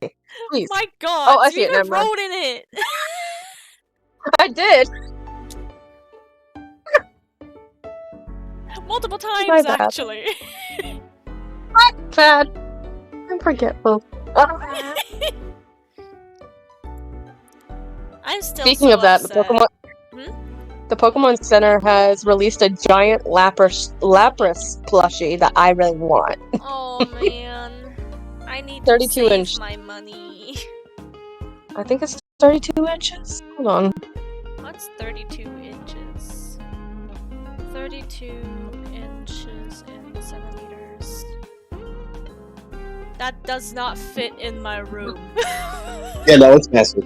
please. My God! Oh, I see it. You Never mind. wrote in it. I did. Multiple times, actually. What? Bad. I'm forgetful. I'm still Speaking of that, the Pokemon Center has released a giant Lapras plushie that I really want. Oh man, I need 32 to save inch. my money. I think it's 32 inches. Hold on. What's 32 inches? 32 inches in centimeters. That does not fit in my room. Yeah, no, it's massive.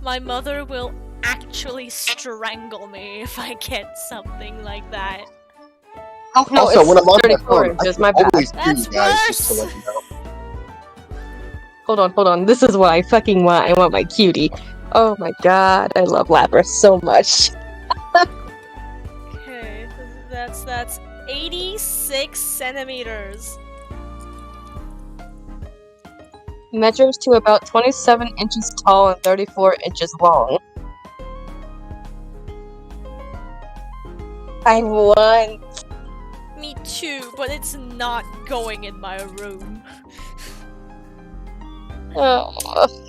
My mother will actually strangle me if I get something like that. Oh no, Also, it's when I'm on my 34 phone, inches. I My bad. always hear you That's guys, worse! just to let you know. Hold on. This is what I fucking want. I want my cutie. Oh my god, I love Lapras so much. Okay, that's 86 centimeters. Measures to about 27 inches tall and 34 inches long. I won. Me too, but it's not going in my room. Oh.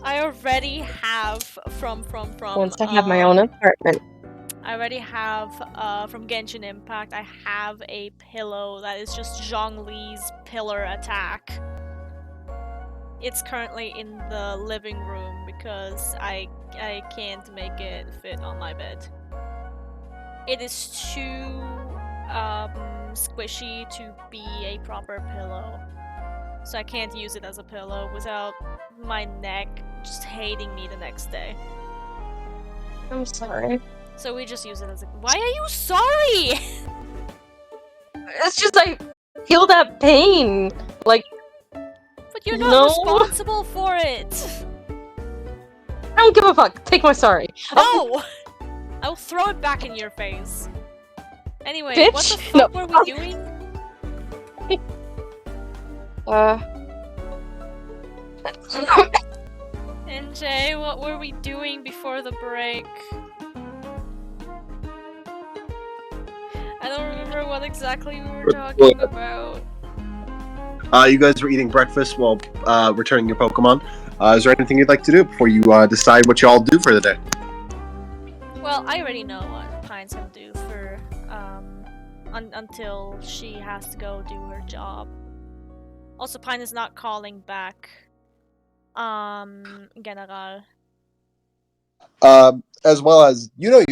I already have from Once I have my own apartment. I already have from Genshin Impact. I have a pillow that is just Zhongli's pillar attack. It's currently in the living room because I can't make it fit on my bed. It is too squishy to be a proper pillow. So I can't use it as a pillow without my neck just hating me the next day. I'm sorry. So we just use it as a. Why are you sorry? It's just I feel that pain. Like, But you're not No. responsible for it. I don't give a fuck. Take my sorry. No! I will throw it back in your face. Anyway, Bitch. what the fuck No. were we doing? NJ, what were we doing before the break? I don't remember what exactly we were talking about. You guys were eating breakfast while returning your Pokemon. Is there anything you'd like to do before you decide what you all do for the day? Well, I already know what Pine's gonna do for until she has to go do her job. Also, Pine is not calling back. General. As well as you have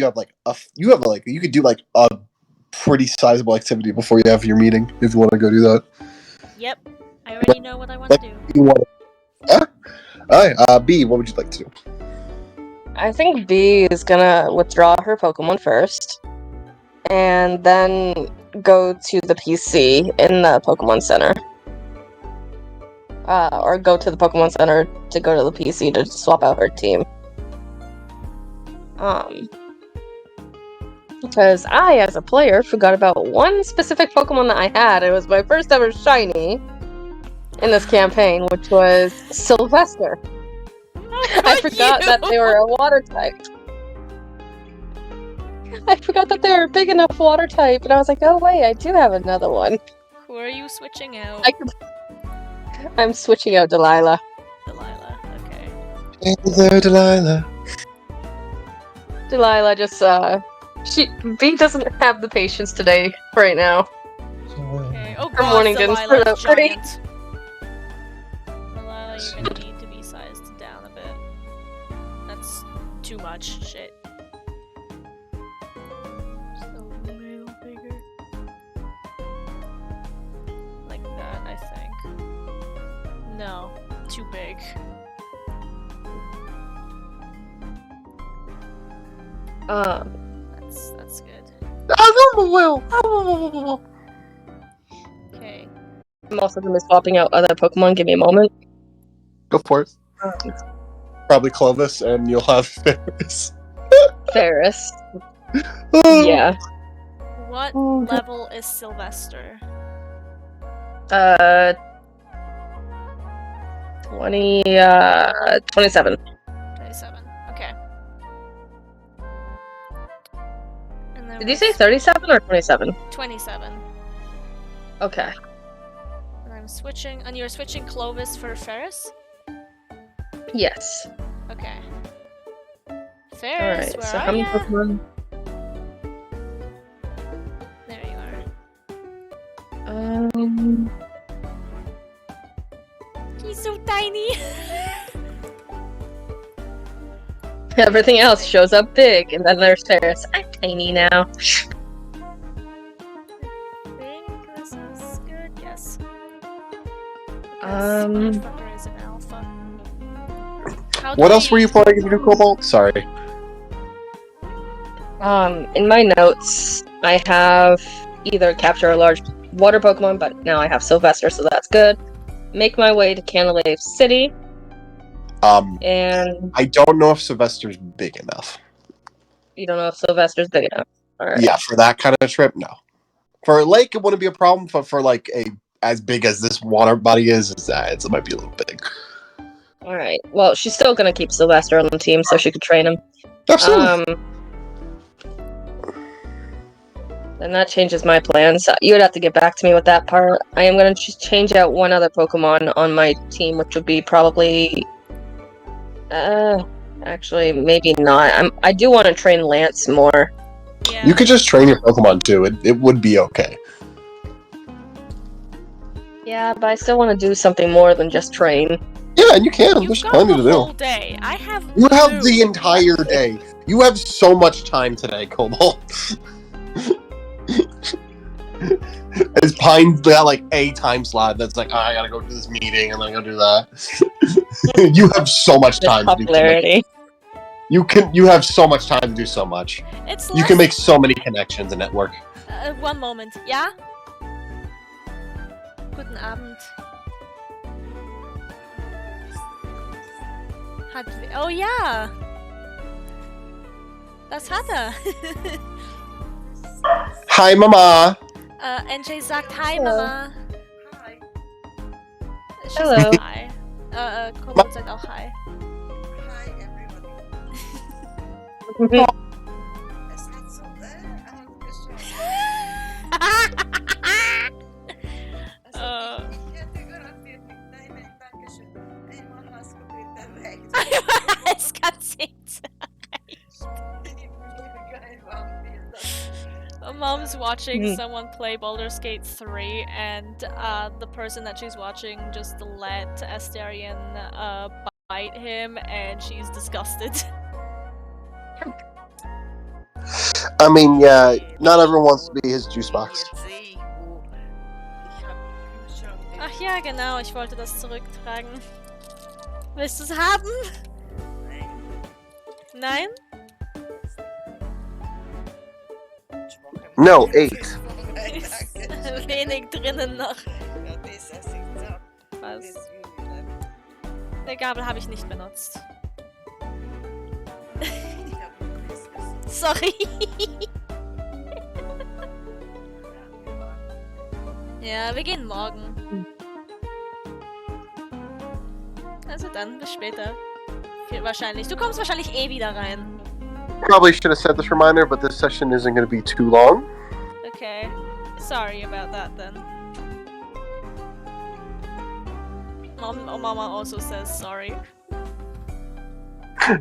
you could do like a pretty sizable activity before you have your meeting if you want to go do that. Yep, I already know what I want to do. You want? Alright. B, what would you like to do? I think B is gonna withdraw her Pokemon first, and then go to the PC in the Pokemon Center. Or go to the Pokemon Center to go to the PC to swap out her team. Because I, as a player, forgot about one specific Pokemon that I had. It was my first ever shiny in this campaign, which was Sylvester. I forgot that they were a water type. I forgot that they were a big enough water type, and I was like, oh wait, I do have another one. Who are you switching out? I'm switching out Delilah. Delilah, okay. Hey there, Delilah. Delilah just, B doesn't have the patience today, right now. Okay. Oh Her god, morning didn't Delilah's start out pretty. giant. Delilah, you're gonna need to be sized down a bit. That's too much shit. Just a little bigger. Like that, I think. No, too big. That's good. Okay. I'm also gonna be swapping out other Pokemon. Give me a moment. Go for it. Probably Clovis, and you'll have Ferris. Ferris. Oh. Yeah. What level is Sylvester? 27. 27. Okay. And then Did you say 37 or 27? 27. Okay. And I'm switching. And you're switching Clovis for Ferris? Yes. Okay. Ferris, Alright, where so are how many ya? Pokemon? There you are. He's so tiny. Everything else shows up big, and then there's Ferris. I'm tiny now. I think this is good. Yes. This motherfucker is an alpha. How What do else were you playing in your Cobalt? Sorry. In my notes, I have either capture a large water Pokemon, but now I have Sylvester, so that's good. Make my way to Canalave City, and I don't know if Sylvester's big enough. you don't know if Sylvester's big enough. Alright. Yeah, for that kind of trip, no. For a lake, it wouldn't be a problem, but for like as big as this water body is that it might be a little big. Alright. Well, she's still gonna keep Sylvester on the team so she could train him. Absolutely. Then that changes my plans. You would have to get back to me with that part. I am gonna just change out one other Pokemon on my team, which would be probably... actually, maybe not. I do want to train Lance more. Yeah. You could just train your Pokemon too. It would be okay. Yeah, but I still want to do something more than just train. Yeah, and you can. You've There's got plenty the to whole do. day. I have You have the two. entire day. You have so much time today, Cobalt. Is Pine got like a time slot that's like, I gotta go to this meeting and then I gotta do that. You have so much The time to do. popularity. You have so much time to do so much. It's You can make so many connections and network. One moment, ja? Guten Abend. Oh ja! Das hat er. Hi, Mama. NJ sagt Hi, Mama. Hi. She Hello. said Hi. Kobold sagt auch Hi. Hi, everybody. Es hat so also, ich hätte garantiert mit deinem Dankeschön einmal Haskell perfekt. Es kann sich Mom's watching someone play Baldur's Gate 3 and the person that she's watching just let Asterion bite him and she's disgusted. I mean, yeah, not everyone wants to be his juice box. Ach ja, genau, ich wollte das zurücktragen. Willst du es haben? Nein? No, 8. Ist wenig drinnen noch. Was? Die Gabel habe ich nicht benutzt. Sorry. Ja, wir gehen morgen. Also dann, bis später. Wahrscheinlich. Du kommst wahrscheinlich eh wieder rein. Probably should have set this reminder, but this session isn't going to be too long. Okay. Sorry about that then. Mama also says sorry.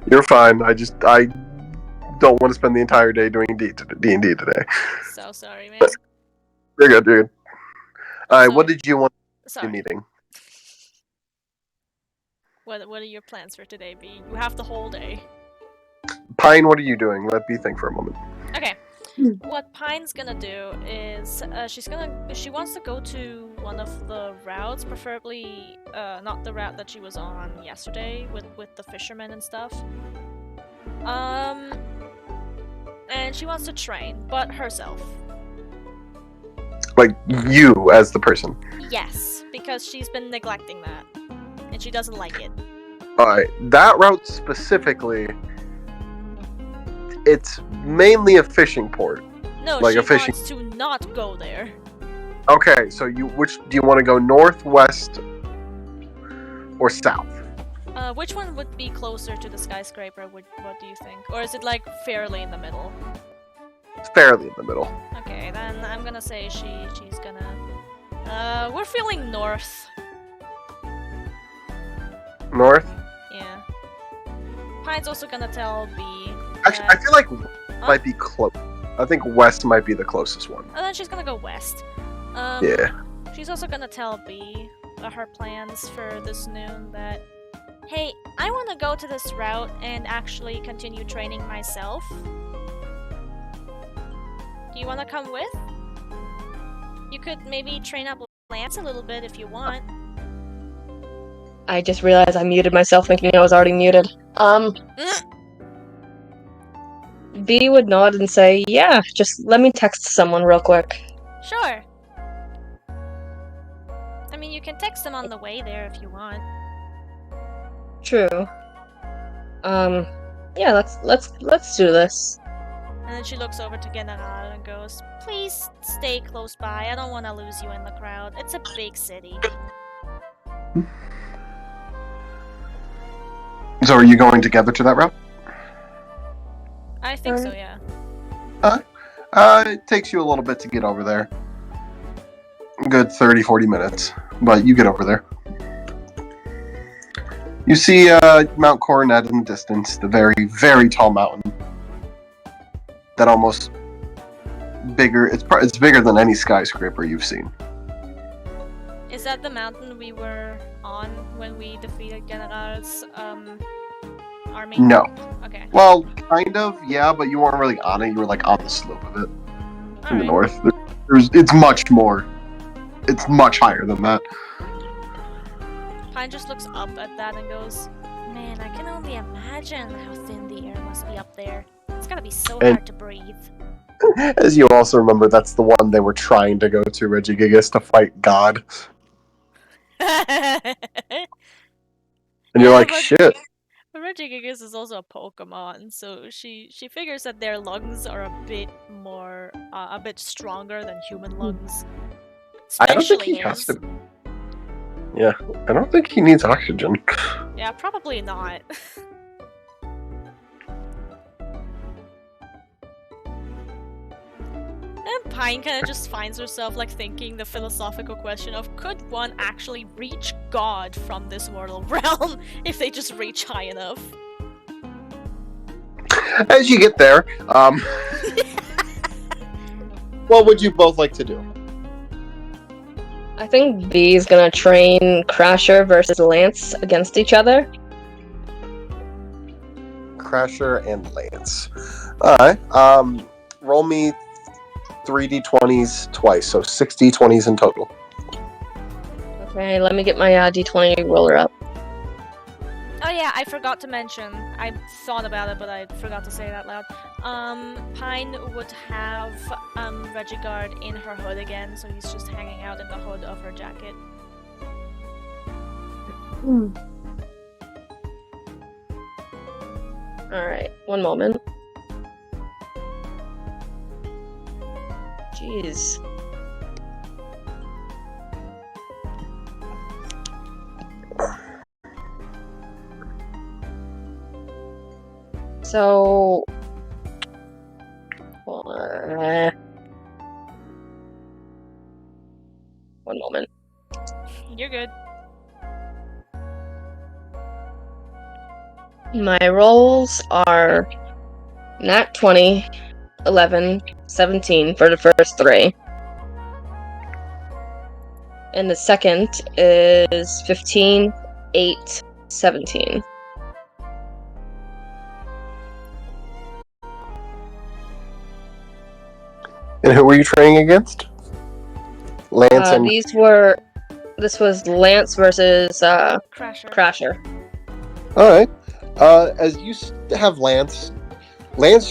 You're fine. I don't want to spend the entire day doing D&D today. So sorry, man. You're good, dude. Alright, So- what did you want in Sorry. the meeting? What are your plans for today, B? You have the whole day. Pine, what are you doing? Let me think for a moment. Okay. What Pine's gonna do is she wants to go to one of the routes, preferably not the route that she was on yesterday with the fishermen and stuff. And she wants to train, but herself. Like, you as the person. Yes, because she's been neglecting that. And she doesn't like it. Alright, that route specifically, it's mainly a fishing port. No, Like she a fishing- wants to not go there. Okay, so which do you want to go, north, west, or south? Which one would be closer to the skyscraper? What do you think? Or is it like fairly in the middle? It's fairly in the middle. Okay, then I'm gonna say she's gonna. We're feeling north. North? Yeah. Pine's also gonna tell B. Actually, I feel like might be close. I think west might be the closest one. And then she's gonna go west. Yeah. She's also gonna tell B her plans for this noon that, hey, I want to go to this route and actually continue training myself. Do you want to come with? You could maybe train up Lance a little bit if you want. I just realized I muted myself thinking I was already muted. B would nod and say, yeah, just let me text someone real quick. Sure. I mean, you can text them on the way there if you want. True. Yeah, let's do this. And then she looks over to General and goes, please stay close by. I don't want to lose you in the crowd. It's a big city. So are you going together to that route? I think so, yeah. It takes you a little bit to get over there. A good 30-40 minutes, but you get over there. You see Mount Coronet in the distance, the very, very tall mountain. That almost bigger. It's bigger than any skyscraper you've seen. Is that the mountain we were on when we defeated General's army? No. Okay. Well, kind of, yeah, but you weren't really on it. You were like on the slope of it in the north. It's much more. It's much higher than that. Pine just looks up at that and goes, "Man, I can only imagine how thin the air must be up there. It's gotta be so hard to breathe." As you also remember, that's the one they were trying to go to, Regigigas, to fight God. And you're like, shit. Regigigas is also a Pokemon, so she figures that their lungs are a bit more, a bit stronger than human lungs. I don't think Especially he has his. to. Yeah, I don't think he needs oxygen. Yeah, probably not. And Pine kind of just finds herself like thinking the philosophical question of, could one actually reach God from this mortal realm if they just reach high enough? As you get there, what would you both like to do? I think B is gonna train Crasher versus Lance against each other. Crasher and Lance. Alright, roll me 3d20s twice, so 6 d20s in total. Okay, let me get my D20 roller up. Oh yeah, I forgot to mention. I thought about it, but I forgot to say it out loud. Pine would have Regigard in her hood again, so he's just hanging out in the hood of her jacket. Alright, one moment. Jeez. So... one moment. You're good. My rolls are nat 20, 11, 17 for the first 3. And the second is 15, 8, 17. And who were you training against? Lance and... This was Lance versus Crasher. Alright. As you have Lance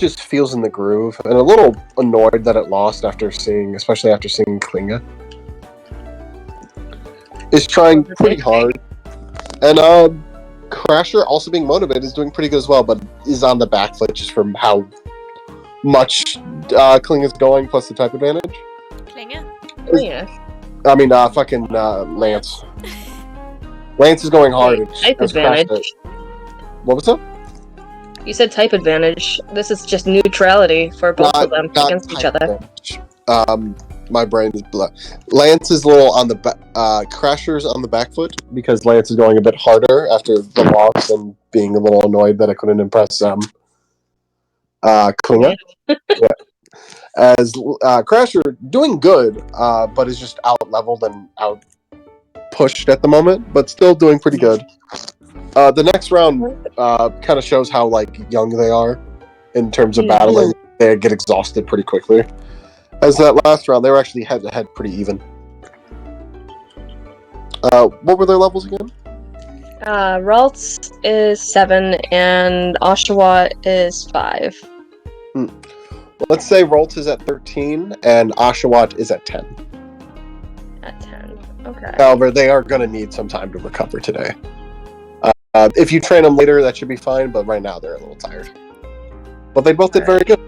just feels in the groove and a little annoyed that it lost especially after seeing Klinga. Is trying pretty hard. And Crasher, also being motivated, is doing pretty good as well, but is on the back foot just from how much Klinga's going, plus the type advantage. Klinga? Oh, yeah. I mean, Lance. Lance is going hard. Type advantage. What was that? You said type advantage. This is just neutrality for both of them against each other. My brain is blah. Lance is a little on the back. Crasher's on the back foot because Lance is going a bit harder after the loss and being a little annoyed that I couldn't impress Klinga. Yeah. As Crasher doing good, but is just out leveled and out pushed at the moment, but still doing pretty good. The next round kind of shows how young they are in terms of battling. They get exhausted pretty quickly. As that last round, they were actually head to head pretty even. What were their levels again? Ralts is 7 and Oshawott is 5. Let's say Ralts is at 13 and Oshawott is at 10. At 10, okay. However, they are going to need some time to recover today. If you train them later, that should be fine, but right now they're a little tired. But they both did very good.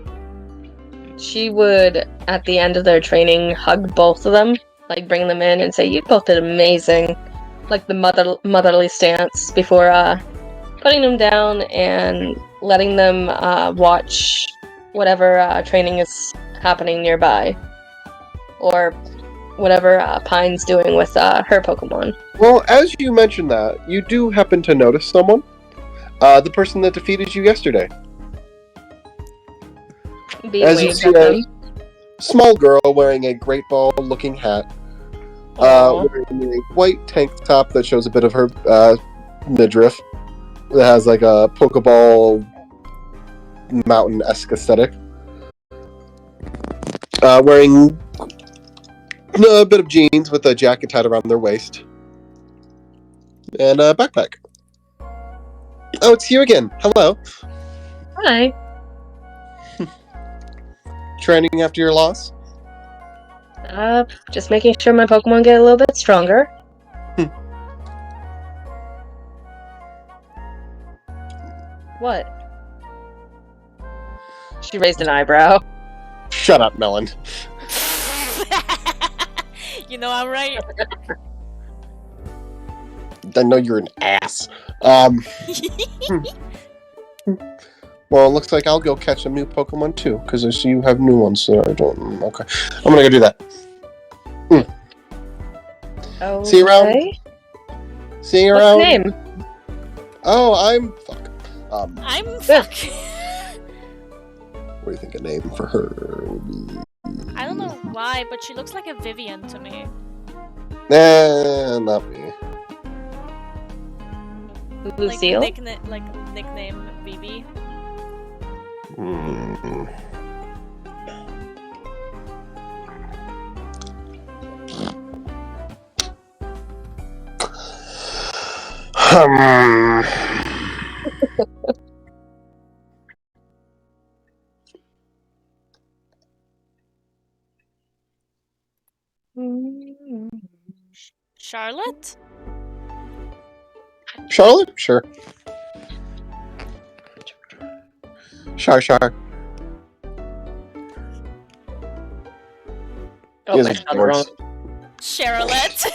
She would, at the end of their training, hug both of them, bring them in and say, "You both did amazing." The motherly stance before putting them down and letting them watch whatever training is happening nearby. Or whatever Pine's doing with her Pokemon. Well, as you mentioned that, you do happen to notice someone. The person that defeated you yesterday. As you see a small girl wearing a great ball looking hat, Aw. Wearing a white tank top that shows a bit of her midriff. That has like a Pokeball mountain-esque aesthetic. Wearing a bit of jeans with a jacket tied around their waist. And a backpack. Oh, it's you again. Hello. Hi. Training after your loss? Just making sure my Pokemon get a little bit stronger. What? She raised an eyebrow. Shut up, Melon. You know I'm right. I know you're an ass. Well, it looks like I'll go catch some new Pokemon too, because I see you have new ones, so I don't... Okay. I'm gonna go do that. Okay. See you around. See you around. What's her name? Oh, I'm... Fuck. I'm fuck. What do you think a name for her would be? I don't know why, but she looks like a Vivian to me. Nah, not me. Lucille? Like nickname Vivi. Charlotte? Charlotte? Sure. Char. Oh, I spelled it wrong. Charlotte?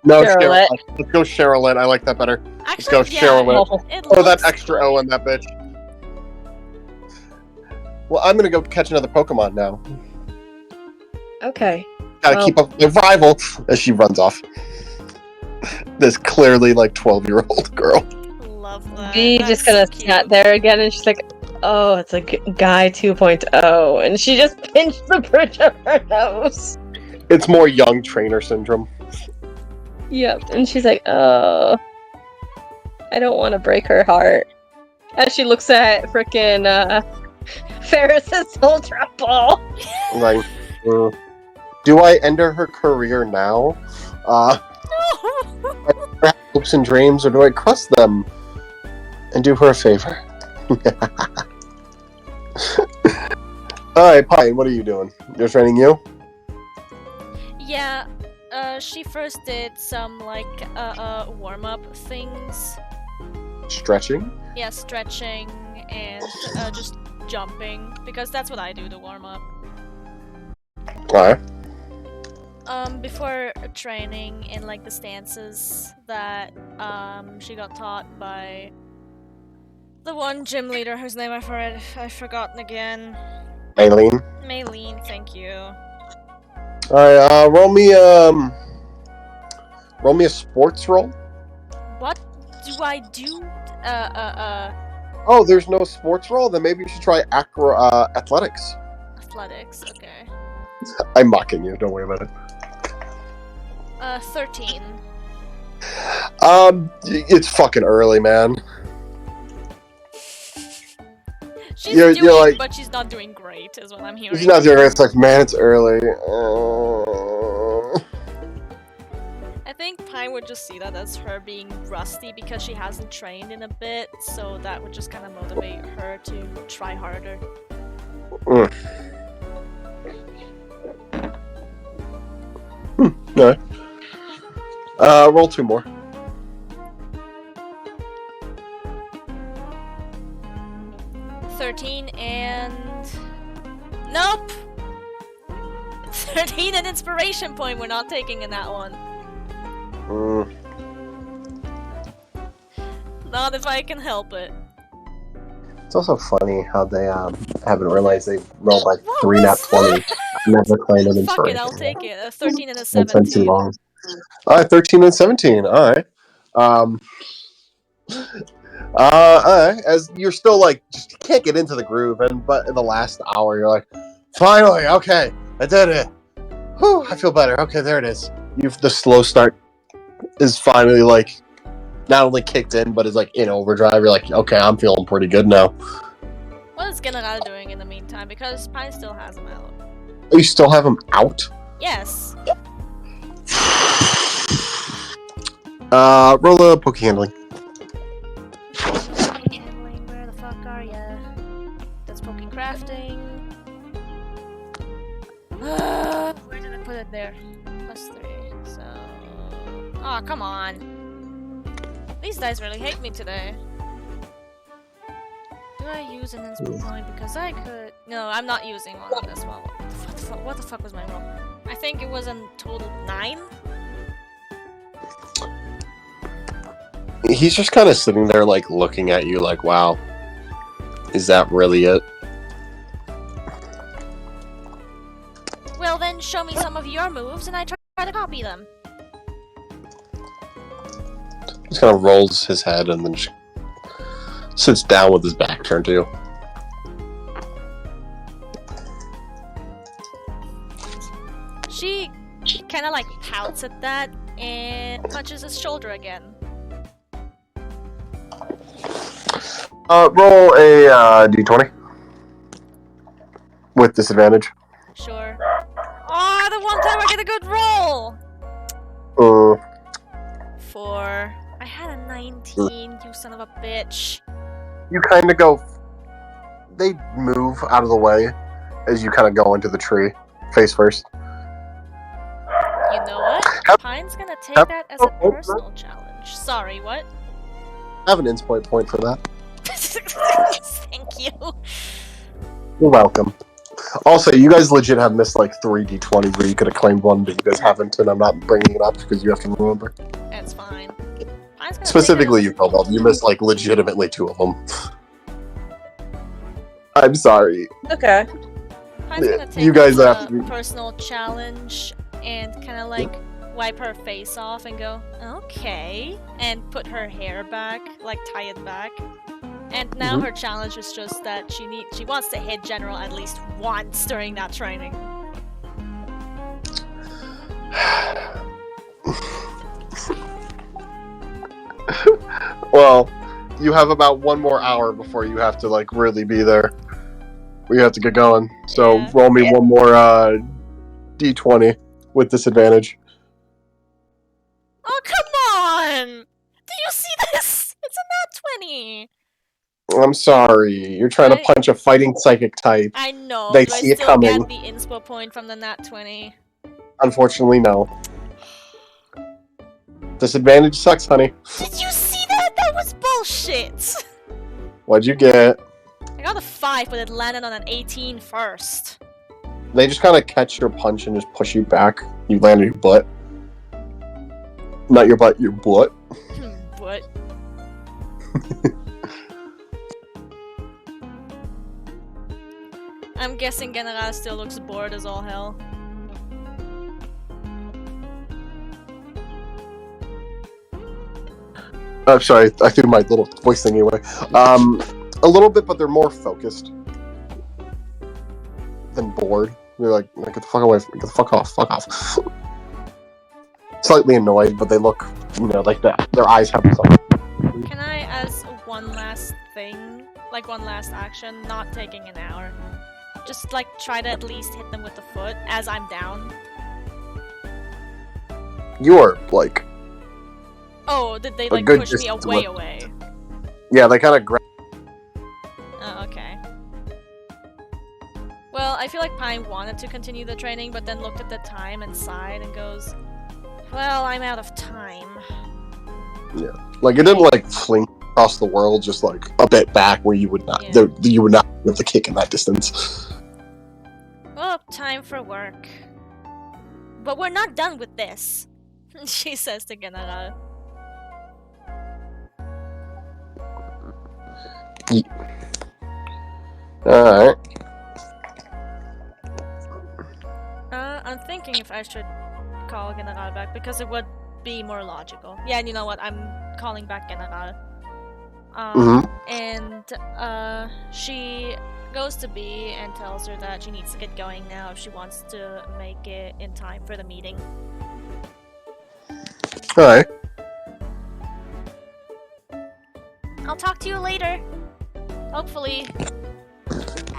No, Charlotte. Charlotte. Let's go Charlotte. I like that better. Actually, Let's go Charlotte. It Oh, that looks extra O in that bitch. Well, I'm gonna go catch another Pokemon now. Okay. Gotta keep up with my rival as she runs off. This clearly like 12-year-old girl. Love that. V That's just kind of cute. sat there again, and she's like, "Oh, it's like Guy 2.0," and she just pinched the bridge of her nose. It's more young trainer syndrome. Yep, and she's like, "Oh, I don't want to break her heart." As she looks at frickin' Ferris's Ultra Ball. Like, do I enter her career now? Hopes and dreams, or do I crush them and do her a favor? Alright, Pine, what are you doing? You're training you? Yeah, she first did some like warm-up things. Stretching? Yeah, stretching and just jumping, because that's what I do to warm up. Alright. Before training in like the stances that she got taught by the one gym leader whose name I've forgotten again. Aileen. Maylene, thank you. Alright, roll me a sports roll. What do I do? Oh, there's no sports roll? Then maybe you should try athletics. Athletics, okay. I'm mocking you, don't worry about it. 13. It's fucking early, man. She's You're doing, like- but she's not doing great, is what I'm hearing. She's not doing it. It's like, man, it's early. I think Pine would just see that as her being rusty because she hasn't trained in a bit, so that would just kind of motivate her to try harder. No. Roll 2 more. Nope! 13 an inspiration point we're not taking in that one. Not if I can help it. It's also funny how they haven't realized they rolled like What 3 was nat 20. Never claimed an Fuck it, inspiration. I'll take it. A 13 and a It's been too 17. long. Alright, 13 and 17. Alright. As you're still like, just can't get into the groove, but in the last hour, you're like, finally, okay, I did it. Whew, I feel better. Okay, there it is. The slow start is finally like not only kicked in, but is like in overdrive. You're like, okay, I'm feeling pretty good now. What is General doing in the meantime? Because Pine still has him out. Oh, you still have him out? Yes. Roll a poke handling. Handling, where the fuck are ya? That's poking crafting. Where did I put it there? +3. So. Oh, come on. These dice really hate me today. Do I use an inspo point? Because I could. No, I'm not using one on this one. What the fuck was my roll? I think it was a total 9. He's just kind of sitting there, like, looking at you like, wow, is that really it? Well, then show me some of your moves and I try to copy them. Just kind of rolls his head and then just sits down with his back turned to you. She kind of like pouts at that and punches his shoulder again. Roll a d20 with disadvantage. Sure. Oh, the one time I get a good roll! 4. I had a 19, you son of a bitch. You kind of go. They move out of the way as you kind of go into the tree, face first. You know what? Pine's gonna take that as a personal challenge. Sorry, what? I have an insight point for that. Thank you. You're welcome. Also, you guys legit have missed like 3 d20s where you could have claimed one, but you guys haven't, and I'm not bringing it up because you have to remember. That's fine. Pine's gonna Specifically, you, Cobalt. You missed like legitimately 2 of them. I'm sorry. Okay. Pine's gonna take You guys it as have a to- personal challenge and kind of like wipe her face off and go, okay, and put her hair back, like tie it back. And now her challenge is just that she wants to hit General at least once during that training. Well, you have about 1 more hour before you have to like really be there. We have to get going. So Yeah. roll me 1 more d20 with disadvantage. Oh, come on! Do you see this? It's a nat 20! I'm sorry. You're trying to Right. punch a fighting psychic type. I know, They do I see it still coming. get the inspo point from the nat 20? Unfortunately, no. Disadvantage sucks, honey. Did you see that? That was bullshit! What'd you get? I got a 5, but it landed on an 18 first. They just kind of catch your punch and just push you back. You land on your butt. Not your butt, your butt. What? I'm guessing General still looks bored as all hell. I'm sorry, I threw my little voice thing away. A little bit, but they're more focused than bored. They're like, get the fuck away from me, get the fuck off, fuck off. Slightly annoyed, but they look, like that. Their eyes have something. Can I, as one last thing, like one last action, not taking an hour, just like try to at least hit them with the foot as I'm down? You are like, Oh, did they A like good push me distance away away. away? yeah, they kind of grab. Oh, okay. Well, I feel like Pine wanted to continue the training, but then looked at the time and sighed and goes, well, I'm out of time. Like it didn't like fling across the world, just like a bit back where you would not, Yeah. you would not be able to kick in that distance. Well, time for work. But we're not done with this, she says to General. All right. I'm thinking if I should call General back, because it would be more logical. Yeah, and you know what? I'm calling back General. And she goes to B and tells her that she needs to get going now if she wants to make it in time for the meeting. Alright. I'll talk to you later. Hopefully.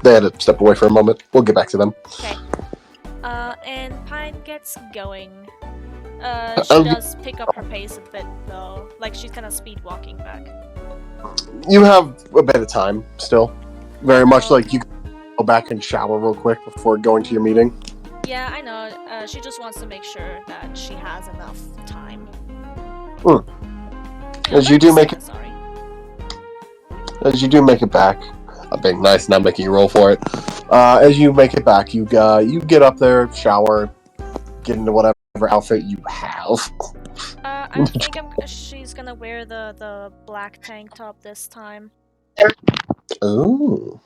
They had to step away for a moment. We'll get back to them. Okay. And Pine gets going. She does pick up her pace a bit, though. Like, she's kind of speed walking back. You have a bit of time still. Very much like you can go back and shower real quick before going to your meeting. Yeah, I know. She just wants to make sure that she has enough time. As you do make it, Sorry. as you do make it back, I'm being nice, not making you roll for it. As you make it back, you get up there, shower, get into whatever outfit you have. I think she's gonna wear the black tank top this time. Ooh.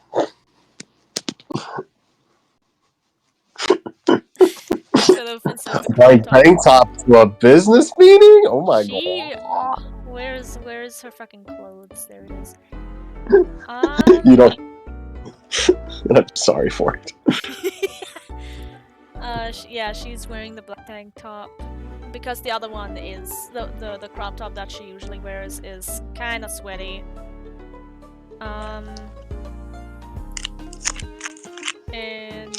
instead of the Like crop top. tank top to a business meeting? Oh my god. Where's her fucking clothes? There it is. You don't. I'm sorry for it. She's wearing the black tank top because the other one is the crop top that she usually wears is kind of sweaty. And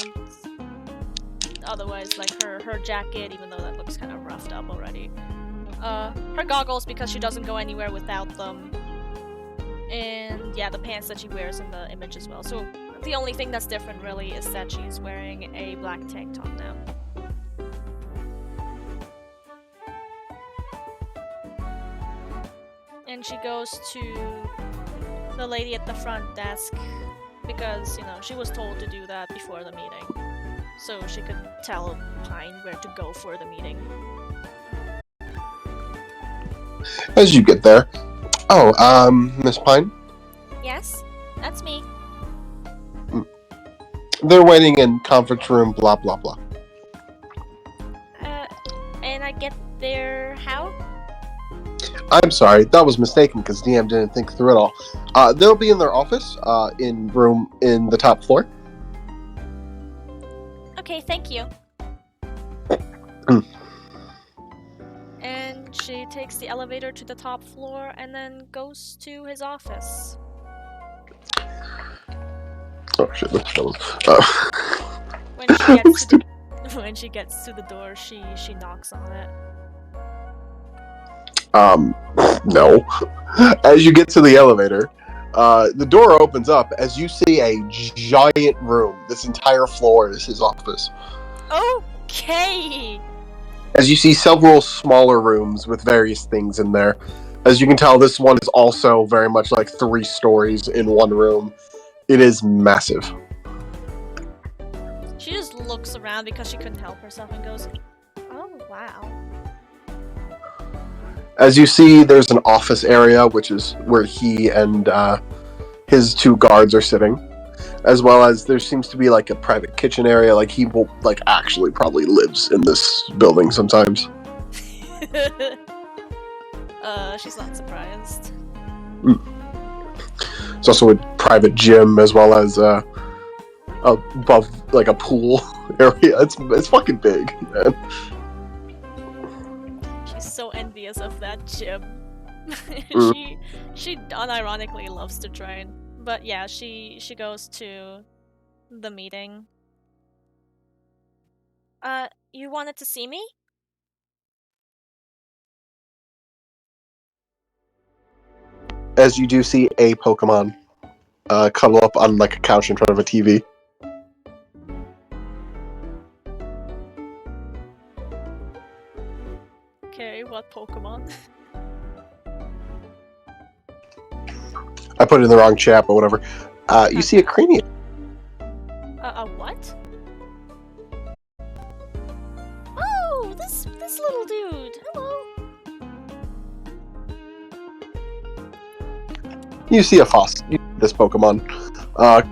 otherwise, like her jacket, even though that looks kind of roughed up already. Her goggles because she doesn't go anywhere without them. And yeah, the pants that she wears in the image as well. So the only thing that's different really is that she's wearing a black tank top now. And she goes to the lady at the front desk because, you know, she was told to do that before the meeting. So she could tell Pine where to go for the meeting. As you get there. Oh, Miss Pine? Yes, that's me. They're waiting in conference room, blah, blah, blah. And I get there how? I'm sorry, that was mistaken because DM didn't think through it all. They'll be in their office, in the top floor. Okay, thank you. And she takes the elevator to the top floor and then goes to his office. Oh shit, that's trouble. When she gets to the door, she knocks on it. No. As you get to the elevator, the door opens up as you see a giant room. This entire floor is his office. Okay! As you see several smaller rooms with various things in there. As you can tell, this one is also very much like 3 stories in one room. It is massive. She just looks around because she couldn't help herself and goes, oh, wow. As you see, there's an office area, which is where he and his 2 guards are sitting. As well as there seems to be like a private kitchen area. Like he will like actually probably lives in this building sometimes. She's not surprised. It's also a private gym as well as above like a pool area. It's fucking big, man. She's so envious of that gym. She unironically loves to train. But yeah, she goes to the meeting. You wanted to see me? As you do see a Pokemon cuddle up on like a couch in front of a TV. Okay, what Pokemon? I put it in the wrong chat, but whatever. You see a Cranium. A what? Oh, this little dude. Hello. You see a Foss. This Pokemon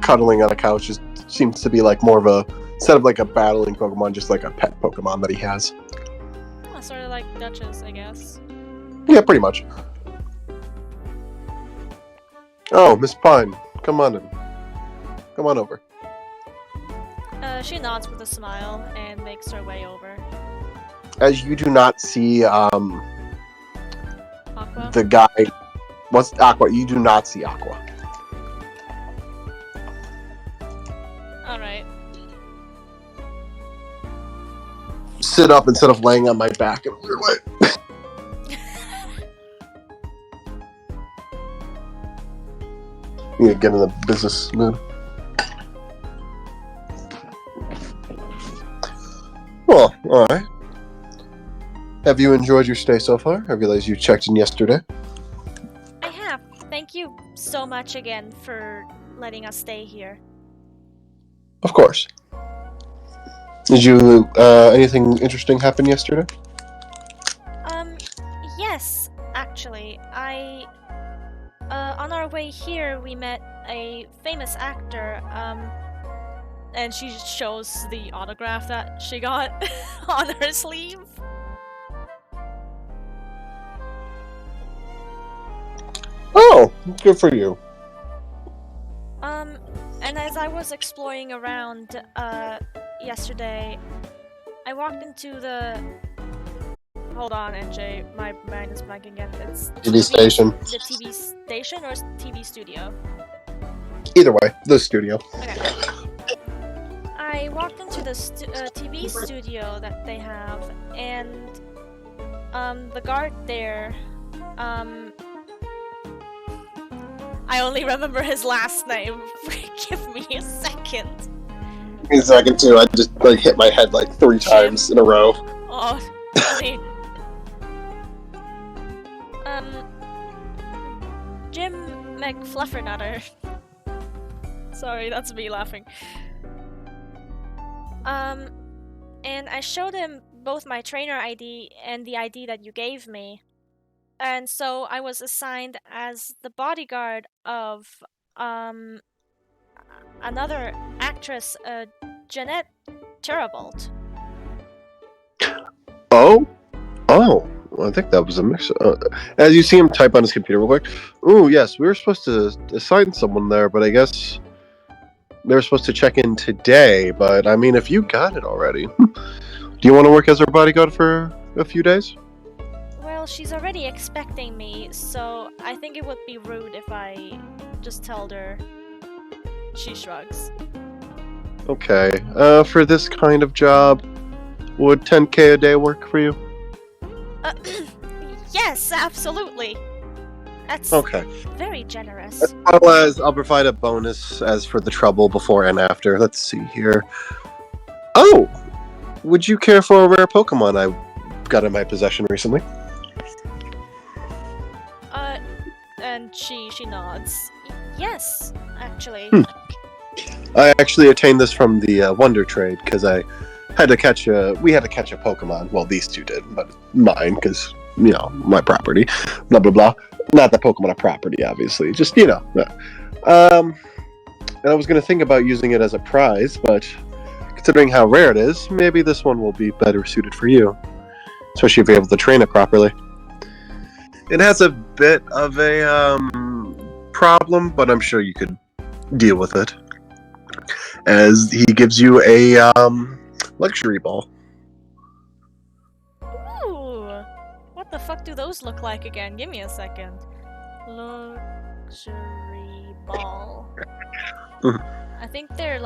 cuddling on a couch just seems to be like more of a instead of like a battling Pokemon, just like a pet Pokemon that he has. Oh, sort of like Duchess, I guess. Yeah, pretty much. Oh, Miss Pine, come on in. Come on over. She nods with a smile and makes her way over. As you do not see Aqua. the guy. What's Aqua? You do not see Aqua. Alright. Sit up instead of laying on my back in a weird way. You need to get in the business mood. Well, alright. Have you enjoyed your stay so far? I realize you checked in yesterday. I have. Thank you so much again for letting us stay here. Of course. Did you, anything interesting happen yesterday? Yes, actually. On our way here, we met a famous actor, and she shows the autograph that she got on her sleeve. Oh, good for you. And as I was exploring around, yesterday, I walked into the... Hold on, NJ, my mind is blanking again. It's TV station. The TV station or TV studio? Either way, the studio. Okay. I walked into the TV studio that they have, and the guard there, I only remember his last name. Give me a second. Give me a second too. I just hit my head 3 times in a row. Oh, funny. Jim McFluffernutter. Sorry, that's me laughing. And I showed him both my trainer ID and the ID that you gave me. And so I was assigned as the bodyguard of, another actress, Jeanette Terabolt. Oh? Well, I think that was a mix. As you see him type on his computer real quick. Ooh, yes, we were supposed to assign someone there, but I guess they were supposed to check in today. But I mean, if you got it already, do you want to work as her bodyguard for a few days? Well, she's already expecting me, so I think it would be rude if I just told her. She shrugs. Okay. For this kind of job, would 10K a day work for you? Yes, absolutely. That's Okay. very generous. As well as I'll provide a bonus as for the trouble before and after. Let's see here. Oh! Would you care for a rare Pokemon I got in my possession recently? And she nods. Yes, actually. I actually attained this from the Wonder Trade because I had to catch we had to catch a Pokemon. Well, these two did, but mine because my property. Blah blah blah. Not the Pokemon a property, obviously. Just And I was gonna think about using it as a prize, but considering how rare it is, maybe this one will be better suited for you, especially if you're able to train it properly. It has a bit of a problem, but I'm sure you could deal with it. As he gives you a luxury ball. Ooh! What the fuck do those look like again? Give me a second. Luxury ball. I think they're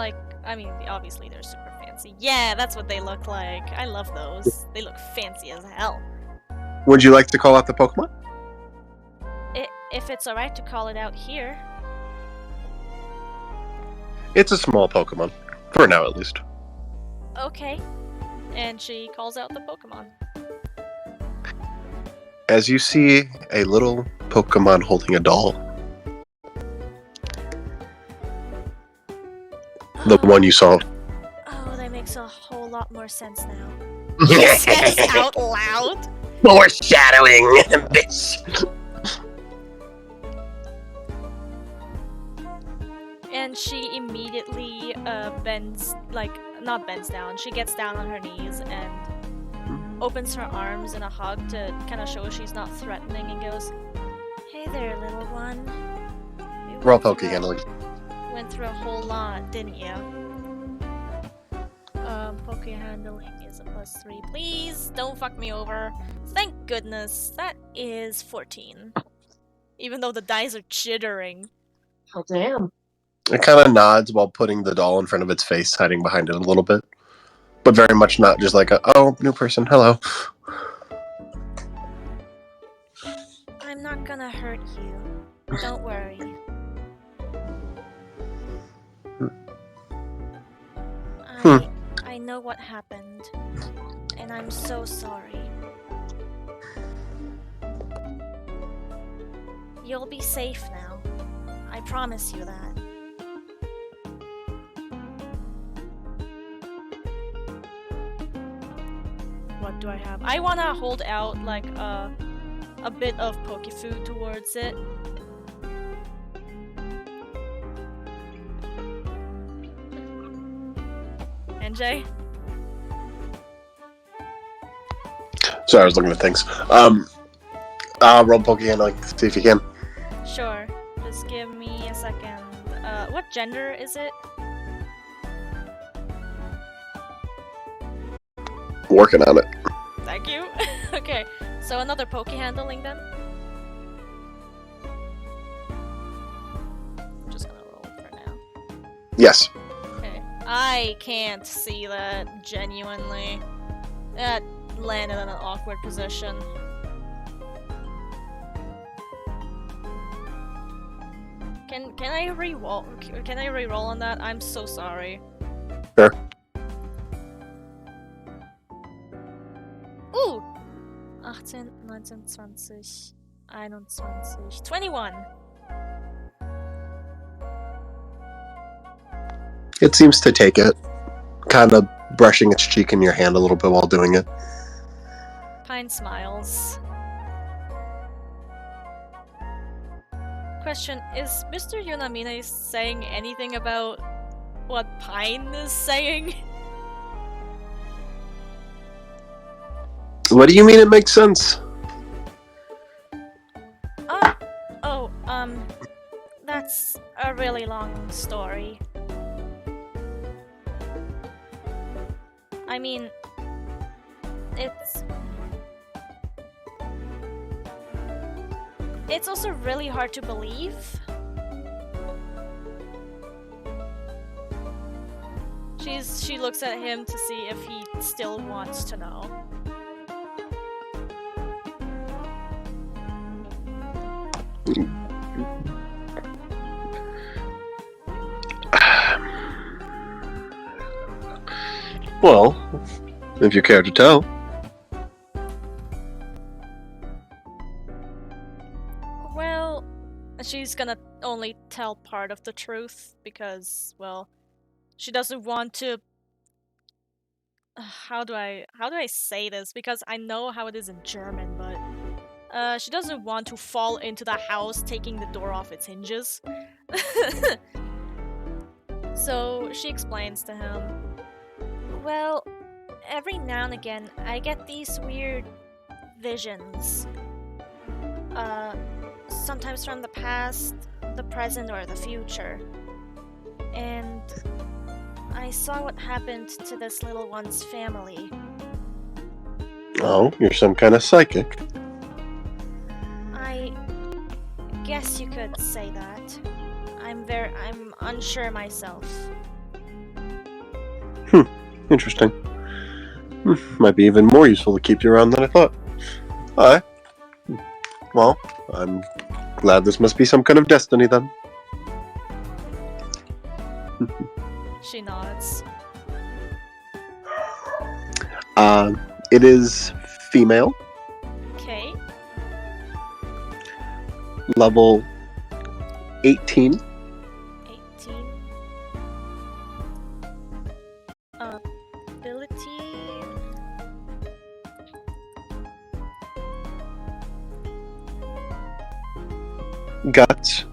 obviously they're super fancy. Yeah, that's what they look like. I love those. They look fancy as hell. Would you like to call out the Pokemon? If it's alright to call it out here. It's a small Pokemon. For now, at least. Okay. And she calls out the Pokemon. As you see a little Pokemon holding a doll. The one you saw. Oh, that makes a whole lot more sense now. She says out loud. Foreshadowing, bitch. And she immediately not bends down. She gets down on her knees and opens her arms in a hug to kind of show she's not threatening and goes, "Hey there, little one. Roll Poke handling. Went through a whole lot, didn't you?" Poke Poke handling is a +3. Please don't fuck me over. Thank goodness. That is 14. Even though the dice are jittering. Oh, damn. It kind of nods while putting the doll in front of its face, hiding behind it a little bit. But very much not just like oh, new person, hello. I'm not gonna hurt you. Don't worry. I know what happened. And I'm so sorry. You'll be safe now. I promise you that. What do I have? I wanna hold out like a bit of poke food towards it. NJ? Sorry, I was looking at things. Roll Poke handling, see if you can. Sure. Just give me a second. What gender is it? Working on it. Thank you. Okay, so another poke handling then. I'm just gonna roll for now. Yes. Okay. I can't see that, genuinely. That landed in an awkward position. Can I re-roll? Can I re-roll on that? I'm so sorry. Sure. Ooh! 18, 19, 20, 21, 21! It seems to take it, kind of brushing its cheek in your hand a little bit while doing it. Pine smiles. Question, is Mr. Yonamine saying anything about what Pine is saying? What do you mean it makes sense? That's a really long story. I mean, it's also really hard to believe. She looks at him to see if he still wants to know. Well, if you care to tell. Well, she's gonna only tell part of the truth because, well, she doesn't want to. How do I say this? Because I know how it is in German, but she doesn't want to fall into the house taking the door off its hinges. So she explains to him, well, every now and again I get these weird visions. Sometimes from the past, the present, or the future. And I saw what happened to this little one's family. Oh, you're some kind of psychic. I guess you could say that. I'm unsure myself. Interesting. Might be even more useful to keep you around than I thought. Alright. Well, I'm glad this must be some kind of destiny then. She nods. It is female, Okay. level 18. 18. Ability. Guts.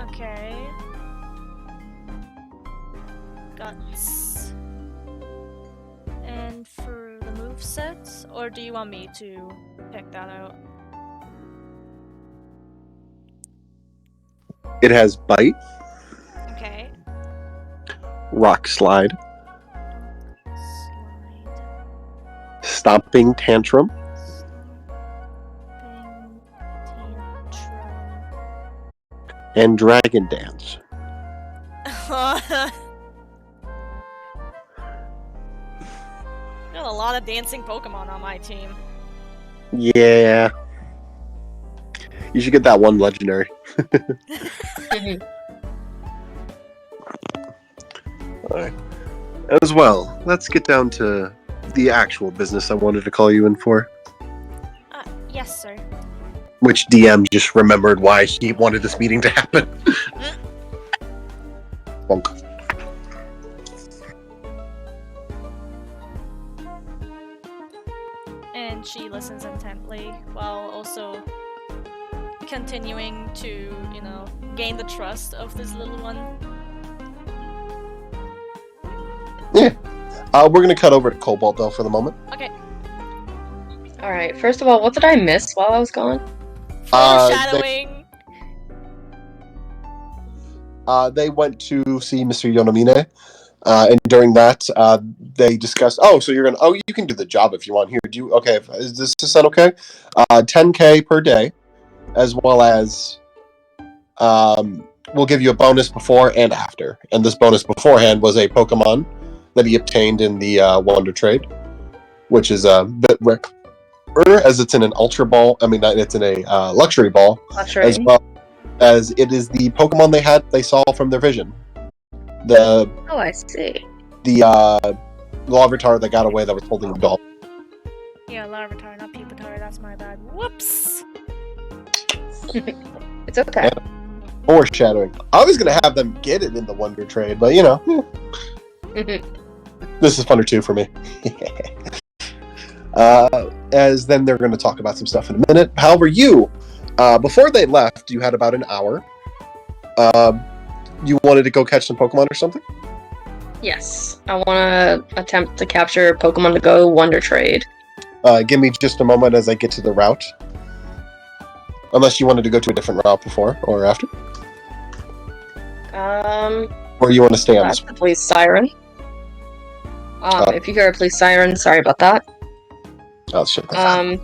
Okay. Guts. And for the moveset, or do you want me to pick that out? It has bite, Okay. rock slide, Stomping Tantrum, and Dragon Dance. Got a lot of dancing Pokemon on my team. Yeah. You should get that one legendary. Alright. As well, let's get down to the actual business I wanted to call you in for. Yes, sir. Which DM just remembered why he wanted this meeting to happen. Bonk. And she listens intently while also continuing to, gain the trust of this little one. Yeah. We're gonna cut over to Cobalt though for the moment. Okay. Alright, first of all, what did I miss while I was gone? Foreshadowing. They went to see Mr. Yonomine, and during that, they discussed. Oh, so you're gonna. Oh, you can do the job if you want. Here, do you? Okay, is this sound okay? 10K per day, as well as, we'll give you a bonus before and after. And this bonus beforehand was a Pokemon that he obtained in the Wonder Trade, which is a bit rare, as it's in an Ultra Ball. I mean, it's in a Luxury Ball, as well as it is the Pokemon they saw from their vision. Oh, I see. The Larvitar that got away that was holding the doll. Yeah, Larvitar, not Pupitar. That's my bad. Whoops. It's okay. Yeah. Foreshadowing. I was gonna have them get it in the Wonder Trade, but this is funner too for me. As then they're going to talk about some stuff in a minute. However, before they left, you had about an hour. You wanted to go catch some Pokemon or something? Yes. I want to attempt to capture Pokemon to go Wonder Trade. Give me just a moment as I get to the route. Unless you wanted to go to a different route before or after. Or you want to stay on this one? The police siren. If you hear a police siren, sorry about that. Oh, shit. Yeah,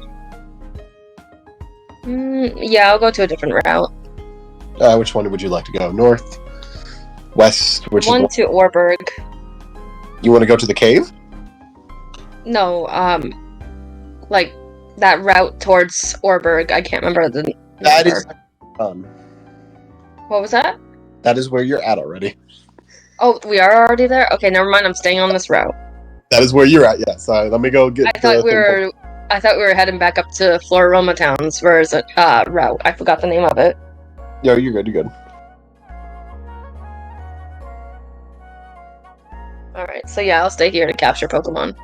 I'll go to a different route. Which one would you like to go? North? West? Which one to Orberg. You want to go to the cave? No, like that route towards Orberg. I can't remember the number. That is What was that? That is where you're at already. Oh, we are already there? Okay, never mind, I'm staying on this route. That is where you're at, yeah. Sorry, let me go get I thought we were heading back up to Floroma Town's route. I forgot the name of it. Yeah, you're good, you're good. Alright, so yeah, I'll stay here to capture Pokemon.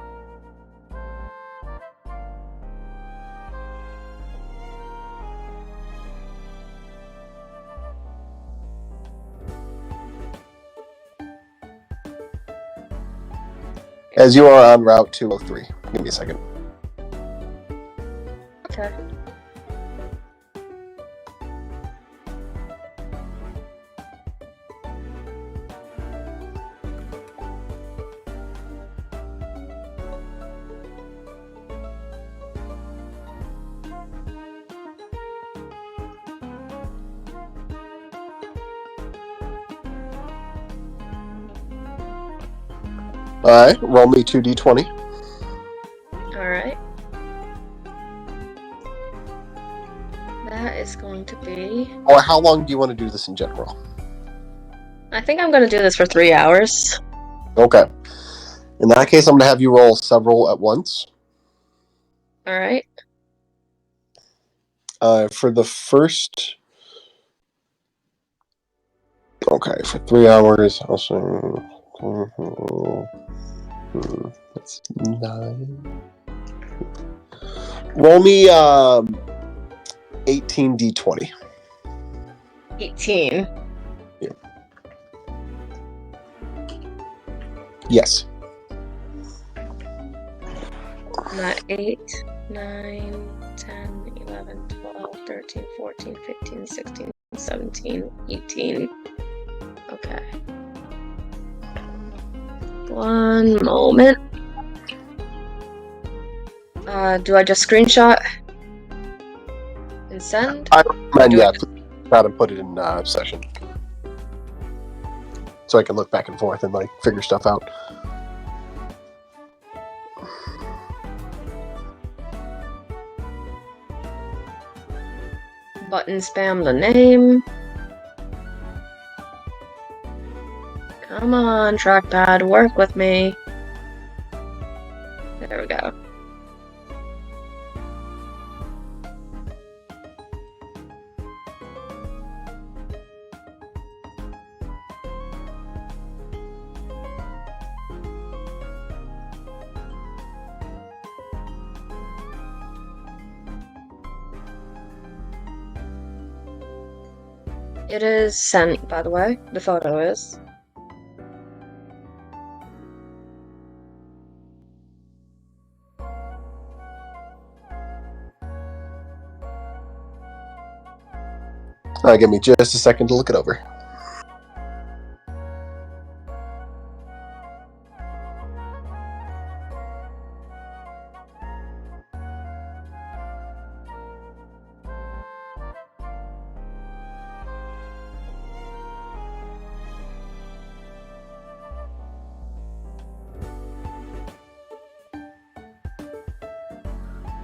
As you are on Route 203. Give me a second. Okay. Alright, roll me 2d20. Alright. That is going to be... Or how long do you want to do this in general? I think I'm going to do this for 3 hours. Okay. In that case, I'm going to have you roll several at once. Alright. For the first... Okay, for 3 hours, I'll say... That's 9. Roll me 18d20. 18. Yeah. Yes. Not 8, 9, 10, 11, 12, 13, 14, 15, 16, 17, 18. Okay. One moment. Do I just screenshot and send? I recommend, Do I yeah, just- put out and put it in session. So I can look back and forth and like figure stuff out. Button spam the name. Come on, trackpad, work with me. There we go. It is sent, by the way. The photo is. Give me just a second to look it over.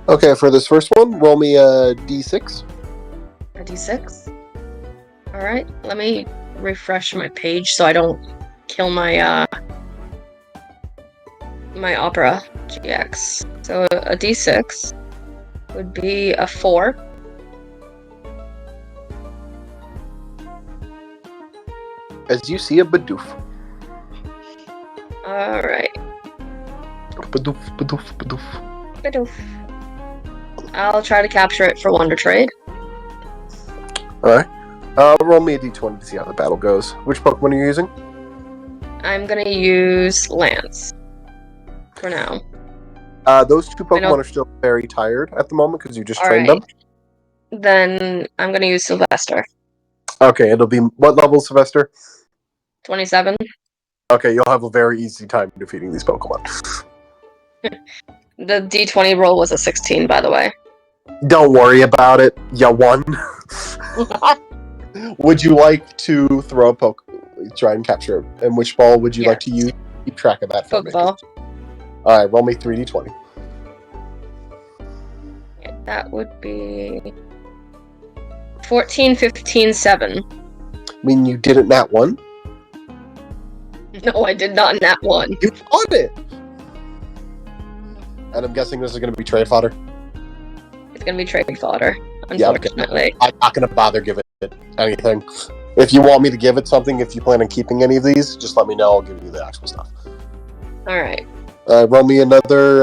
Okay, for this first one, roll me a d6. A d6. Alright, let me refresh my page so I don't kill my my Opera GX. So a d6 would be a 4. As you see a Bidoof. Alright. Bidoof, Bidoof, Bidoof. Bidoof. I'll try to capture it for Wonder Trade. Alright. Roll me a d20 to see how the battle goes. Which Pokemon are you using? I'm gonna use Lance. For now. Those two Pokemon are still very tired at the moment because you just trained them. Then I'm gonna use Sylvester. Okay, it'll be what level, Sylvester? 27. Okay, you'll have a very easy time defeating these Pokemon. The D20 roll was a 16, by the way. Don't worry about it. You won. Would you like to throw a try and capture it? And which ball would you like to use? Keep track of that for me. Pokeball. Alright, roll me 3d20. That would be 14, 15, 7. I mean, you didn't nat one. No, I did not in that one. You got it! And I'm guessing this is going to be trade fodder. It's gonna be trade fodder, unfortunately. I'm not going to bother giving it anything. If you want me to give it something, if you plan on keeping any of these, just let me know. I'll give you the actual stuff. Alright. Roll me another...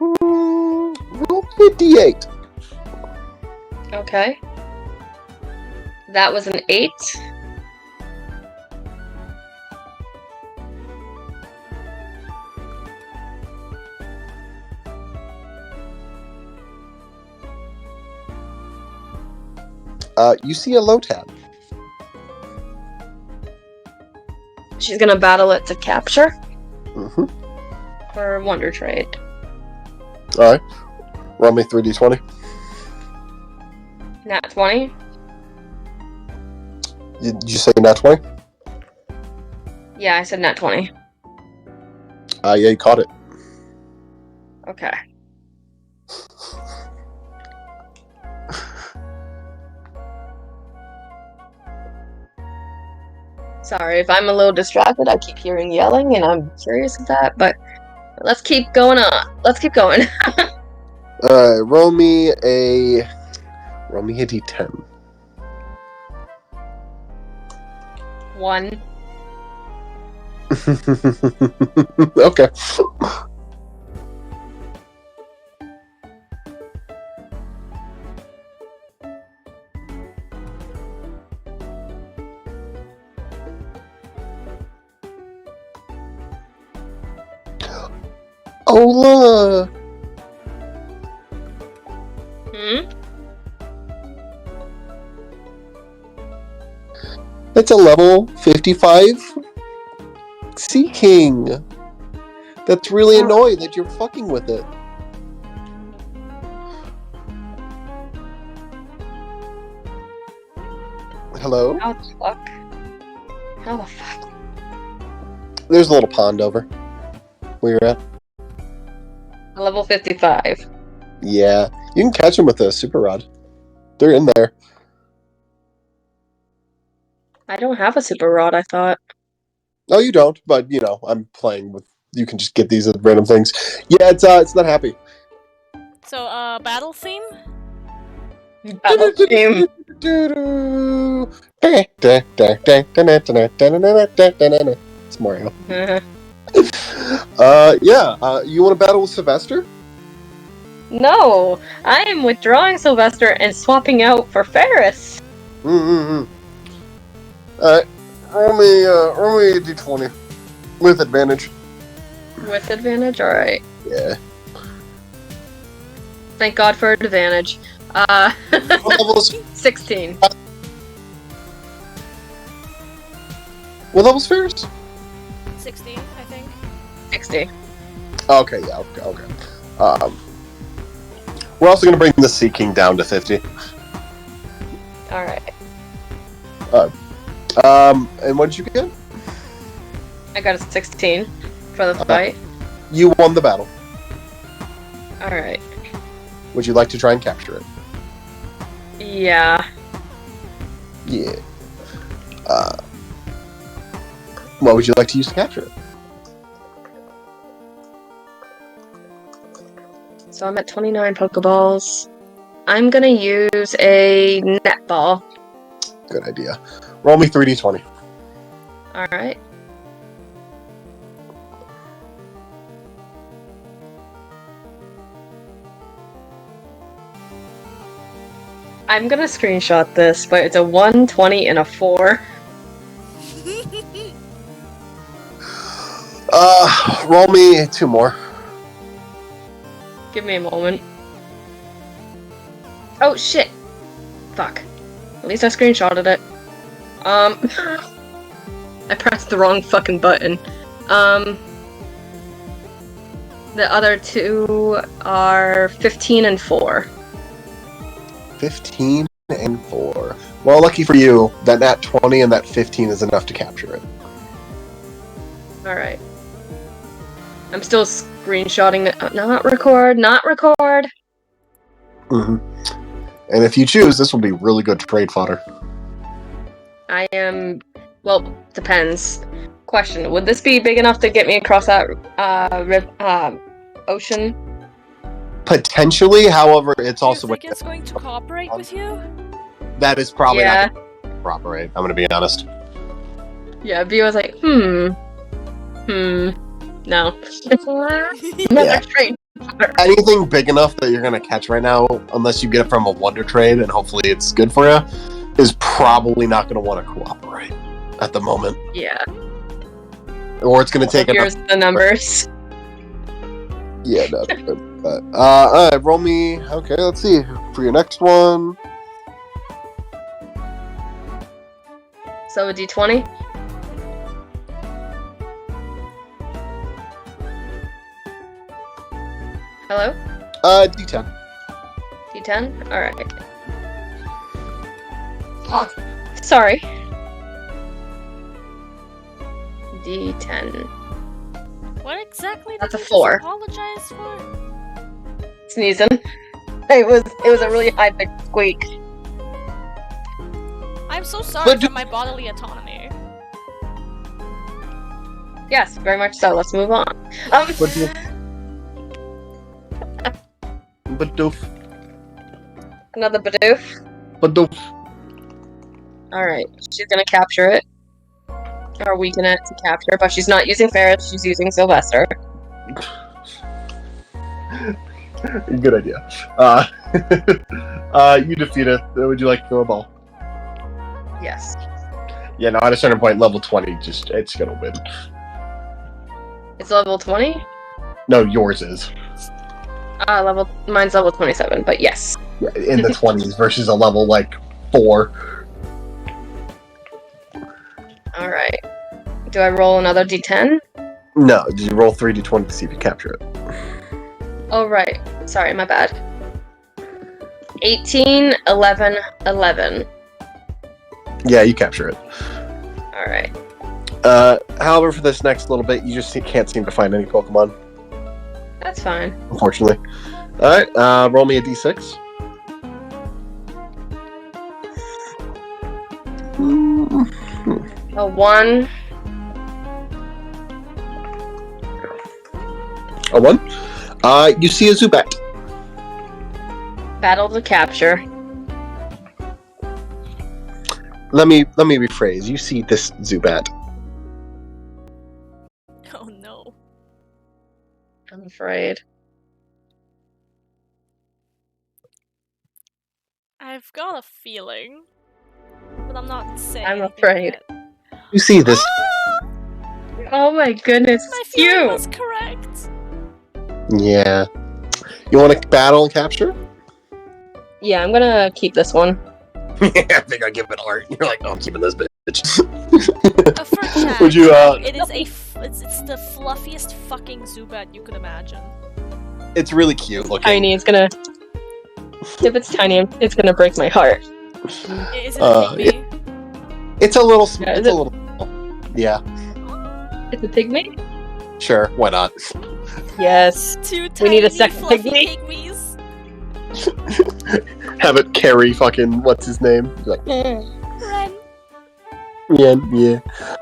roll me a d8. Okay. That was an 8. You see a Lotad. She's gonna battle it to capture Mm-hmm. for Wonder Trade. Alright. Roll me 3d20. Nat 20. Did you say nat 20? Yeah, I said nat 20. Yeah, you caught it. Okay. Sorry if I'm a little distracted. I keep hearing yelling, and I'm curious of that. But let's keep going on. Let's keep going. Roll me a d10. 1. Okay. Ola! It's a level 55 Sea King. That's really annoying that you're fucking with it. Hello? How the fuck? How the fuck? There's a little pond over where you're at. Level 55. Yeah, you can catch them with a super rod. They're in there. I don't have a super rod, I thought. No, you don't. But you know, I'm playing with. You can just get these at random things. Yeah, it's not happy. So, battle theme? Battle team. It's Mario. Yeah. You want to battle with Sylvester? No, I am withdrawing Sylvester and swapping out for Ferris. Alright. Roll me a d20. With advantage. With advantage? Alright. Yeah. Thank God for advantage. What level's 16. what level's Ferris? 16, I think. 60. Okay, yeah, okay. We're also gonna bring the Sea King down to 50. Alright. And what did you get? I got a 16 for the fight. You won the battle. Alright. Would you like to try and capture it? Yeah. Yeah. What would you like to use to capture it? So I'm at 29 Pokeballs. I'm gonna use a netball. Good idea. Roll me 3d20. Alright. I'm gonna screenshot this, but it's a 1, 20, and a 4. Roll me 2 more. Give me a moment. Oh shit! Fuck. At least I screenshotted it. I pressed the wrong fucking button. The other two are 15 and 4. 15 and 4. Well, lucky for you, that nat 20 and that 15 is enough to capture it. Alright. I'm still screenshotting it. Not record. Mm-hmm. And if you choose, this will be really good trade fodder. I am... Well, depends. Question, would this be big enough to get me across that ocean? Potentially, however, it's Do you also... think it's going to cooperate with you? That is probably Yeah. not going to cooperate, I'm going to be honest. Yeah, B was like, no. Yeah. Trade. Anything big enough that you're going to catch right now, unless you get it from a Wonder Trade, and hopefully it's good for you, is probably not going to want to cooperate at the moment. Yeah. Or it's going to take... Here's the numbers. Yeah, no. But, alright, roll me... Okay, let's see. For your next one... So a d20? Hello? D10. D10? Alright. Sorry. D10. What exactly That's did a you 4. just apologize for? Sneezing. It was a really high-pitched squeak. I'm so sorry But for my bodily autonomy. Yes, very much so. Let's move on. Badoof. Another Bidoof. Badoof. Alright, she's gonna capture it. Or weaken it to capture, but she's not using Ferris, she's using Sylvester. Good idea. You defeat it. Would you like to throw a ball? Yes. Yeah, no, at a certain point, level 20, it's gonna win. It's level 20? No, yours is. Mine's level 27, but yes. Yeah, in the 20s versus a level, 4. Alright. Do I roll another d10? No, did you roll 3d20 to see if you capture it? Oh, right. Sorry, my bad. 18, 11, 11. Yeah, you capture it. Alright. However, for this next little bit, you just can't seem to find any Pokemon, That's fine. unfortunately. Alright, roll me a d6. A 1. A 1. You see a Zubat. Battle to capture. Let me rephrase. You see this Zubat. Oh no. I'm afraid. I've got a feeling, but I'm not saying. I'm anything afraid. yet. You see this. Oh my goodness, My it's feeling cute! was correct. Yeah. You want to battle and capture? Yeah, I'm gonna keep this one. Yeah, I think I give it art. You're like, oh, I'm keeping this bitch. For chat, Would you, it is it's the fluffiest fucking Zubat you could imagine. It's really cute looking. Tiny, it's gonna... If it's tiny, it's gonna break my heart. Is it a pygmy? It's a little. Yeah, It's is a it- little. Yeah, It's a pygmy? sure. Why not? Yes. Two We need a tiny second fluffy pygmy. pygmies. Have it carry fucking what's his name? You're like, Ren. yeah.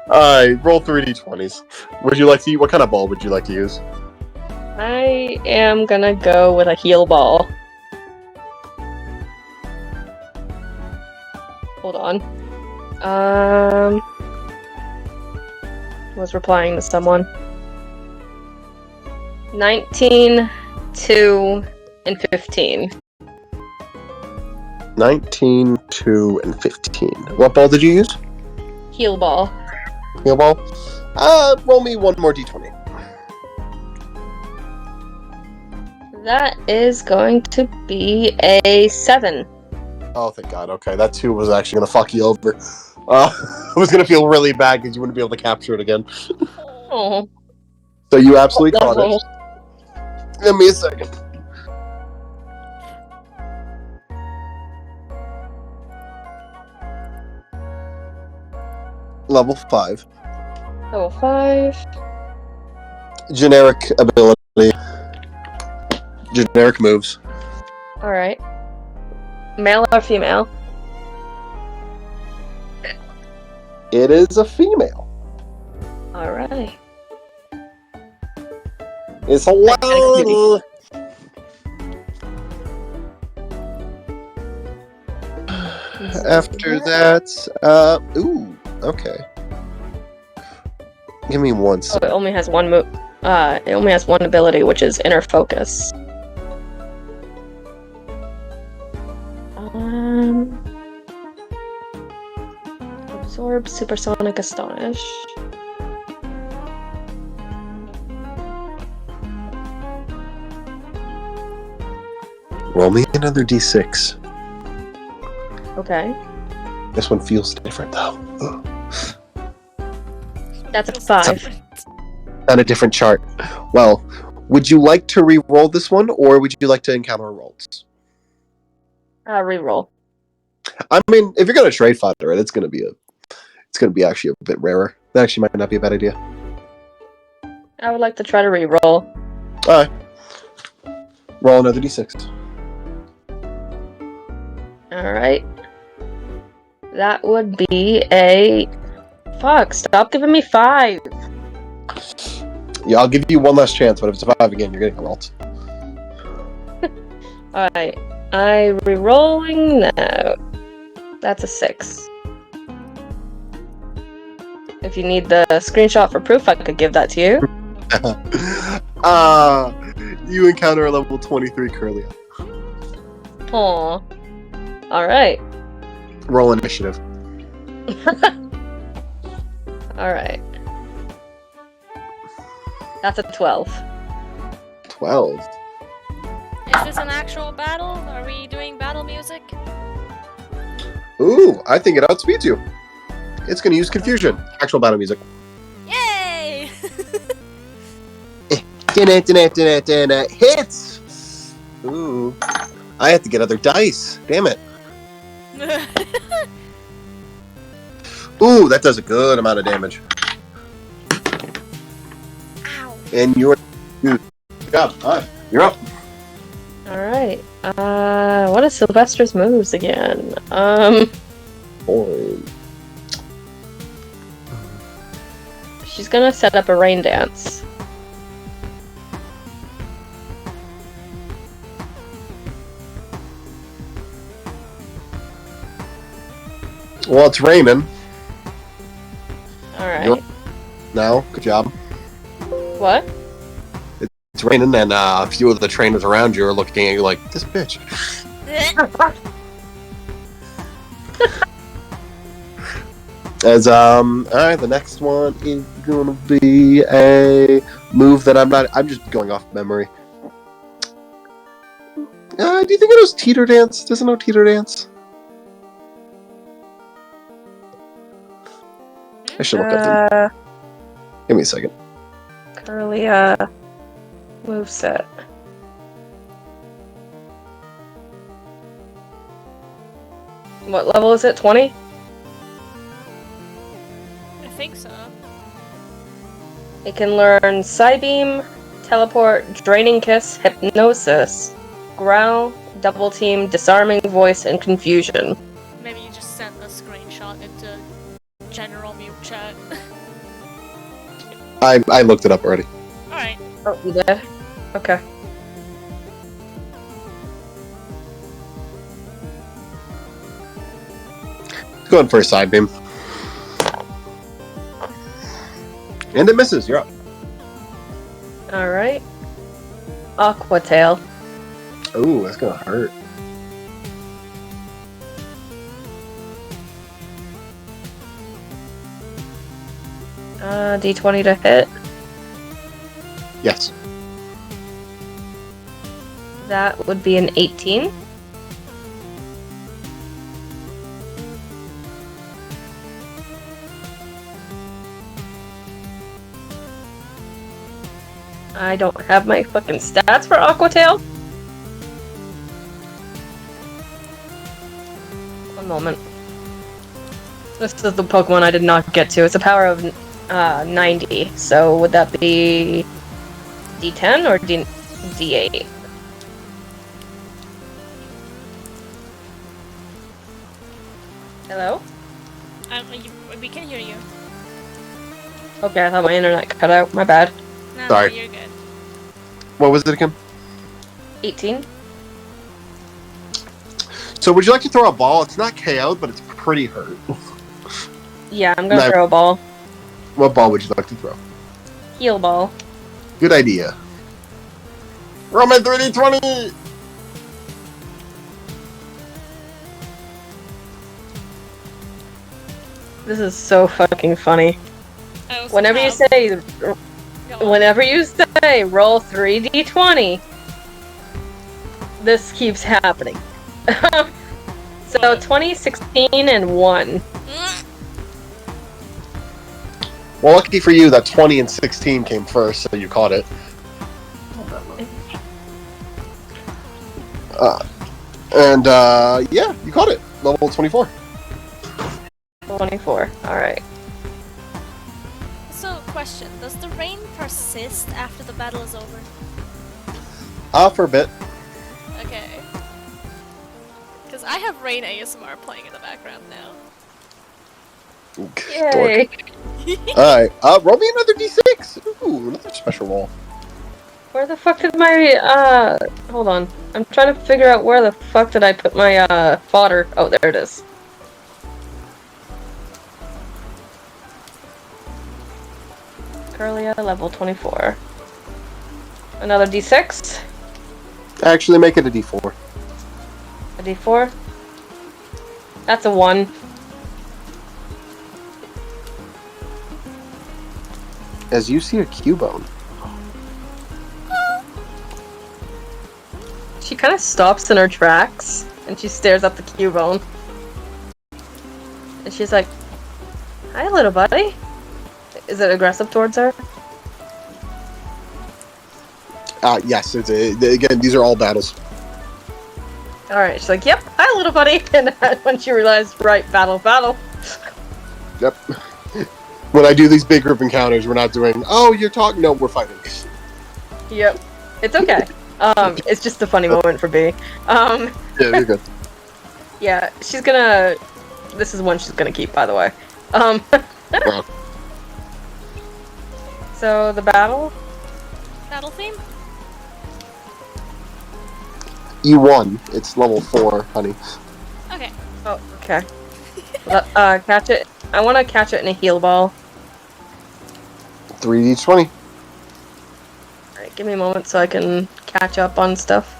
Alright, roll 3d20s. Would you like to? What kind of ball would you like to use? I am gonna go with a heal ball. Hold on. Was replying to someone. 19, 2, and 15. 19, 2, and 15. What ball did you use? Heal ball. Heal ball. Roll me one more d20. That is going to be a 7. Oh, thank God. Okay, that 2 was actually gonna fuck you over. I was gonna feel really bad because you wouldn't be able to capture it again. Oh, So you absolutely caught no. it. Give me a second. Level 5. Level 5. Generic ability. Generic moves. Alright. Male or female? It is a female. Alright. It's a little. After that, ooh, okay. Give me one Oh, second. it only has one move. It only has one ability, which is inner focus. Absorb, supersonic, astonish. Roll me another d6. Okay. This one feels different though. That's a Feels 5. different. On a different chart. Well, would you like to re-roll this one, or would you like to encounter rolls? Reroll. I mean, if you're gonna trade fighter it, it's gonna be actually a bit rarer. That actually might not be a bad idea. I would like to try to reroll. Alright. Roll another d6. Alright. That would be a... Fuck, stop giving me 5! Yeah, I'll give you one last chance, but if it's a 5 again, you're getting a rolled. Alright. I'm re-rolling now. That's a 6. If you need the screenshot for proof, I could give that to you. You encounter a level 23 Curlia. Aw. Alright. Roll initiative. Alright. That's a 12. 12. Is this an actual battle? Are we doing battle music? Ooh, I think it outspeeds you. It's gonna use confusion. Actual battle music. Yay! Hits! Ooh. I have to get other dice. Damn it. Ooh, that does a good amount of damage. Ow. And you're... Good job. Alright, you're up. Alright. What is Sylvester's moves again? Boy. She's gonna set up a rain dance. Well, it's raining Alright. now. Good job. What? It's raining, and a few of the trainers around you are looking at you like, this bitch. Alright, the next one is gonna be a move that I'm just going off memory. Do you think it was Teeter Dance? Does it know Teeter Dance? I should look up the... Give me a second. Curly, moveset. What level is it? 20? I think so. It can learn Psybeam, Teleport, Draining Kiss, Hypnosis, Growl, Double Team, Disarming Voice, and Confusion. Maybe you just send a screenshot into general mute chat. I looked it up already. Alright. Oh, you did? Okay. Go ahead for a side beam. And it misses. You're up. Alright. Aqua Tail. Ooh, that's gonna hurt. D20 to hit. Yes. That would be an 18. I don't have my fucking stats for Aqua Tail. One moment. This is the Pokemon I did not get to. It's a power of 90. So would that be D10 or D8? Hello? We can hear you. Okay, I thought my internet cut out. My bad. No, Sorry. you're good. What was it again? 18. So would you like to throw a ball? It's not KO'd, but it's pretty hurt. Yeah, I'm gonna No. throw a ball. What ball would you like to throw? Heal ball. Good idea. Roman 3D20! This is so fucking funny. I also Whenever you have- say, Go on. whenever you say roll 3d20, this keeps happening. So 20, 16, and 1. Well, lucky for you, that 20 and 16 came first, so you caught it. Yeah, you caught it. Level 24. 24. Alright. So, question: does the rain persist after the battle is over? For a bit. Okay. Because I have rain ASMR playing in the background now. Yay! Alright, roll me another d6! Ooh, another special roll. Where the fuck did my, hold on. I'm trying to figure out where the fuck did I put my, fodder. Oh, there it is. Curlia, level 24. Another d6. Actually, make it a d4. A d4. That's a 1. As you see a Cubone. She kind of stops in her tracks, and she stares up the Cubone. And she's like, "Hi, little buddy." Is it aggressive towards her? Yes, again, these are all battles. Alright, she's like, yep, hi little buddy. And then when she realized, right, battle. Yep. When I do these big group encounters, we're not doing, oh, you're talking. No, we're fighting. Yep. It's okay. It's just a funny moment for B. Yeah, you're good. Yeah, she's gonna... This is one she's gonna keep, by the way. Wow. So, the battle? Battle theme? You won. It's level 4, honey. Okay. Oh, okay. Catch it. I want to catch it in a heal ball. 3d20. Alright, give me a moment so I can catch up on stuff.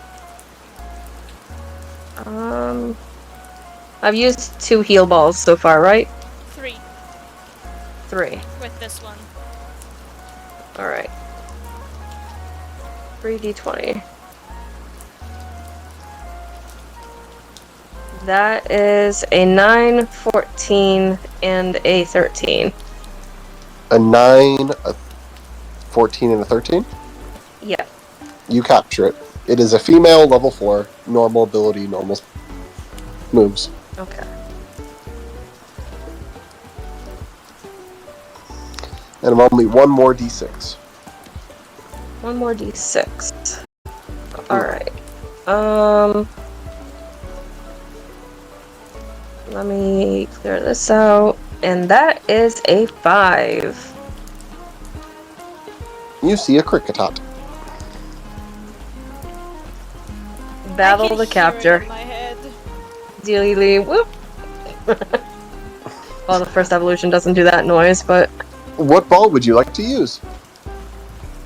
I've used 2 heal balls so far, right? 3 3. with this one. Alright. 3d20. That is a 9, 14, and a 13. A 9, a 14, and a 13? Yeah. You capture it. It is a female, level 4, normal ability, normal moves. Okay. And I'm only 1 more d6. 1 more d6. Alright. Let me clear this out. And that is a 5. You see a cricketot. Battle I can the hear it capture. in my head. Dealy whoop. Well, the first evolution doesn't do that noise, but What ball would you like to use?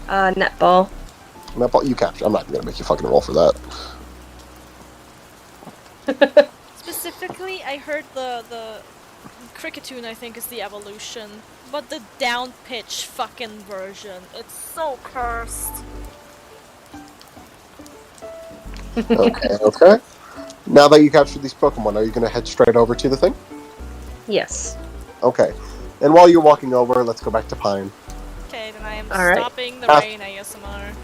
netball. That ball you capture. I'm not going to make you fucking roll for that. Specifically, I heard the Cricketoon, I think, is the evolution, but the down pitch fucking version. It's so cursed. Okay. Now that you captured these Pokemon, are you going to head straight over to the thing? Yes. Okay. And while you're walking over, let's go back to Pine. Okay, then I am Alright. stopping the rain ASMR.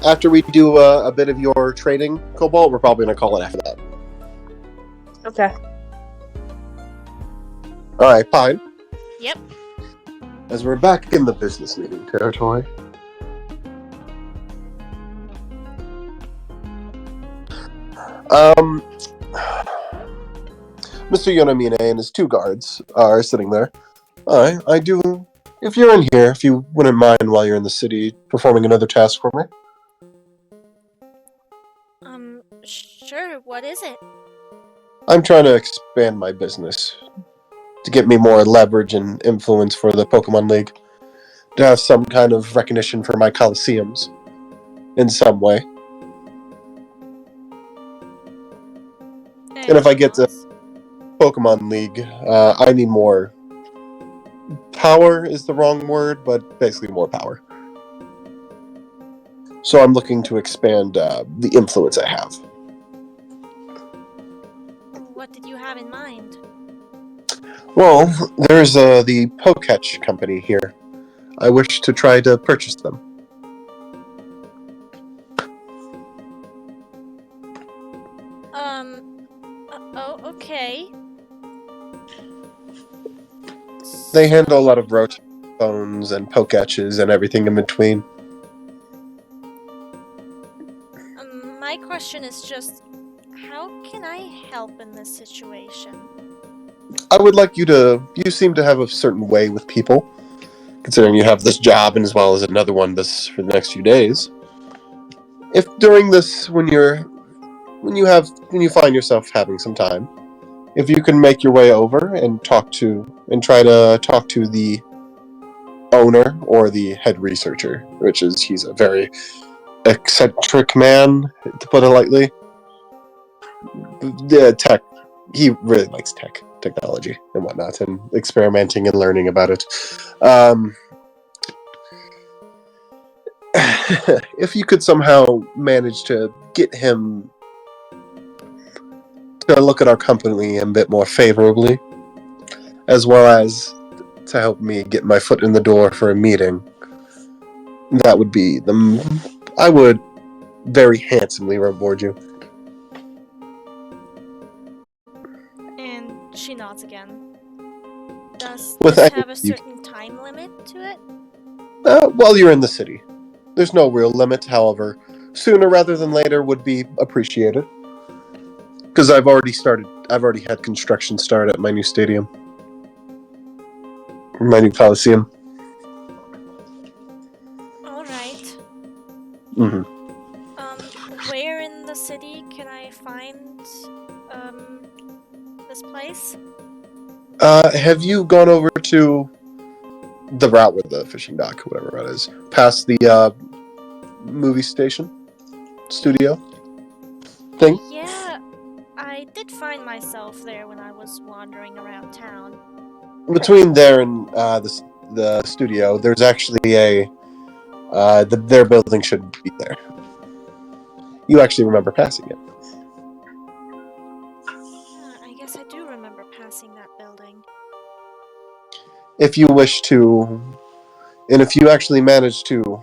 After we do a bit of your trading, Cobalt, we're probably going to call it after that. Okay. Alright, Pine. Yep. As we're back in the business meeting territory. Mr. Yonamine and his 2 guards are sitting there. I do... If you're in here, if you wouldn't mind while you're in the city performing another task for me. Sure, what is it? I'm trying to expand my business to get me more leverage and influence for the Pokemon League. To have some kind of recognition for my Coliseums. In some way. And if I get to Pokemon League, I need more... Power is the wrong word, but basically more power. So I'm looking to expand the influence I have. What did you have in mind? Well, there's the Poketch company here. I wish to try to purchase them. Oh, okay. They handle a lot of Rotones and Poketches and everything in between. My question is just, how can I help in this situation? I would like you to... You seem to have a certain way with people, considering you have this job and as well as another one for the next few days. If during this, when you find yourself having some time, if you can make your way over and try to talk to the owner or the head researcher, he's a very eccentric man, to put it lightly. The tech, he really likes technology and whatnot, and experimenting and learning about it. If you could somehow manage to get him to look at our company a bit more favorably, as well as to help me get my foot in the door for a meeting, that would be I would very handsomely reward you. And she nods again. Does With this any- have a certain time limit to it? While you're in the city. There's no real limit, however, sooner rather than later would be appreciated. Because I've already had construction start at my new stadium. My new Coliseum. Alright. Mm-hmm. Where in the city can I find, this place? Have you gone over to the route with the fishing dock, whatever that is, past the movie station studio thing? Yeah, I did find myself there when I was wandering around town. Between there and the studio, there's actually their building should be there. You actually remember passing it. I guess I do remember passing that building. If you wish to, and if you actually manage to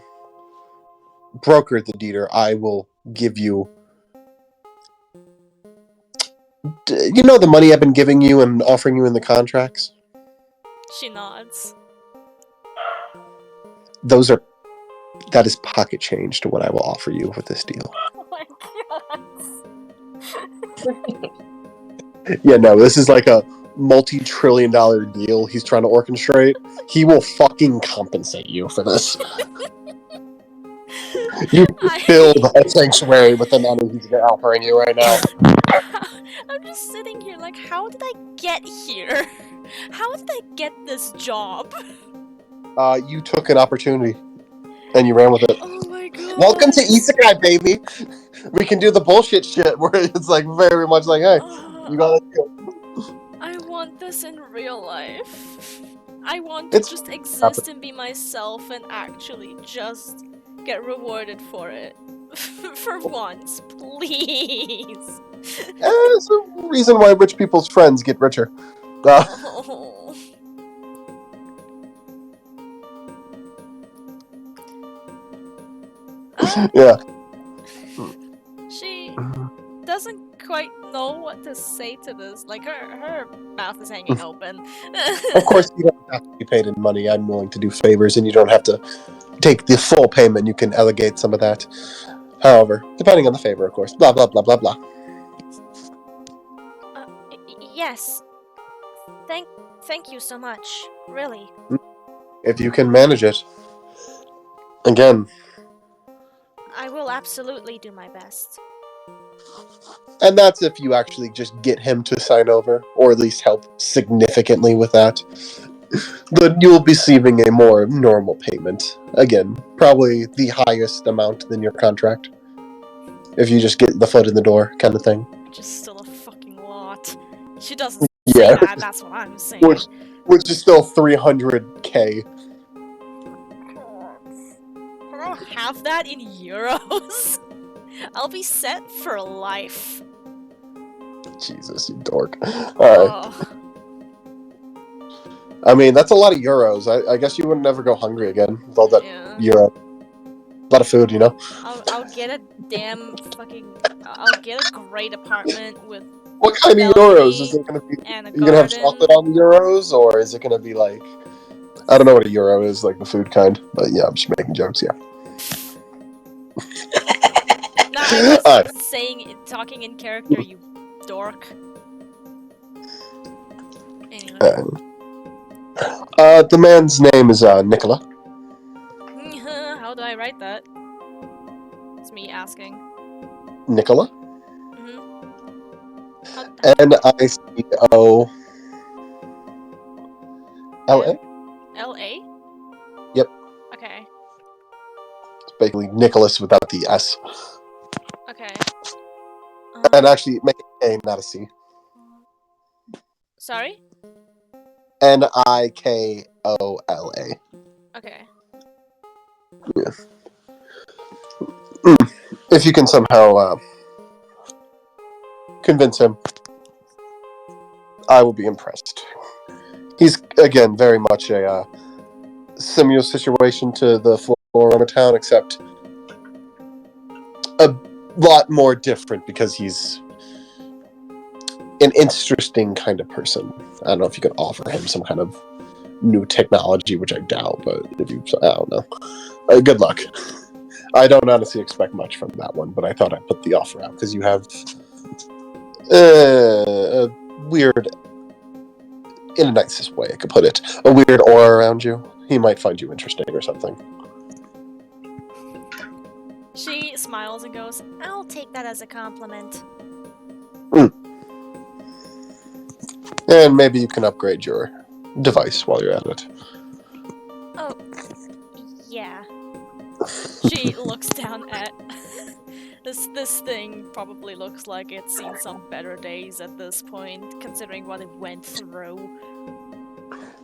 broker the deeder, I will give you. You know the money I've been giving you and offering you in the contracts? She nods. That is pocket change to what I will offer you with this deal. Oh my god. Yeah, no, this is like a multi-trillion-dollar deal he's trying to orchestrate. He will fucking compensate you for this. You build a sanctuary with the money he's offering you right now. I'm just sitting here like, how did I get here? How did I get this job? You took an opportunity, and you ran with it. Oh my god. Welcome to Isekai, baby! We can do the bullshit shit where it's like very much like, hey, you gotta do it. I want this in real life. I want to just exist and be myself and actually just get rewarded for it. For once, please. There's a reason why rich people's friends get richer. Oh. Yeah. She doesn't quite know what to say to this. Like, her mouth is hanging open. Of course, you don't have to be paid in money. I'm willing to do favors, and you don't have to take the full payment. You can allegate some of that. However, depending on the favor, of course. Blah, blah, blah, blah, blah. Yes. Thank you so much. Really. If you can manage it. Again. I will absolutely do my best. And that's if you actually just get him to sign over, or at least help significantly with that. Then you'll be receiving a more normal payment. Again, probably the highest amount than your contract. If you just get the foot in the door, kind of thing. Which is still a fucking lot. She doesn't say that, that's what I'm saying. Which is still 300k. Can I have that in euros? I'll be set for life. Jesus, you dork. Alright. I mean, that's a lot of euros. I guess you would never go hungry again with all that euro. A lot of food, you know? I'll get a damn fucking... I'll get a great apartment with... What kind of euros? Is it gonna be... And a you gonna have chocolate on the euros? Or is it gonna be like... I don't know what a euro is, like the food kind. But yeah, I'm just making jokes, yeah. No, I was talking in character, you dork. Anyway. The man's name is Nicola. How do I write that? It's me asking. Nicola? Mm-hmm. Nicola? L-A? Yep. Okay. It's basically Nicholas without the S. Okay. And actually, make it A, not a C. Sorry? Nikola. Okay. Yeah. If you can somehow convince him, I will be impressed. He's, again, very much a similar situation to the Floroma town, except lot more different because he's an interesting kind of person. I don't know if you could offer him some kind of new technology, which I doubt, but if you, I don't know. Good luck. I don't honestly expect much from that one, but I thought I'd put the offer out because you have a weird, in the nicest way I could put it, a weird aura around you. He might find you interesting or something. She smiles and goes, I'll take that as a compliment. And maybe you can upgrade your device while you're at it. Oh, yeah. She looks down at this thing. Probably looks like it's seen some better days at this point, considering what it went through.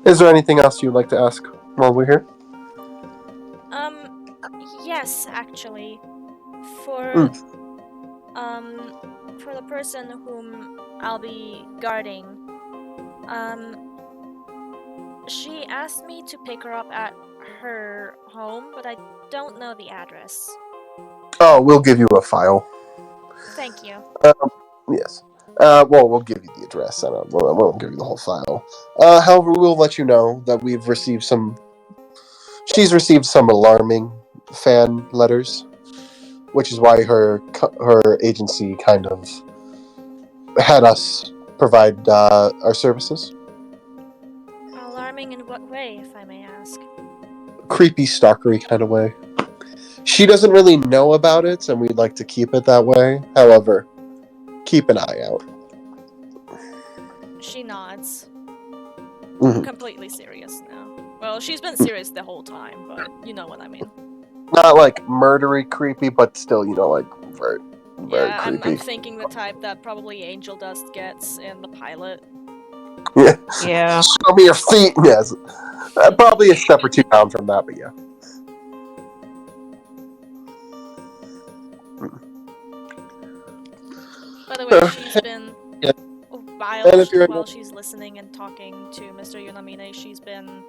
Is there anything else you'd like to ask while we're here? Yes, actually. For the person whom I'll be guarding, she asked me to pick her up at her home, but I don't know the address. Oh, we'll give you a file. Thank you. Yes. Well, we'll give you the address. We won't give you the whole file. However, we'll let you know that we've received some... She's received some alarming fan letters, which is why her agency kind of had us provide our services. Alarming in what way, if I may ask? Creepy, stalkery kind of way. She doesn't really know about it, and we'd like to keep it that way. However, keep an eye out. She nods. Mhm. Completely serious now. Well, she's been serious the whole time, but you know what I mean. Not like murdery creepy, but still, like very Yeah, creepy. I'm thinking the type that probably Angel Dust gets in the pilot. Yeah. Yeah. Show me your feet. Yes. Probably a step or two down from that, but yeah. By the way, she's been Yeah. while she's listening and talking to Mr. Yunamine, she's been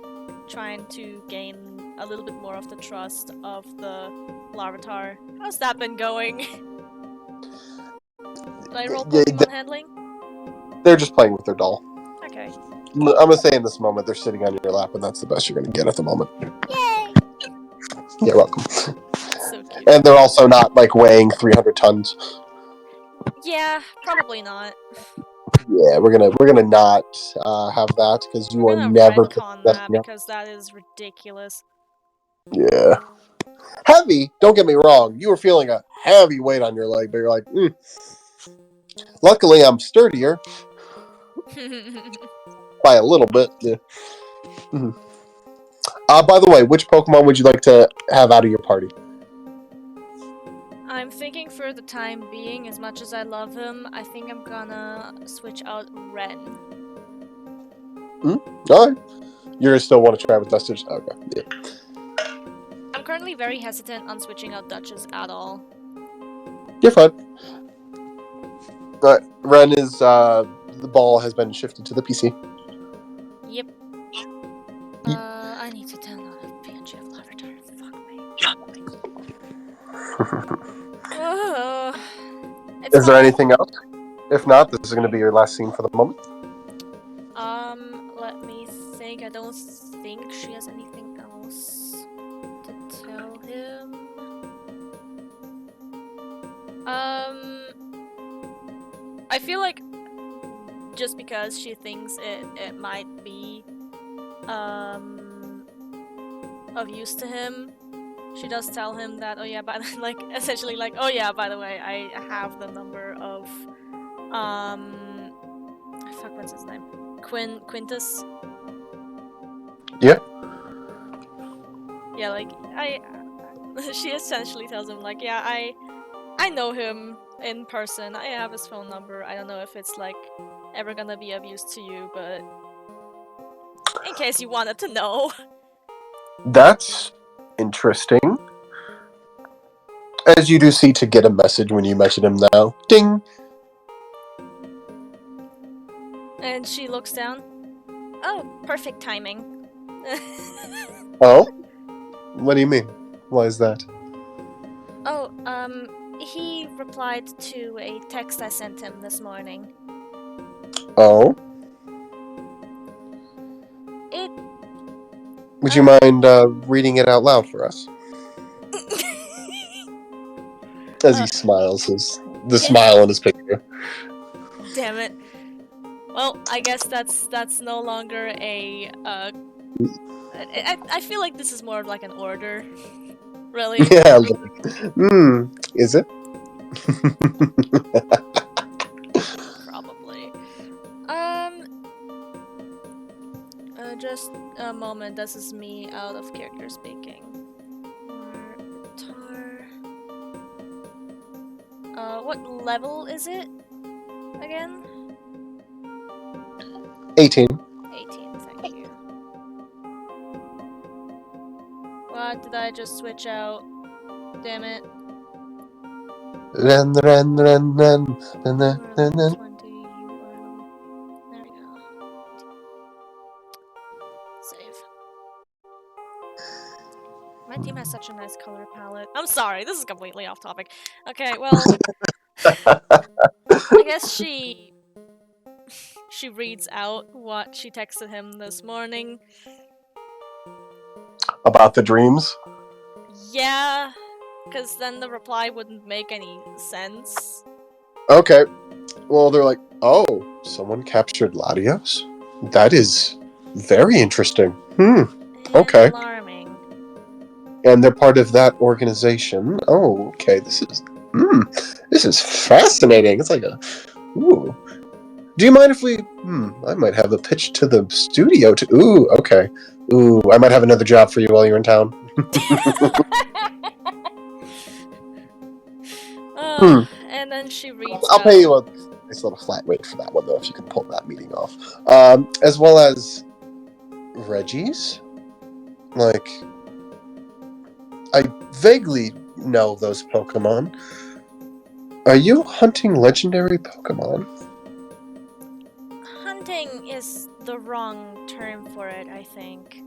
trying to gain a little bit more of the trust of the Larvitar. How's that been going? Did I roll Pokemon handling? They're just playing with their doll. Okay. I'm gonna say in this moment they're sitting on your lap, and that's the best you're gonna get at the moment. Yay! You're welcome. So cute. And they're also not like weighing 300 tons. Yeah, probably not. Yeah, we're gonna not have that because you We're are gonna never retcon that because that is ridiculous. Yeah. Heavy. Don't get me wrong. You were feeling a heavy weight on your leg, but you're like, Luckily, I'm sturdier by a little bit. Yeah. Mm-hmm. By the way, which Pokemon would you like to have out of your party? I'm thinking for the time being, as much as I love him, I think I'm gonna switch out Ren. Alright. You still want to try with Dustage? Okay. Yeah. I'm currently very hesitant on switching out Duchess at all. You're fine. Alright. Ren is, the ball has been shifted to the PC. Yep. I need to download a PNG of Larvitar. Fuck me. Is there anything else? If not, this is going to be your last scene for the moment. Let me think. I don't think she has anything else to tell him. I feel like just because she thinks it might be of use to him, she does tell him that, oh yeah, but like essentially like, oh yeah, by the way, I have the number of fuck, what's his name? Quintus? Yeah. Yeah, like she essentially tells him like, yeah, I know him in person. I have his phone number. I don't know if it's like ever gonna be of use to you, but in case you wanted to know. That's interesting. As you do see to get a message when you mention him now. Ding! And she looks down. Oh, perfect timing. Oh? What do you mean? Why is that? Oh, He replied to a text I sent him this morning. Oh? It. Would you mind reading it out loud for us? As he smiles, the smile on his picture. Damn it. Well, I guess that's no longer a. I feel like this is more of like an order. Really? Yeah. Is it? Probably. Just a moment. This is me out of character speaking. Guitar. What level is it again? 18. 18. Thank you. What did I just switch out? Damn it. Ren, ren, ren, ren, ren, ren, ren, ren. 20. There we go. Save. My team has such a nice color palette. I'm sorry, this is completely off topic. Okay, well, I guess she reads out what she texted him this morning. About the dreams? Yeah, because then the reply wouldn't make any sense. Okay. Well, they're like, oh, someone captured Latios? That is very interesting. And Okay. alarming. And they're part of that organization. Oh, okay. This is fascinating. It's like ooh. Do you mind if we, I might have a pitch to the studio to, okay. I might have another job for you while you're in town. And then she reads I'll pay you a nice little flat rate for that one, though, if you can pull that meeting off. As well as Reggie's. Like, I vaguely know those Pokemon. Are you hunting legendary Pokemon? Hunting is the wrong term for it, I think.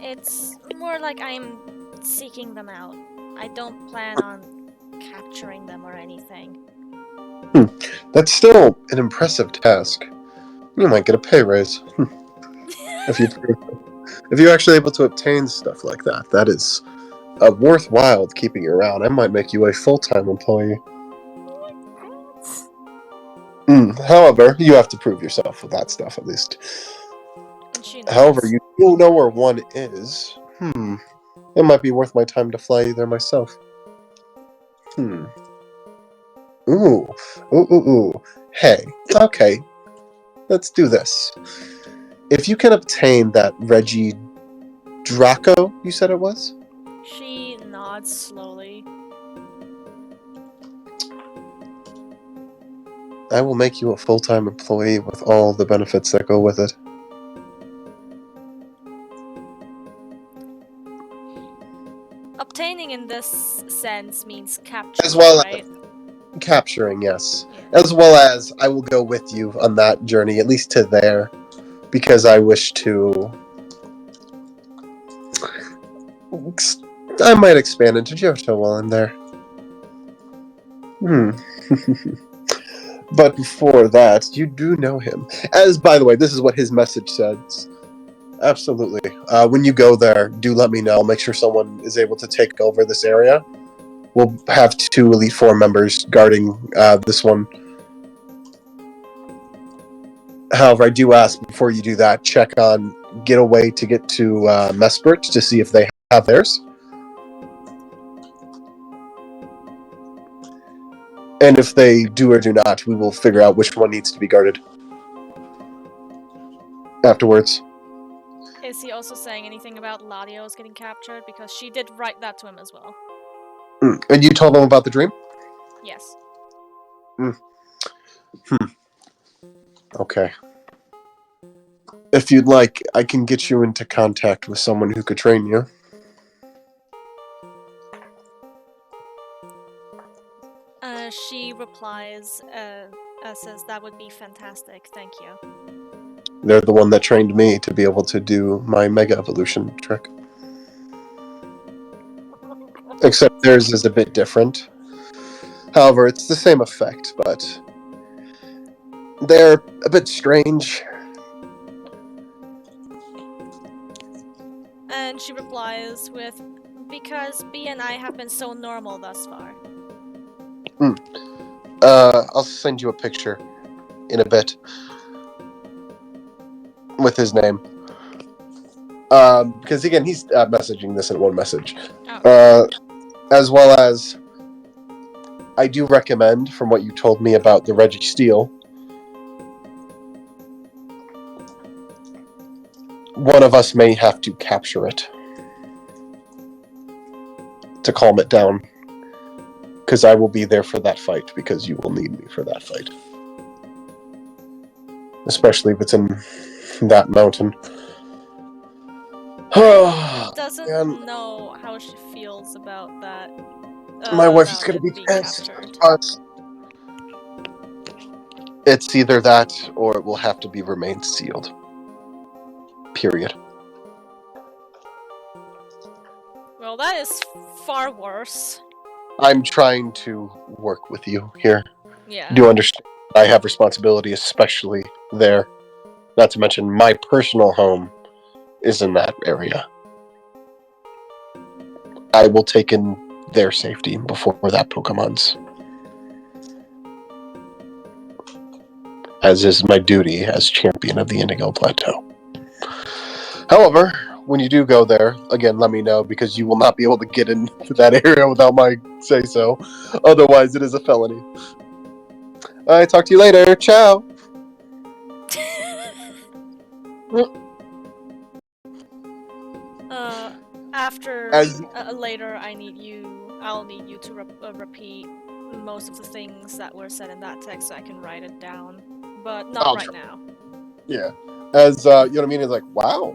It's more like I'm seeking them out. I don't plan on capturing them or anything. That's still an impressive task. You might get a pay raise. If you're actually able to obtain stuff like that, that is worthwhile keeping you around. I might make you a full-time employee. However, you have to prove yourself with that stuff at least. However, you do know where one is. It might be worth my time to fly you there myself. Ooh. Hey, okay. Let's do this. If you can obtain that Reggie Draco, you said it was? She nods slowly. I will make you a full-time employee with all the benefits that go with it. Obtaining in this sense means capturing, As well right? as capturing, yes. Yeah. As well as I will go with you on that journey, at least to there, because I wish to... I might expand into Johto while I'm there. But before that, you do know him. As, by the way, this is what his message says. Absolutely. When you go there, do let me know. Make sure someone is able to take over this area. We'll have 2 Elite Four members guarding this one. However, I do ask before you do that, check on get a way to get to Mespert to see if they have theirs. And if they do or do not, we will figure out which one needs to be guarded afterwards. Is he also saying anything about Latios getting captured? Because she did write that to him as well. And you told him about the dream? Yes. Okay. If you'd like, I can get you into contact with someone who could train you. She replies, says that would be fantastic, thank you. They're the one that trained me to be able to do my Mega Evolution trick. except theirs is a bit different. However, it's the same effect, but they're a bit strange. And she replies with, because B and I have been so normal thus far. I'll send you a picture in a bit with his name. Because again, he's messaging this in one message. Oh. As well as, I do recommend, from what you told me about the Reggie Steele, one of us may have to capture it to calm it down. Because I will be there for that fight, because you will need me for that fight. Especially if it's in that mountain. Doesn't Man, know how she feels about that. my wife is about going to it be being pissed. captured. But it's either that, or it will have to be remain sealed. Period. Well, that is far worse. I'm trying to work with you here. Yeah. Do understand I have responsibility, especially there. Not to mention my personal home is in that area. I will take in their safety before that Pokemon's. As is my duty as champion of the Indigo Plateau. However, when you do go there, again, let me know, because you will not be able to get into that area without my say-so. Otherwise, it is a felony. Alright, talk to you later. Ciao! After As- later, I'll need you to repeat most of the things that were said in that text so I can write it down. But not right now. Yeah. As, you know what I mean? It's like, wow.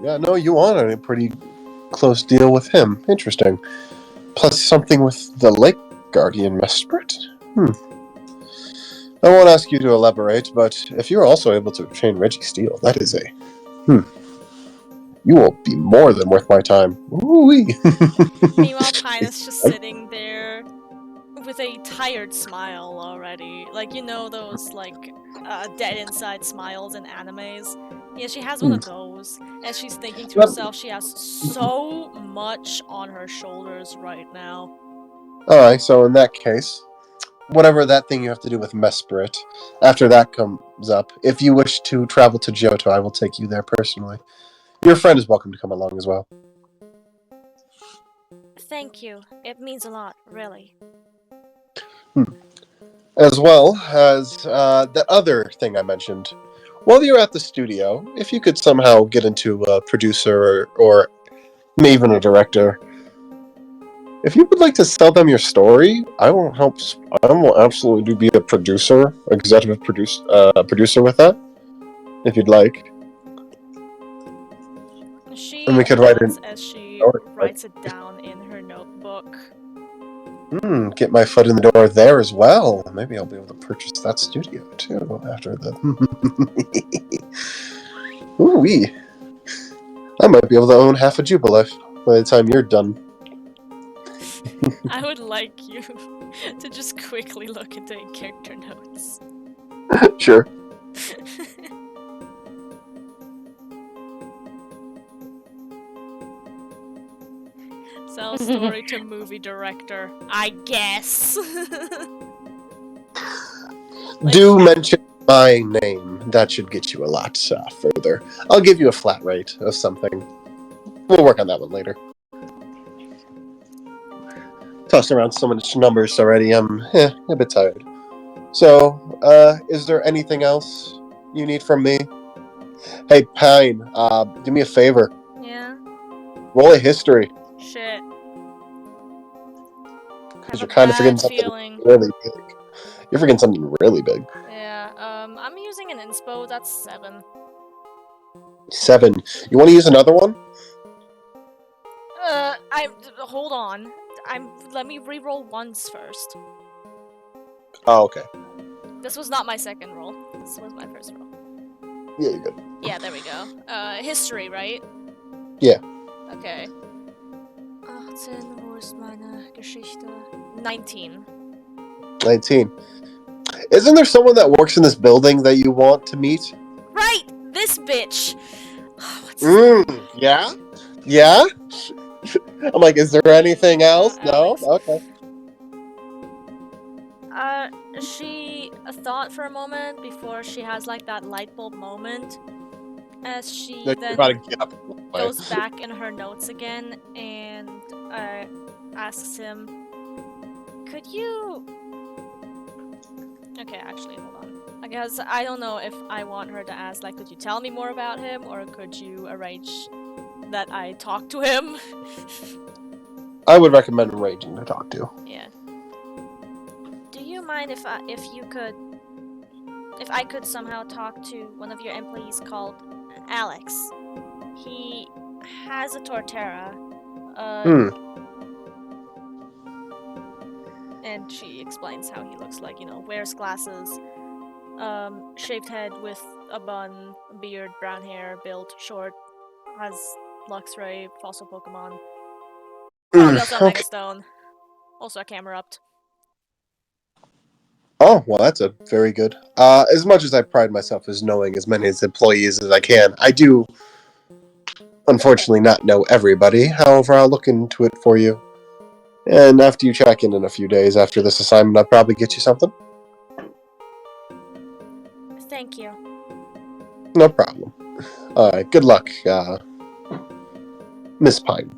Yeah, no, you on a pretty close deal with him. Interesting. Plus something with the Lake Guardian Mesprit? I won't ask you to elaborate, but if you're also able to obtain Reggie Steele, that is a... You will be more than worth my time. Ooh-wee. Meanwhile, Pine is just sitting there with a tired smile already. Like, you know those, like, dead inside smiles in animes? Yeah, she has one of those. And she's thinking to herself she has so much on her shoulders right now. Alright, so in that case, whatever that thing you have to do with Mesprit, after that comes up, if you wish to travel to Johto, I will take you there personally. Your friend is welcome to come along as well. Thank you. It means a lot, really. As well as that other thing I mentioned. While you're at the studio, if you could somehow get into a producer or maybe even a director, if you would like to sell them your story, I will help. I will absolutely be a producer, executive producer with that, if you'd like. She And we could write nods it. as she writes it down in her notebook. Get my foot in the door there as well. Maybe I'll be able to purchase that studio too after the. Ooh-wee. I might be able to own half a Jubilife by the time you're done. I would like you to just quickly look at the character notes. Sure. Sell story to movie director, I guess. Do mention my name. That should get you a lot further. I'll give you a flat rate of something. We'll work on that one later. Tossed around so much numbers already. I'm a bit tired. So, is there anything else you need from me? Hey, Pine, do me a favor. Yeah? Roll a history. Shit. Because you're kind of forgetting something really big. You're forgetting something really big. Yeah, I'm using an inspo, that's 7. 7. You want to use another one? Hold on. Let me re-roll once first. Oh, okay. This was not my second roll. This was my first roll. Yeah, you're good. Yeah, there we go. History, right? Yeah. Okay. 18 år ist meine Geschichte? 19. 19. Isn't there someone that works in this building that you want to meet? Right! This bitch! What's his name? Yeah? Yeah? I'm like, is there anything else? No? Alex. Okay. She thought for a moment before she has like that light bulb moment as she You're then about to get up. goes back in her notes again and asks him, could you... Okay, actually, hold on. I guess I don't know if I want her to ask, like, could you tell me more about him, or could you arrange that I talk to him? I would recommend arranging to talk to. Yeah. Do you mind if I could somehow talk to one of your employees called Alex? He has a Torterra. And she explains how he looks like, wears glasses, shaved head with a bun, beard, brown hair, built, short, has Luxray, fossil Pokemon. Probably also a Mega Stone. Also a Camerupt. Oh, well, that's a very good. As much as I pride myself as knowing as many employees as I can, I do, unfortunately, not know everybody. However, I'll look into it for you. And after you check in a few days after this assignment, I'll probably get you something. Thank you. No problem. Alright, good luck, Miss Pine.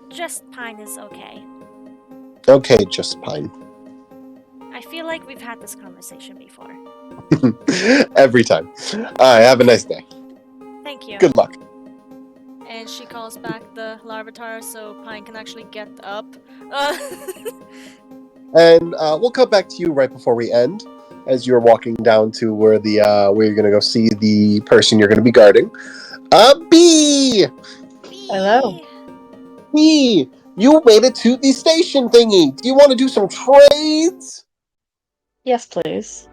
Just Pine is okay. Okay, just Pine. I feel like we've had this conversation before. Every time. Alright, have a nice day. Thank you. Good luck. And she calls back the Larvitar so Pine can actually get up. And we'll cut back to you right before we end, as you're walking down to where where you're gonna go see the person you're gonna be guarding. B! Hello. B! You made it to the station thingy! Do you want to do some trades? Yes, please.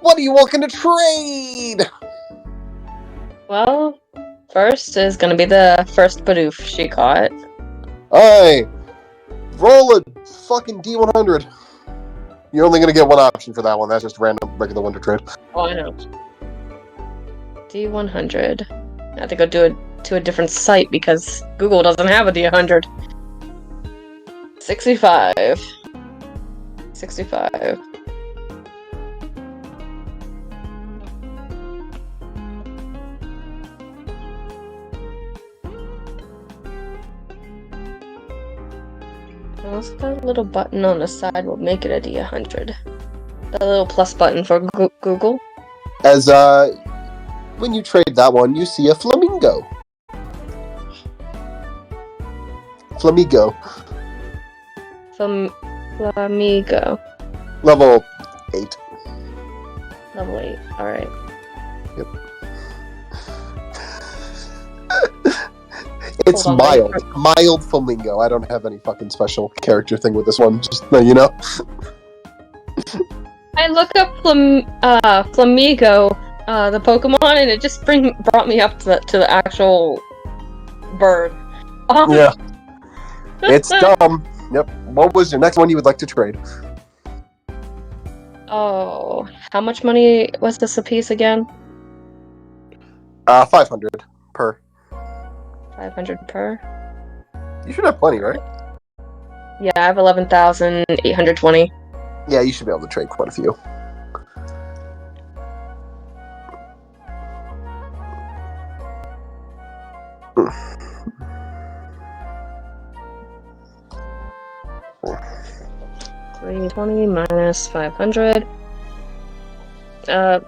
What are you looking to trade? Well, first is gonna be the first Bidoof she caught. Alright. Roll a fucking D100. You're only gonna get one option for that one. That's just random regular wonder trade. Oh, I know. D100. I have to go do it to a different site because Google doesn't have a D100. 65. 65. Also, that little button on the side will make it a D100. The little plus button for Google. As, when you trade that one, you see a flamingo. Flamigo. Flamigo. Level 8. Level 8. Alright. Yep. It's Hold on, mild. Mild flamingo. I don't have any fucking special character thing with this one, just so you know. I look up Flamigo, the Pokemon, and it just brought me up to the actual bird. Yeah. It's dumb. Yep. What was your next one you would like to trade? Oh, how much money was this a piece again? 500 per. 500 per? You should have plenty, right? Yeah, I have 11,820. Yeah, you should be able to trade quite a few. $320 minus 500.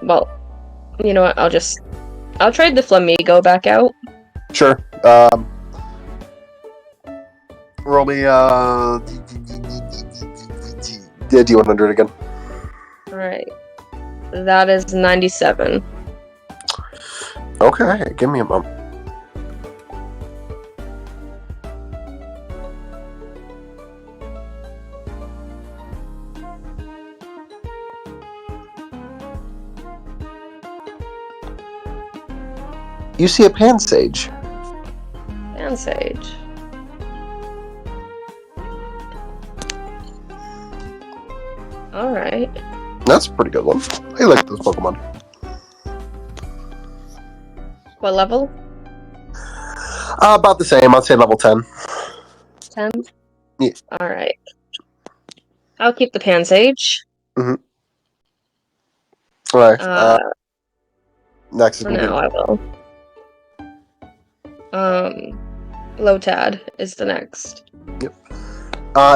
Well, you know what? I'll trade the Flamigo back out. Sure. Roll me, D100 again. Alright. That is 97. Okay, give me a moment. You see a Pansage. Pansage. Alright. That's a pretty good one. I like those Pokemon. What level? About the same. I'd say level 10. 10? Yeah. Alright. I'll keep the Pansage. Alright. Next is For going to now, I will. Lotad is the next. be...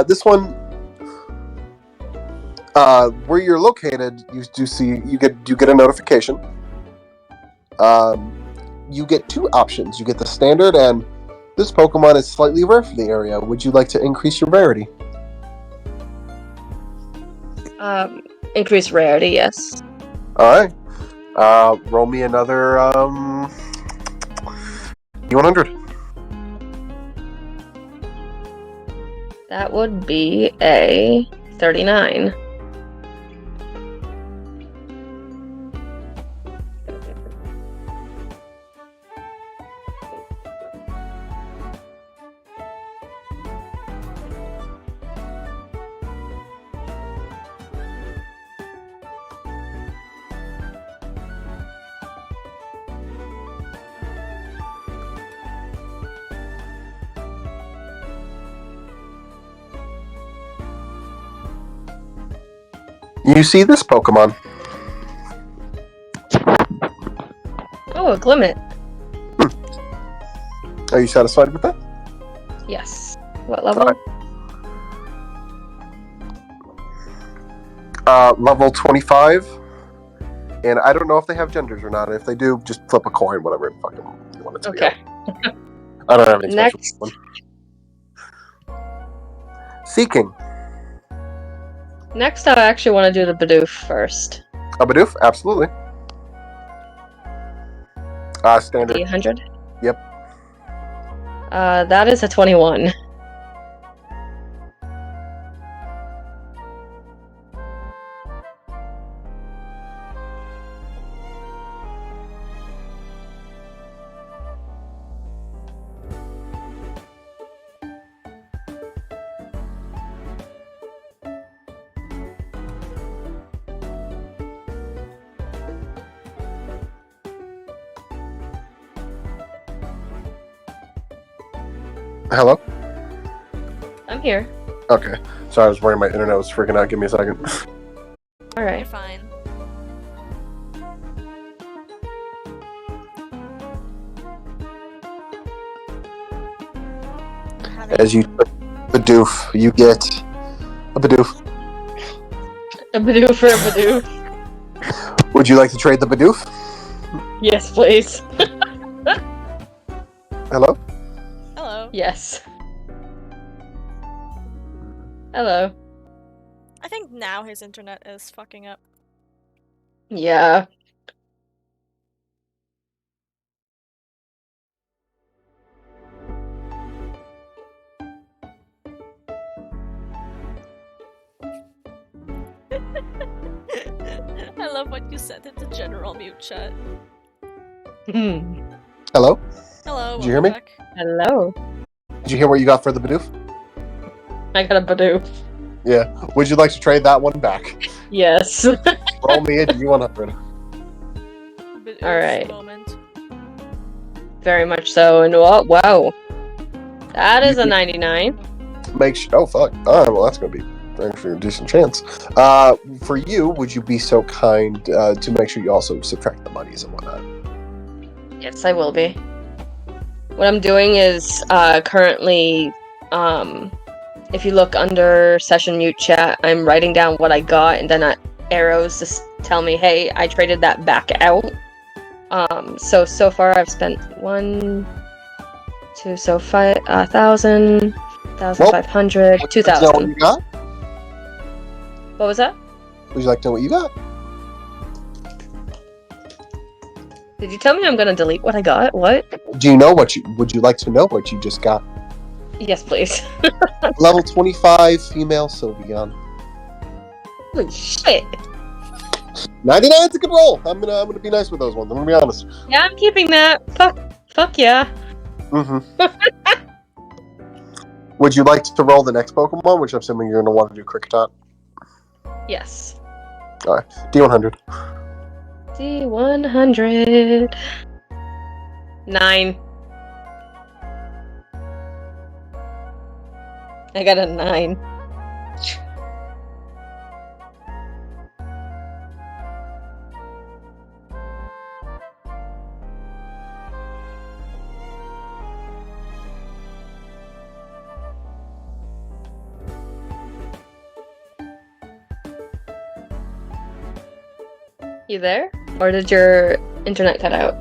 this one... where you're located, you get a notification. You get two options. You get the standard, and this Pokemon is slightly rare for the area. Would you like to increase your rarity? Increase rarity, yes. Alright. Roll me another, 100. That would be a 39. You see this Pokemon. Oh, a Glimmet. Are you satisfied with that? Yes. What level? Level 25. And I don't know if they have genders or not. If they do, just flip a coin, whatever fucking you want it to be. Okay. I don't have anything Next. special. Seeking. Next, I actually want to do the Bidoof first. A Bidoof? Absolutely. Standard. 800? Yep. That is a 21. Hello? I'm here. Okay. Sorry, I was worried my internet was freaking out. Give me a second. You're Alright. fine. As you Bidoof, you get a Bidoof. A Bidoof for a Bidoof. Would you like to trade the Bidoof? Yes, please. Hello? Hello. Yes. Hello. I think now his internet is fucking up. Yeah. I love what you said in the general mute chat. Hello? Hello. Did you hear me? Back. Hello. Did you hear what you got for the Bidoof? I got a Bidoof. Yeah. Would you like to trade that one back? Yes. Roll me a D100. Bit Alright. Moment. Very much so. And wow. That is a 99. Oh, fuck. Alright, well, that's going to be actually a decent chance. For you, would you be so kind to make sure you also subtract the monies and whatnot? Yes, I will be. What I'm doing is currently, if you look under session mute chat, I'm writing down what I got, and then arrows to tell me, hey, I traded that back out. So far I've spent 1, 2, so 1,000, 1,500, Would you like to know what 2,000. you got? What was that? Would you like to know what you got? Did you tell me I'm gonna delete what I got? What? Do you know what you... Would you like to know what you just got? Yes, please. Level 25, female Sylveon. Holy shit. 99's a good roll. I'm gonna be nice with those ones. I'm gonna be honest. Yeah, I'm keeping that. Fuck yeah. Mm-hmm. Would you like to roll the next Pokemon, which I'm assuming you're gonna want to do Kricketot? Yes. D100. D100. 9. I got a 9. You there? Or did your internet cut out?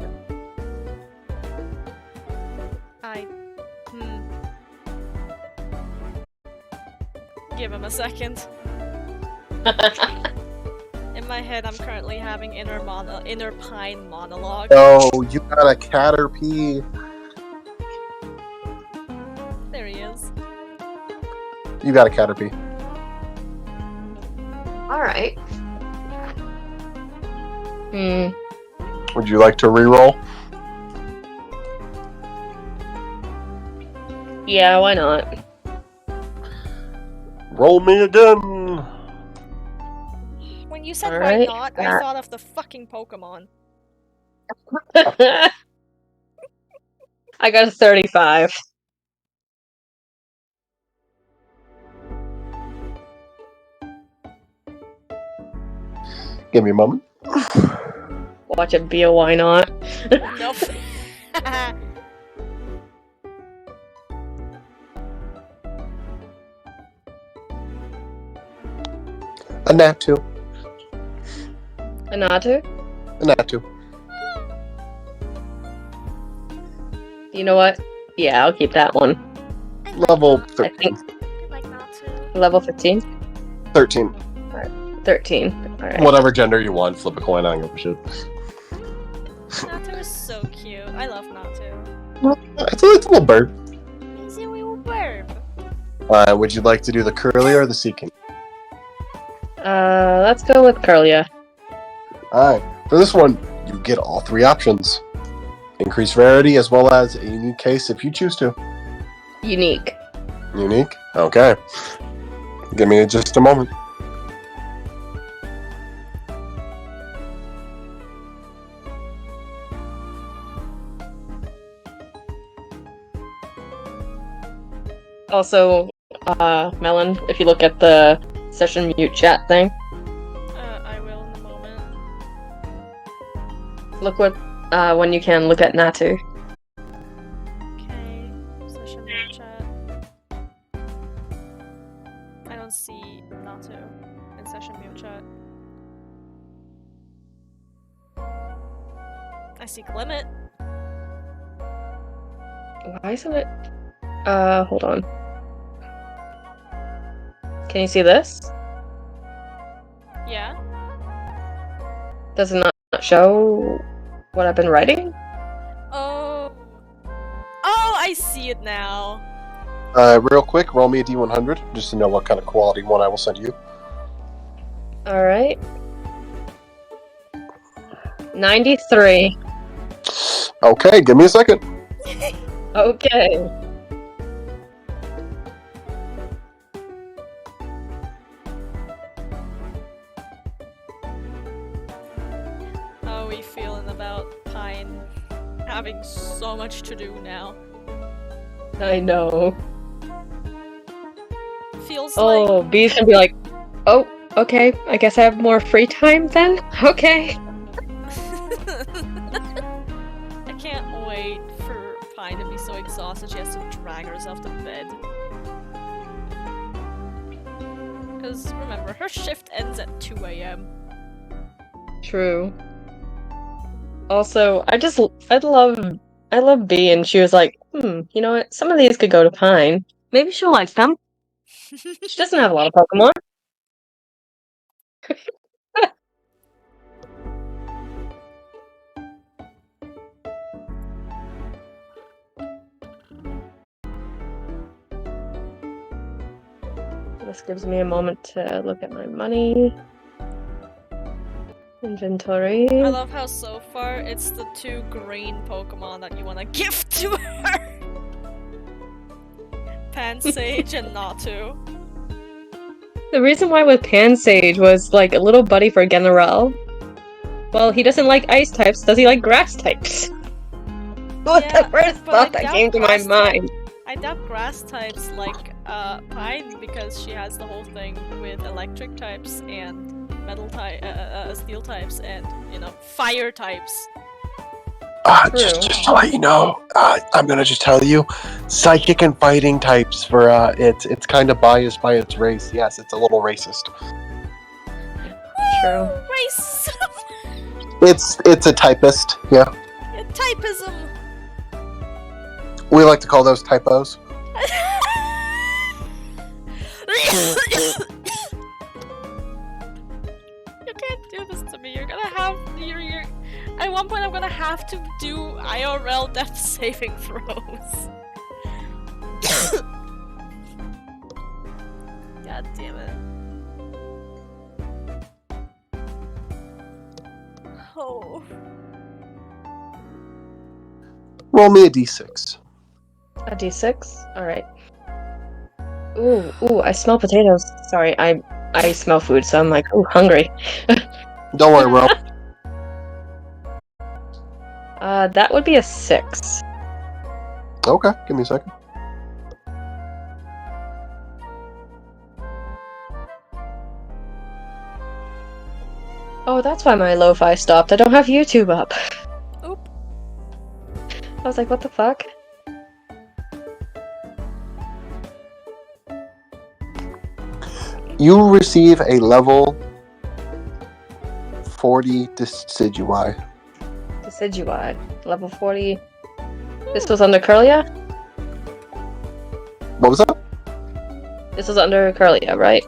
Give him a second. In my head, I'm currently having inner pine monologue. Oh, you got a Caterpie. There he is. You got a Caterpie. Alright. Would you like to reroll? Yeah, why not? Roll me again. When you said why Alright, not, I thought of the fucking Pokemon. I got a 35. Give me a moment. Watch it be a why not. Nope. A Natu. A Natu? A Natu. You know what? Yeah, I'll keep that one. Level I 13. think I like Natu. level 15? 13. 13. Alright. Whatever gender you want, flip a coin, I don't give a shit. Natu is so cute. I love Natu. It's a little bird. He's a little bird. Would you like to do the curly or the seeking? Let's go with Curlia. Alright. For this one, you get all 3 options. Increased rarity as well as a unique case if you choose to. Unique. Unique? Okay. Give me just a moment. Also, Melon, if you look at the session mute chat thing, I will in a moment. look what, when you can, look at Natu. Okay. Session chat. I don't see Natu in session mute chat. I see Glimmet. Why isn't it? Hold on. Can you see this? Yeah. Does it not show what I've been writing? Oh. Oh, I see it now. Real quick, roll me a D100 just to know what kind of quality one I will send you. Alright. 93. Okay, give me a second. Okay. How are we feeling about Pine having so much to do now? I know. Feels Oh, B's gonna be like, oh, okay, I guess I have more free time then? Okay. I can't wait for Pine to be so exhausted she has to drag herself to bed. Because remember, her shift ends at 2 AM. True. Also, I love B, and she was like, you know what, some of these could go to Pine. Maybe she'll like them. She doesn't have a lot of Pokemon. This gives me a moment to look at my money. Inventory. I love how so far it's the 2 green Pokemon that you want to gift to her. Pansage and Natu. The reason why with Pansage was like a little buddy for General. Well, he doesn't like ice types. Does he like grass types? What Yeah, the first but I thought that doubt came to my grass mind? I doubt grass types like Pine because she has the whole thing with electric types and steel types and fire types. Just to let you know, I'm gonna just tell you, psychic and fighting types for it's kind of biased by its race. Yes, it's a little racist. True. Race. It's a typist. Yeah, Typism. we like to call those typos. You can't do this to me. You're gonna have you're at one point I'm gonna have to do IRL death saving throws. God damn it. Oh. Roll me a d6. A D6? Alright. Ooh, I smell potatoes. Sorry, I smell food, so I'm like, ooh, hungry. Don't worry, Ro. That would be a 6. Okay, give me a second. Oh, that's why my lo-fi stopped. I don't have YouTube up. Oop. I was like, what the fuck? You receive a level 40 decidui. Decidui. Level 40. This was under Curlia? What was that? This was under Curlia, right?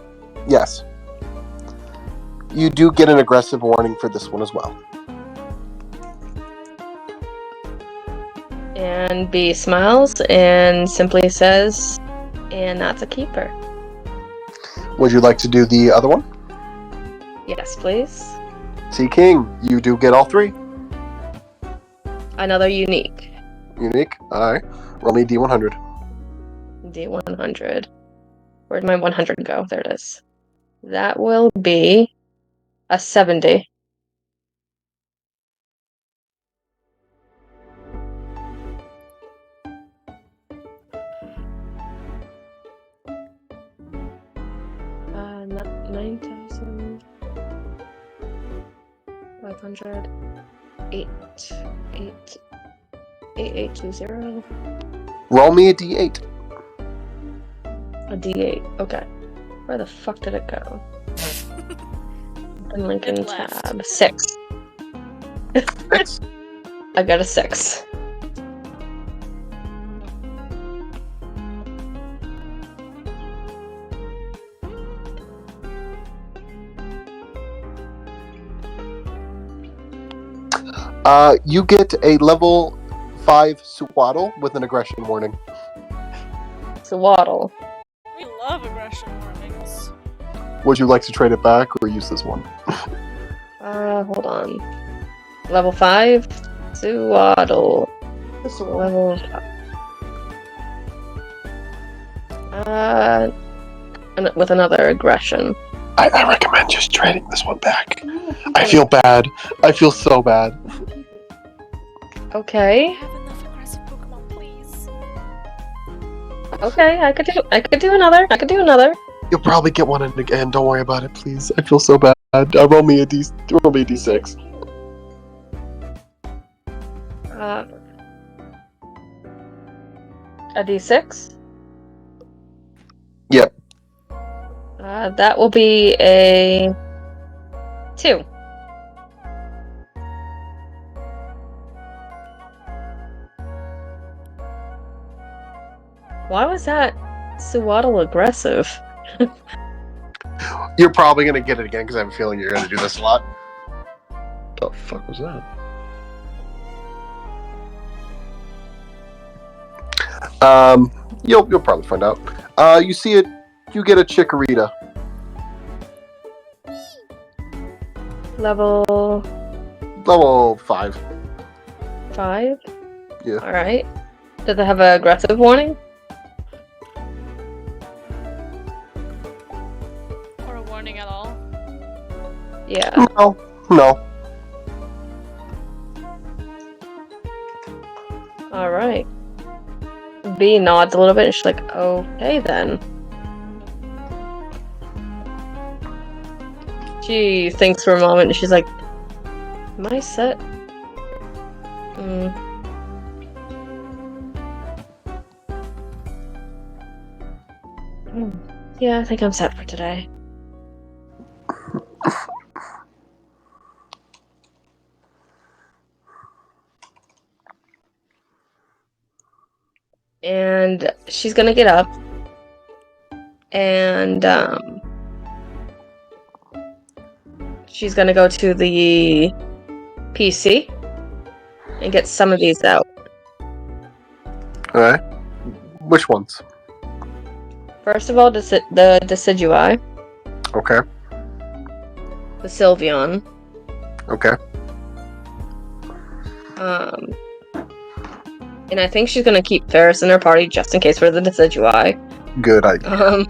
Yes. You do get an aggressive warning for this one as well. And B smiles and simply says, and that's a keeper. Would you like to do the other one? Yes, please. Sea King, you do get all three. Another unique. Unique. Alright. Roll me D100. D100. Where'd my 100 go? There it is. That will be a 70. Not 9,500. 8820. Roll me a D8. A D8. Okay. Where the fuck did it go? And Lincoln It left. tab. 6. 6. I got a 6. You get a level 5 Swaddle with an aggression warning. Swaddle. We love aggression warnings. Would you like to trade it back or use this one? Hold on. Level 5? Swaddle. Level 5. With another aggression. I recommend just trading this one back. I feel bad. I feel so bad. Okay. Have enough aggressive Pokemon, please. Okay, I could do another. You'll probably get one in again. Don't worry about it, please. I feel so bad. Roll me a D6. A D6? Yep. That will be a 2. Why was that Swaddle aggressive? You're probably gonna get it again because I have a feeling you're gonna do this a lot. The fuck was that? You'll probably find out. You see it. You get a Chikorita. Level Level 5. 5? Yeah. Alright. Does it have an aggressive warning? warning at all? Yeah. No. Alright. B nods a little bit and she's like, okay then. She thinks for a moment and she's like, am I set? Yeah, I think I'm set for today. And she's gonna get up and she's gonna go to the PC and get some of these out. Alright. Which ones? First of all, the Decidui, Okay. the Sylveon, Okay. and I think she's gonna keep Ferris in her party just in case for the Decidui. Good idea.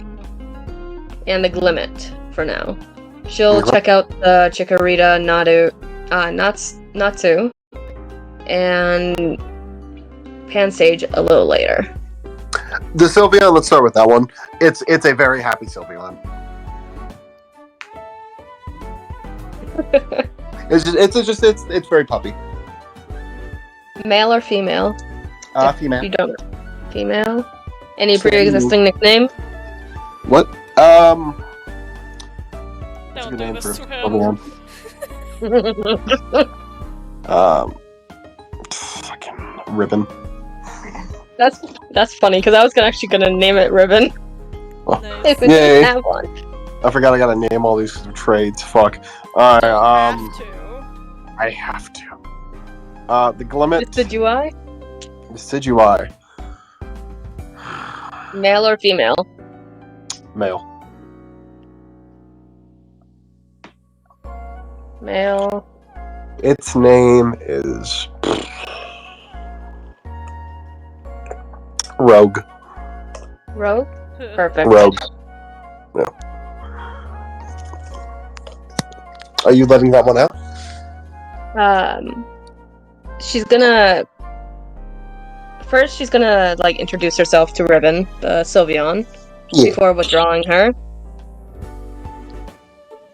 And the Glimmet for now. She'll check out the Chikorita, Natsu, and Pansage a little later. The Sylveon, let's start with that one. It's a very happy Sylveon. It's very puppy. Male or female? Female. You don't. Female? Any So- pre-existing nickname? What? Don't Good do name this for to Sylveon. him. Fucking Ribbon. That's funny because I was actually gonna name it Ribbon Nice. if we Yay. didn't have one. I forgot I gotta name all these trades. Fuck. Alright, Have to. I have to. The Glimmet. Decidui? Decidui. Male or female? Male. Male. Its name is Rogue. Rogue? Perfect. Rogue. Yeah. Are you letting that one out? She's gonna... First, she's gonna, introduce herself to Ribbon, the Sylveon, before withdrawing her.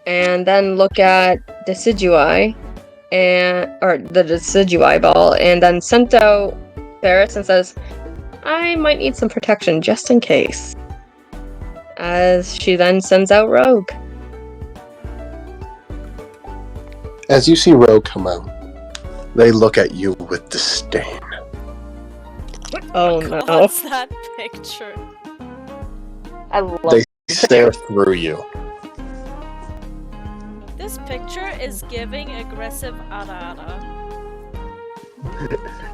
And then look at Decidui, or the Decidui ball, and then sent out Ferris and says, I might need some protection just in case. As she then sends out Rogue. As you see Rogue come out, they look at you with disdain. Oh no. What's that picture? I love They stare through you. This picture is giving aggressive ara.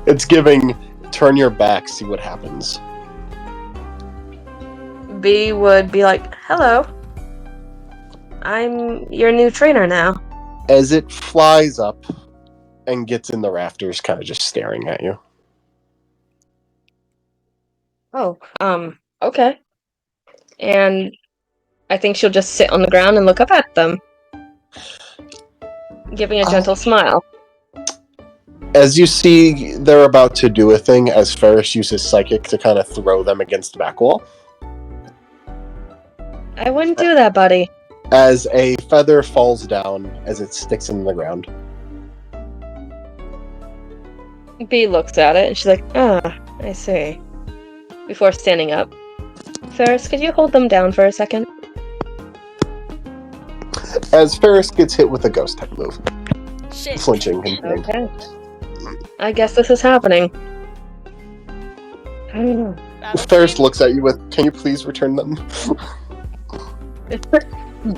It's giving, turn your back, see what happens. B would be like, hello. I'm your new trainer now. As it flies up and gets in the rafters, kind of just staring at you. Oh, okay. And I think she'll just sit on the ground and look up at them, giving a gentle smile. As you see they're about to do a thing, as Ferris uses Psychic to kind of throw them against the back wall, I wouldn't do that, buddy. as a feather falls down as it sticks in the ground. B looks at it and she's like, ah, I see. Before standing up. Ferris, could you hold them down for a second? As Ferris gets hit with a ghost type move, Shit. flinching and Okay. I guess this is happening. I don't know. Ferris looks at you with, can you please return them?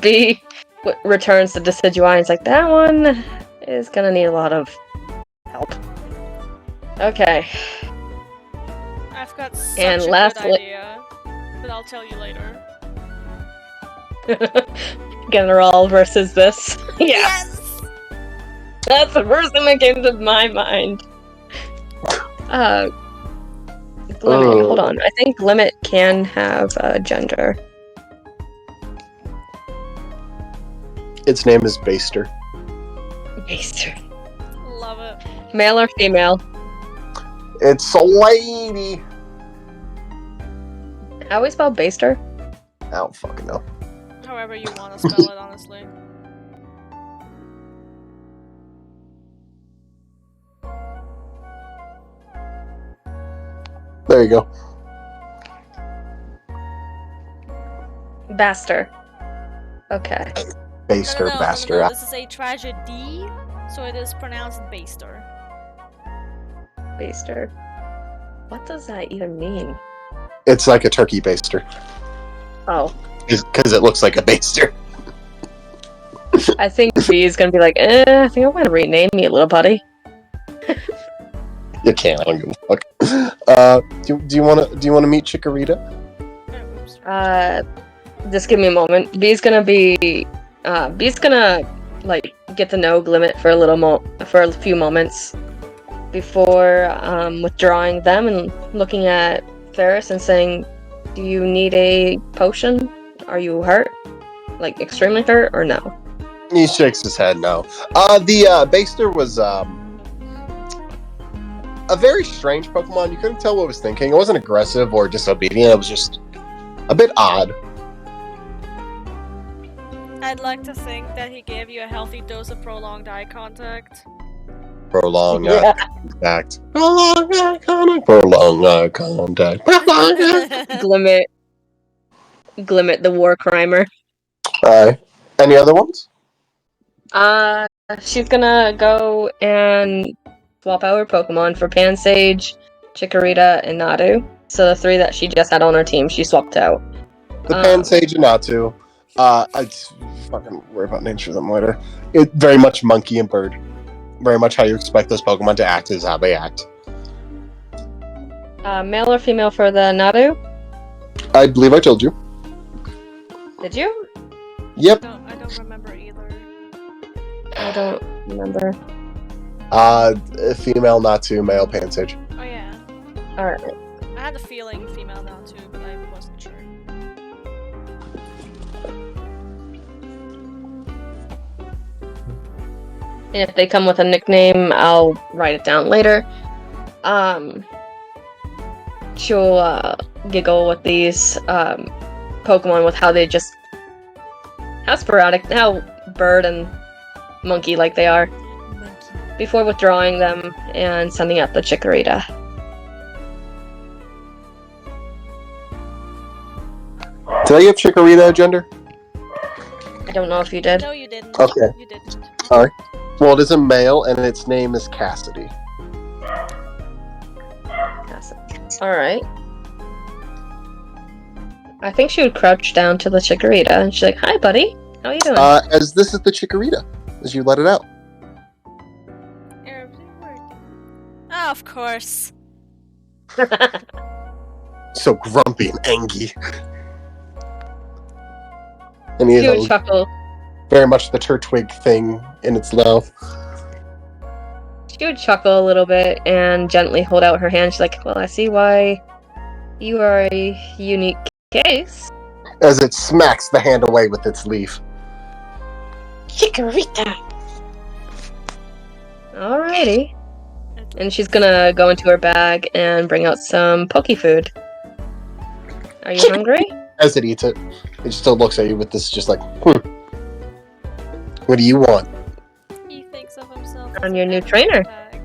B returns the Decidui and is like, that one is gonna need a lot of help. Okay. I've got such And a lastly- good idea, but I'll tell you later. General versus this. Yeah, Yes! that's the first thing that came to my mind. Glimmet, hold on. I think Glimmet can have gender. Its name is Baster. Baster. Love it. Male or female? It's a lady. How we spell Baster? I don't fucking know. However you want to spell it, honestly. There you go. Baster. Okay. Baster, Baster. No, this is a tragedy, so it is pronounced Baster. Baster. What does that even mean? It's like a turkey baster. Oh. Because it looks like a baster. I think B is gonna be like, I think I'm gonna rename me, little buddy. You can't. I don't give a fuck. Do you wanna meet Chikorita? Just give me a moment. B's gonna like get to know Glimmet for a few moments before withdrawing them and looking at Ferris and saying, "Do you need a potion? Are you hurt? Like extremely hurt, or no?" He shakes his head no. The Baster was a very strange Pokemon. You couldn't tell what it was thinking. It wasn't aggressive or disobedient. It was just a bit odd. I'd like to think that he gave you a healthy dose of prolonged eye contact. Prolonged eye contact. Prolonged eye contact. Prolonged eye contact. Glimmet, the war crimer. Any other ones? She's gonna go and swap out her Pokemon for Pansage, Chikorita, and Nadu. So the 3 that she just had on her team, she swapped out. The Pansage and Natu. I'd fucking worry about names for them later. It very much monkey and bird. Very much how you expect those Pokemon to act is how they act. Male or female for the Nadu? I believe I told you. Did you? Yep. I don't remember either. I don't remember. Female Natu, male Pansage. Oh yeah. Alright. I had a feeling female now too, but I wasn't sure. And if they come with a nickname, I'll write it down later. She'll giggle with these Pokemon with how they just... how sporadic, how bird and monkey like they are. Before withdrawing them and sending out the Chikorita. Did I give Chikorita a gender? I don't know if you did. No, you didn't. Okay. You didn't. Sorry. Well, it is a male, and its name is Cassidy. Alright. I think she would crouch down to the Chikorita, and she's like, "Hi, buddy. How are you doing?" As this is the Chikorita, as you let it out. Oh, of course. So grumpy and angry. And he She would has chuckle. very much the Turtwig thing in its mouth. She would chuckle a little bit and gently hold out her hand. She's like, "Well, I see why you are a unique case." As it smacks the hand away with its leaf. Chikorita! Alrighty. And she's gonna go into her bag and bring out some Poke food. Are you hungry? As it eats it, it still looks at you with this just like, What do you want? He thinks of himself I'm as your an new animal trainer. tag.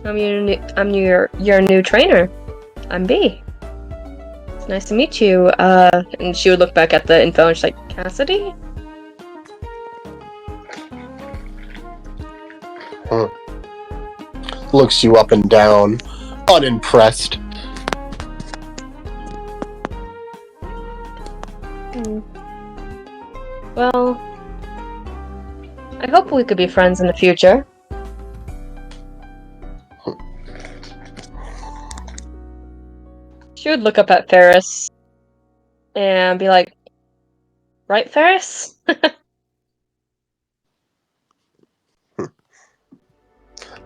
I'm your new trainer. I'm B. It's nice to meet you. And she would look back at the info and she's like, "Cassidy?" Looks you up and down, unimpressed. Well, I hope we could be friends in the future. She would look up at Ferris and be like, "Right, Ferris?"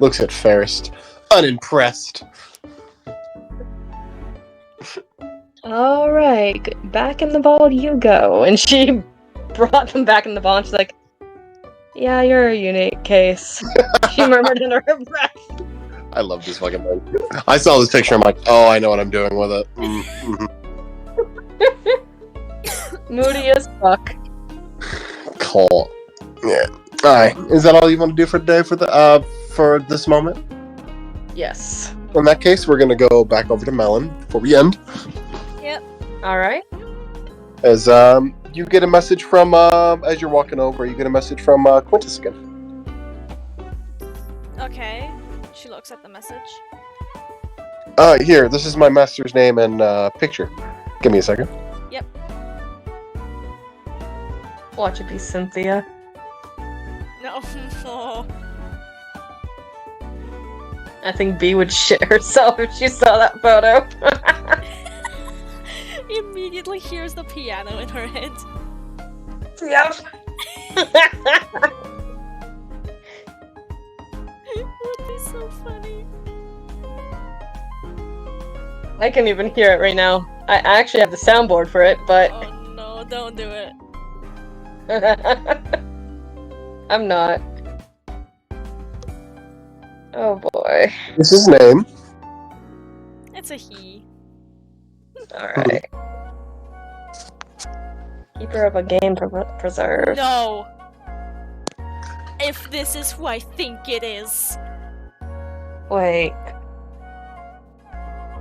Looks at Ferris, unimpressed. Alright, back in the vault you go. And she brought them back in the ball, and she's like, "Yeah, you're a unique case." She murmured under her breath. I love this fucking thing. I saw this picture. I'm like, oh, I know what I'm doing with it. Mm-hmm. Moody as fuck. Cool. Yeah. All right. Is that all you want to do for today for this moment? Yes. In that case, we're gonna go back over to Melon before we end. Yep. All right. As you get a message from as you're walking over, you get a message from Quintus again. Okay. She looks at the message. Here. This is my master's name and picture. Give me a second. Yep. Watch it be Cynthia. No. Oh. I think B would shit herself if she saw that photo. Immediately hears the piano in her head. Yep. That is so funny. I can even hear it right now. I actually have the soundboard for it, but Oh no, don't do it. I'm not. Oh boy. This is his name. It's a he. Alright. Keeper of a game preserve. No! If this is who I think it is, Wait.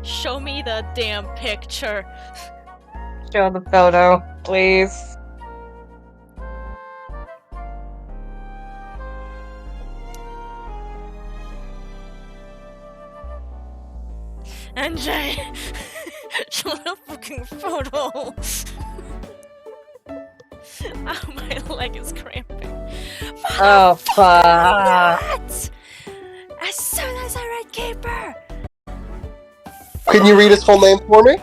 show me the damn picture. Show the photo, please. NJ! Show the fucking photo! Ow, my leg is cramping. Oh, fuck. What? As soon as I read Keeper! Can you read his full name for me?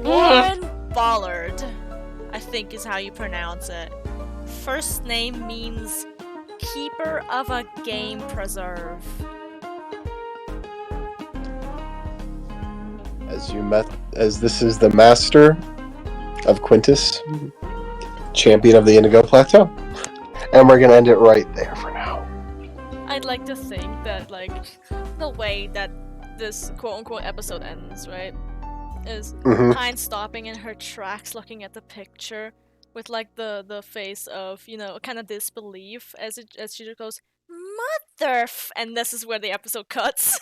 Warren Bollard, I think is how you pronounce it. First name means Keeper of a Game Preserve. As this is the master of Quintus, champion of the Indigo Plateau. And we're gonna end it right there for now. I'd like to think that, like, the way that this quote-unquote episode ends, right, is Pine stopping in her tracks looking at the picture with, like, the face of, you know, kind of disbelief as she just goes, "Mother f-" and this is where the episode cuts.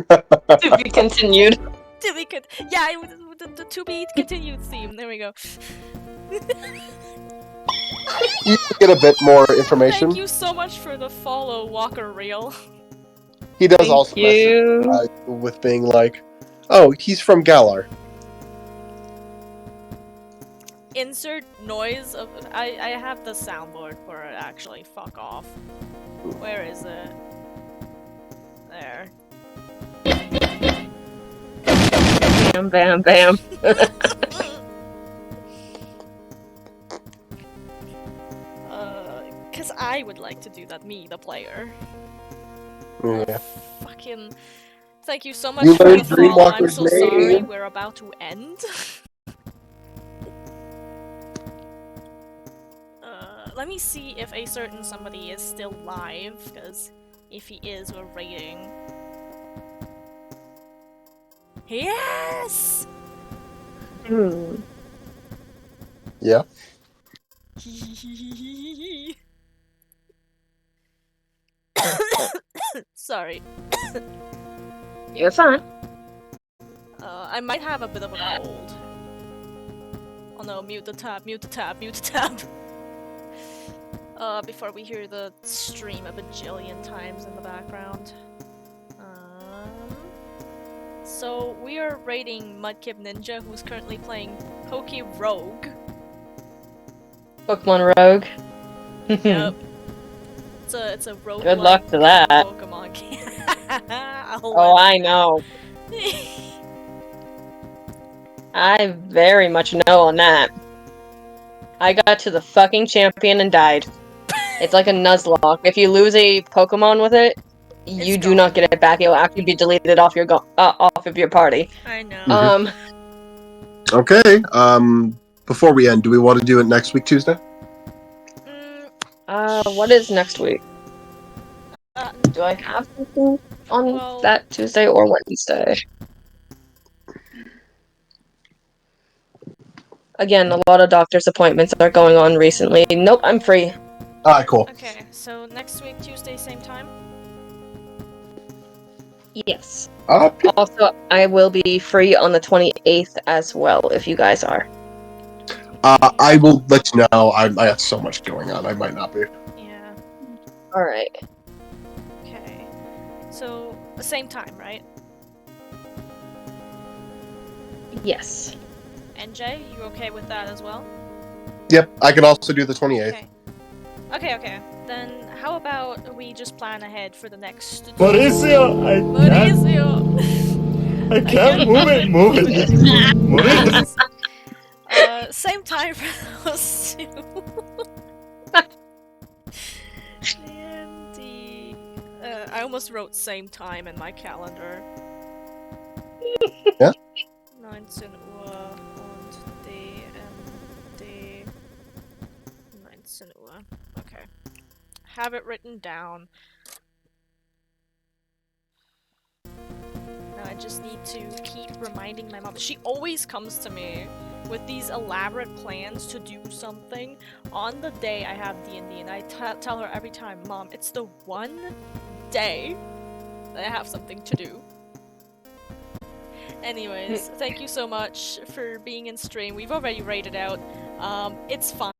To be continued. To be yeah, the to be continued theme. There we go. You can get a bit more information. Thank you so much for the follow, Walker Reel. He does Thank also you. message with being like, oh, he's from Galar. Insert noise of. I have the soundboard for it actually. Fuck off. Where is it? There. Bam, bam, bam. Cause I would like to do that, me, the player. Yeah. Fucking. Thank you so much You for learned the follow. I'm Dreamwalker's so sorry. name. We're about to end. Let me see if a certain somebody is still live, because if he is, we're rating. Yes! Yeah. Sorry. You're fine. I might have a bit of a cold. Oh no, mute the tab, mute the tab, mute the tab. Before we hear the stream a bajillion times in the background. So we are rating Mudkip Ninja, who's currently playing Poke Rogue. Pokemon Rogue. Yep. It's a rogue. Good luck to that. Pokemon game. Oh, I know. I very much know on that. I got to the fucking champion and died. It's like a Nuzlocke. If you lose a Pokemon with it, you do not get it back. It will actually be deleted off your off of your party. I know. Okay. Before we end, do we want to do it next week, Tuesday? What is next week? Uh, Do I have something on Well- that Tuesday or Wednesday? Again, a lot of doctor's appointments are going on recently. Nope, I'm free. Alright, cool. okay, so next week, Tuesday, same time? Yes. Uh, Also, I will be free on the 28th as well, if you guys are. I will let you know. I got so much going on. I might not be. Yeah, Alright. okay. So, same time, right? Yes. NJ, you okay with that as well? Yep, I can also do the 28th. Okay. Then how about we just plan ahead for the next... Mauricio, Mauricio! I can't move it anymore. Mauricio. Same time for those two. D&D. I almost wrote same time in my calendar. Ja? 19 Uhr und D&D 19 Uhr. Okay. Have it written down. Now I just need to keep reminding my mom. She always comes to me with these elaborate plans to do something on the day I have D&D, and I tell her every time, Mom, it's the one day that I have something to do. Anyways, thank you so much for being in stream. We've already rated out. It's fine.